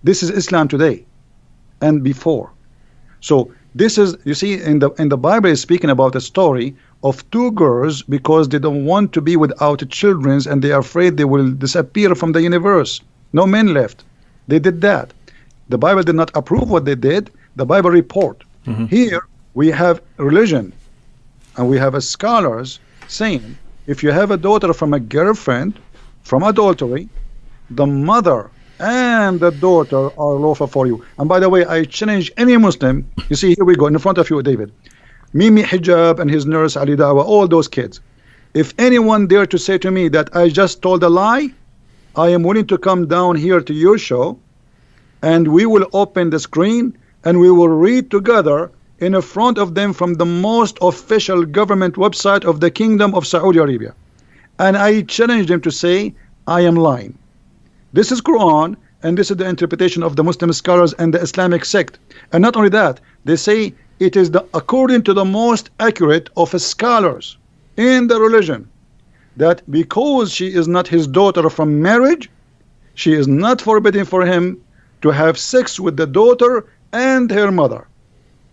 This is Islam today and before. So this is, you see, in the Bible is speaking about a story of two girls, because they don't want to be without children, and they are afraid they will disappear from the universe. No men left. They did that. The Bible did not approve what they did. The Bible report. Here we have religion, and we have scholars saying, if you have a daughter from a girlfriend from adultery, the mother and the daughter are lawful for you. And by the way, I challenge any Muslim. You see, here we go in front of you, David, Mimi Hijab and his nurse Ali Dawa, all those kids. If anyone dare to say to me that I just told a lie, I am willing to come down here to your show, and we will open the screen and we will read together in front of them from the most official government website of the Kingdom of Saudi Arabia. And I challenged them to say, I am lying. This is Quran, and this is the interpretation of the Muslim scholars and the Islamic sect. And not only that, they say it is according to the most accurate of scholars in the religion, that because she is not his daughter from marriage, she is not forbidden for him to have sex with the daughter and her mother.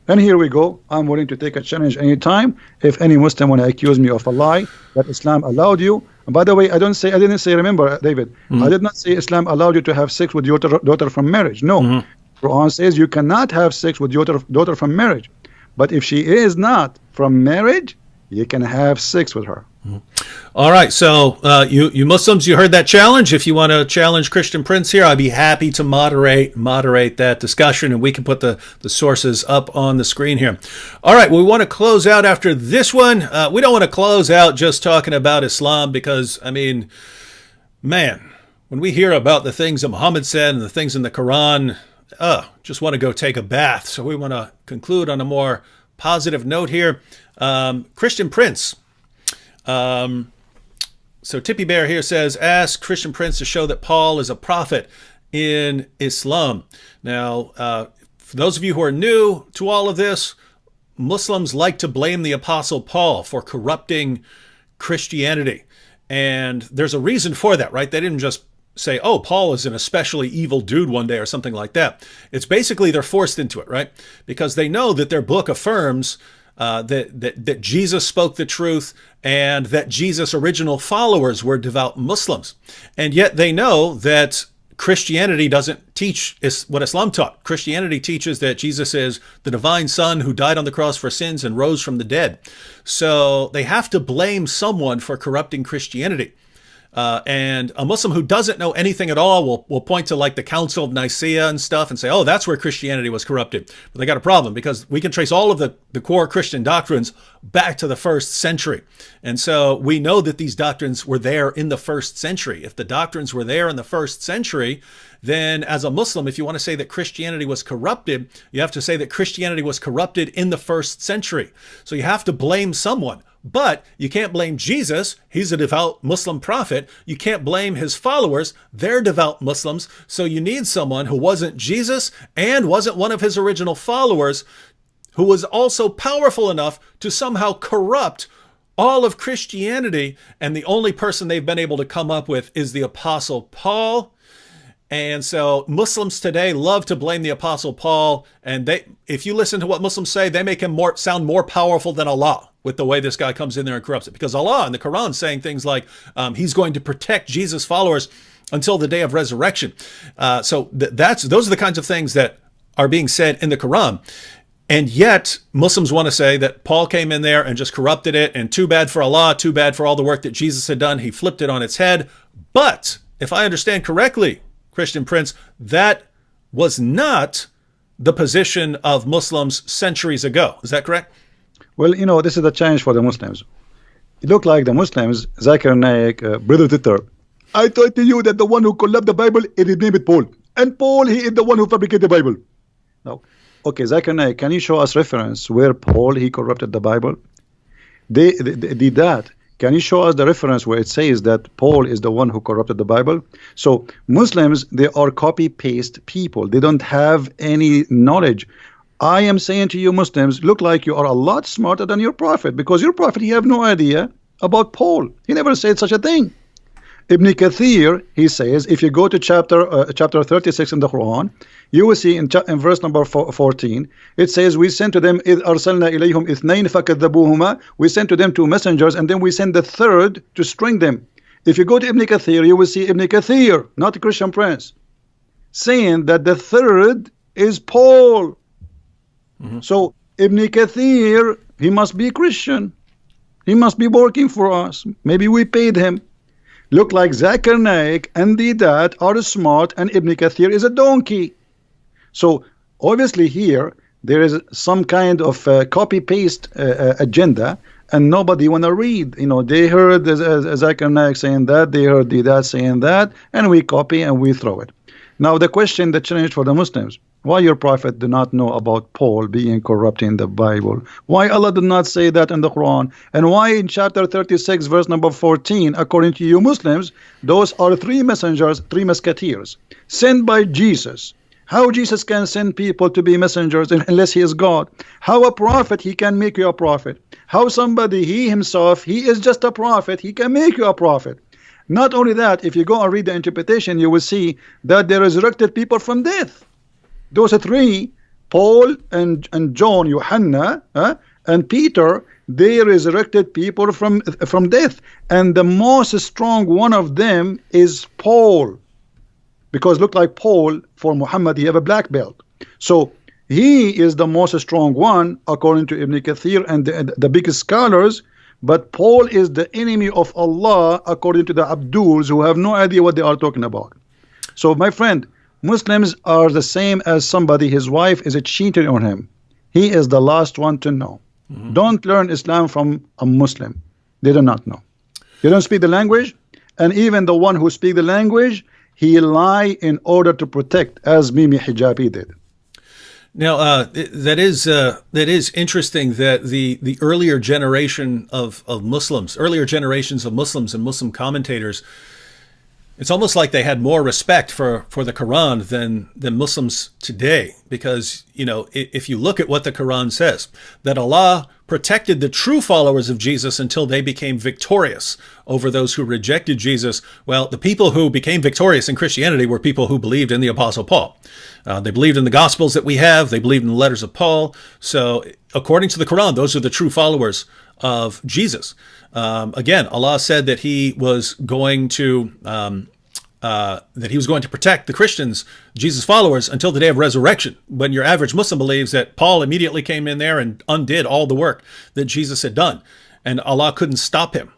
And here we go. I'm willing to take a challenge anytime. If any Muslim want to accuse me of a lie that Islam allowed you. And by the way, I didn't say, remember, David, I did not say Islam allowed you to have sex with your daughter from marriage. No. Quran says you cannot have sex with your daughter from marriage. But if she is not from marriage, you can have sex with her. All right, so you Muslims, you heard that challenge. If you want to challenge Christian Prince here, I'd be happy to moderate that discussion, and we can put the sources up on the screen here. All right, we want to close out after this one. We don't want to close out just talking about Islam because, I mean, man, when we hear about the things that Muhammad said and the things in the Quran, just want to go take a bath. So we want to conclude on a more positive note here. Christian Prince. So Tippy Bear here says, ask Christian Prince to show that Paul is a prophet in Islam. Now, for those of you who are new to all of this, Muslims like to blame the Apostle Paul for corrupting Christianity. And there's a reason for that, right? They didn't just say, oh, Paul is an especially evil dude one day or something like that. It's basically they're forced into it, right? Because they know that their book affirms that Jesus spoke the truth and that Jesus' original followers were devout Muslims. And yet they know that Christianity doesn't teach what Islam taught. Christianity teaches that Jesus is the divine Son who died on the cross for sins and rose from the dead. So they have to blame someone for corrupting Christianity. And a Muslim who doesn't know anything at all will point to like the Council of Nicaea and stuff and say, oh, that's where Christianity was corrupted. But they got a problem because we can trace all of the core Christian doctrines back to the 1st century. And so we know that these doctrines were there in the 1st century. If the doctrines were there in the 1st century, then as a Muslim, if you want to say that Christianity was corrupted, you have to say that Christianity was corrupted in the 1st century. So you have to blame someone. But you can't blame Jesus. He's a devout Muslim prophet. You can't blame his followers. They're devout Muslims. So you need someone who wasn't Jesus and wasn't one of his original followers, who was also powerful enough to somehow corrupt all of Christianity. And the only person they've been able to come up with is the Apostle Paul. And so Muslims today love to blame the Apostle Paul. And if you listen to what Muslims say, they make him sound more powerful than Allah with the way this guy comes in there and corrupts it. Because Allah in the Quran is saying things like he's going to protect Jesus' followers until the day of resurrection. So those are the kinds of things that are being said in the Quran. And yet Muslims want to say that Paul came in there and just corrupted it. And too bad for Allah, too bad for all the work that Jesus had done. He flipped it on its head. But if I understand correctly, Christian Prince, that was not the position of Muslims centuries ago. Is that correct? Well, you know, this is a challenge for the Muslims. It looked like the Muslims, Zakir Naik, Brother Titter, I told you that the one who collapsed the Bible, it is named Paul. And Paul, he is the one who fabricated the Bible. Now, okay, Zakir Naik, can you show us reference where Paul, he corrupted the Bible? They did that. Can you show us the reference where it says that Paul is the one who corrupted the Bible? So Muslims, they are copy-paste people. They don't have any knowledge. I am saying to you Muslims, look like you are a lot smarter than your prophet, because your prophet, he have no idea about Paul. He never said such a thing. Ibn Kathir, he says, if you go to chapter 36 in the Quran, you will see in verse number 14, it says, we sent to them, إِذْ أَرْسَلْنَا إِلَيْهِمْ إِثْنَيْنِ فَكَذَّبُوهُمَا. We sent to them 2 messengers, and then we sent the 3rd to string them. If you go to Ibn Kathir, you will see Ibn Kathir, not the Christian Prince, saying that the 3rd is Paul. So Ibn Kathir, he must be Christian. He must be working for us. Maybe we paid him. Look like Zakir Naik and Didat are smart, and Ibn Kathir is a donkey. So obviously here there is some kind of copy-paste agenda, and nobody want to read. You know, they heard Zakir Naik saying that, they heard Didat saying that, and we copy and we throw it. Now the question, the challenge for the Muslims, Why your prophet do not know about Paul being corrupt in the Bible? Why Allah did not say that in the Quran? And why in chapter 36, verse number 14, according to you Muslims, those are three messengers, three musketeers, sent by Jesus. How Jesus can send people to be messengers unless he is God? How a prophet, he can make you a prophet? How somebody, he himself, he is just a prophet, he can make you a prophet? Not only that, if you go and read the interpretation, you will see that they resurrected people from death. Those three, Paul and John, Johanna, and Peter, they resurrected people from death. And the most strong one of them is Paul. Because look like Paul, for Muhammad, he have a black belt. So he is the most strong one, according to Ibn Kathir and the biggest scholars. But Paul is the enemy of Allah, according to the Abduls, who have no idea what they are talking about. So my friend, Muslims are the same as somebody, his wife is a cheater on him. He is the last one to know. Don't learn Islam from a Muslim. They do not know. You don't speak the language, and even the one who speak the language, he lie in order to protect, as Mimi Hijabi did. Now, that is interesting that the earlier generation of Muslims, earlier generations of Muslims and Muslim commentators, it's almost like they had more respect for the Quran than Muslims today, because, you know, if you look at what the Quran says, that Allah protected the true followers of Jesus until they became victorious over those who rejected Jesus. Well, the people who became victorious in Christianity were people who believed in the Apostle Paul. They believed in the Gospels that we have. They believed in the letters of Paul. So according to the Quran, those are the true followers of Jesus. Again, Allah said that he was going to protect the Christians, Jesus followers, until the day of resurrection. When your average Muslim believes that Paul immediately came in there and undid all the work that Jesus had done, and Allah couldn't stop him.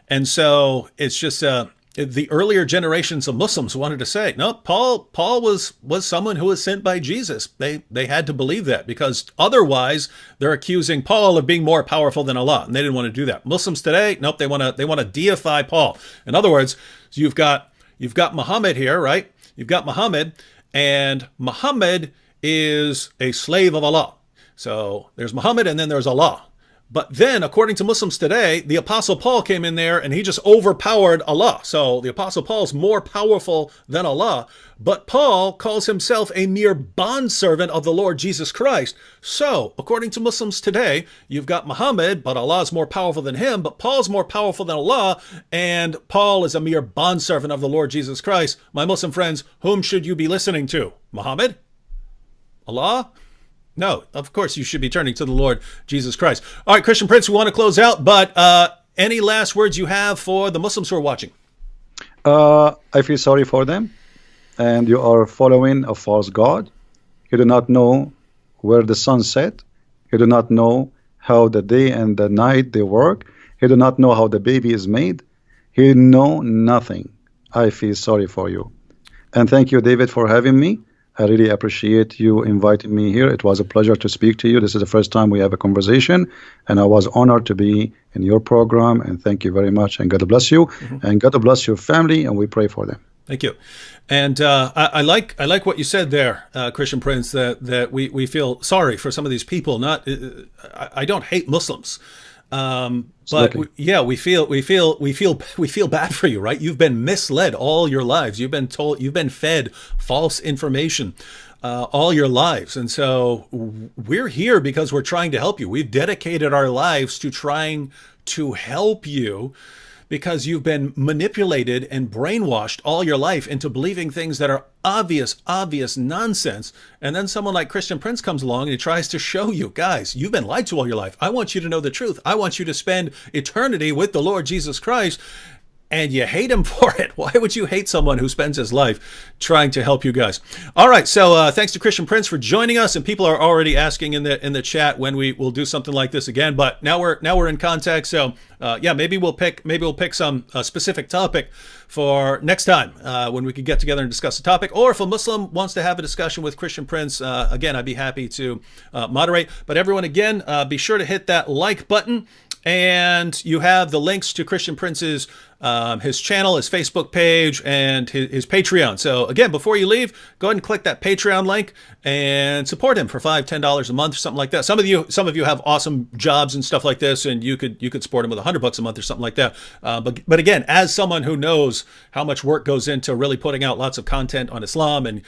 And so it's just the earlier generations of Muslims wanted to say, no, Paul was someone who was sent by Jesus. They had to believe that, because otherwise they're accusing Paul of being more powerful than Allah, and they didn't want to do that. Muslims today, nope, they want to deify Paul. In other words, you've got Muhammad here, right? You've got Muhammad, and Muhammad is a slave of Allah. So there's Muhammad and then there's Allah. But then, according to Muslims today, the Apostle Paul came in there and he just overpowered Allah. So the Apostle Paul's more powerful than Allah, but Paul calls himself a mere bondservant of the Lord Jesus Christ. So, according to Muslims today, you've got Muhammad, but Allah is more powerful than him, but Paul's more powerful than Allah, and Paul is a mere bondservant of the Lord Jesus Christ. My Muslim friends, whom should you be listening to? Muhammad? Allah? No, of course you should be turning to the Lord Jesus Christ. All right, Christian Prince, we want to close out, but any last words you have for the Muslims who are watching? I feel sorry for them, and you are following a false god. You do not know where the sun set. You do not know how the day and the night they work. You do not know how the baby is made. You know nothing. I feel sorry for you. And thank you, David, for having me. I really appreciate you inviting me here. It was a pleasure to speak to you. This is the first time we have a conversation, and I was honored to be in your program, and thank you very much, and God bless you, and God bless your family, and we pray for them. Thank you. And I like what you said there, Christian Prince, that we feel sorry for some of these people. I don't hate Muslims. But we feel bad for you, right? You've been misled all your lives. You've been fed false information all your lives. And so we're here because we're trying to help you. We've dedicated our lives to trying to help you, because you've been manipulated and brainwashed all your life into believing things that are obvious nonsense. And then someone like Christian Prince comes along and he tries to show you, guys, you've been lied to all your life. I want you to know the truth. I want you to spend eternity with the Lord Jesus Christ. And you hate him for it. Why would you hate someone who spends his life trying to help you guys? All right, so thanks to Christian Prince for joining us, and people are already asking in the chat when we will do something like this again. But now we're in contact, so maybe we'll pick some specific topic for next time when we could get together and discuss a topic. Or if a Muslim wants to have a discussion with Christian Prince, again, I'd be happy to moderate. But everyone, again, be sure to hit that like button. And you have the links to Christian Prince's his channel, his Facebook page, and his Patreon. So again, before you leave, go ahead and click that Patreon link and support him for $5-10 a month or something like that. Some of you have awesome jobs and stuff like this, and you could support him with $100 a month or something like that. But again, as someone who knows how much work goes into really putting out lots of content on Islam and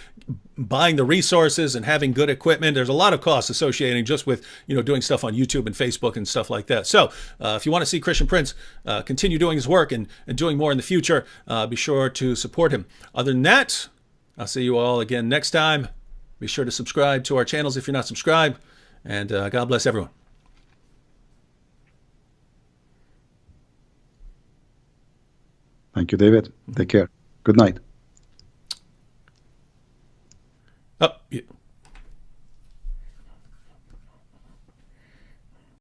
buying the resources and having good equipment, there's a lot of costs associated just with doing stuff on YouTube and Facebook and stuff like that. So if you want to see Christian Prince continue doing his work and doing more in the future, be sure to support him. Other than that, I'll see you all again next time. Be sure to subscribe to our channels if you're not subscribed, and God bless everyone. Thank you, David. Take care. Good night. Oh,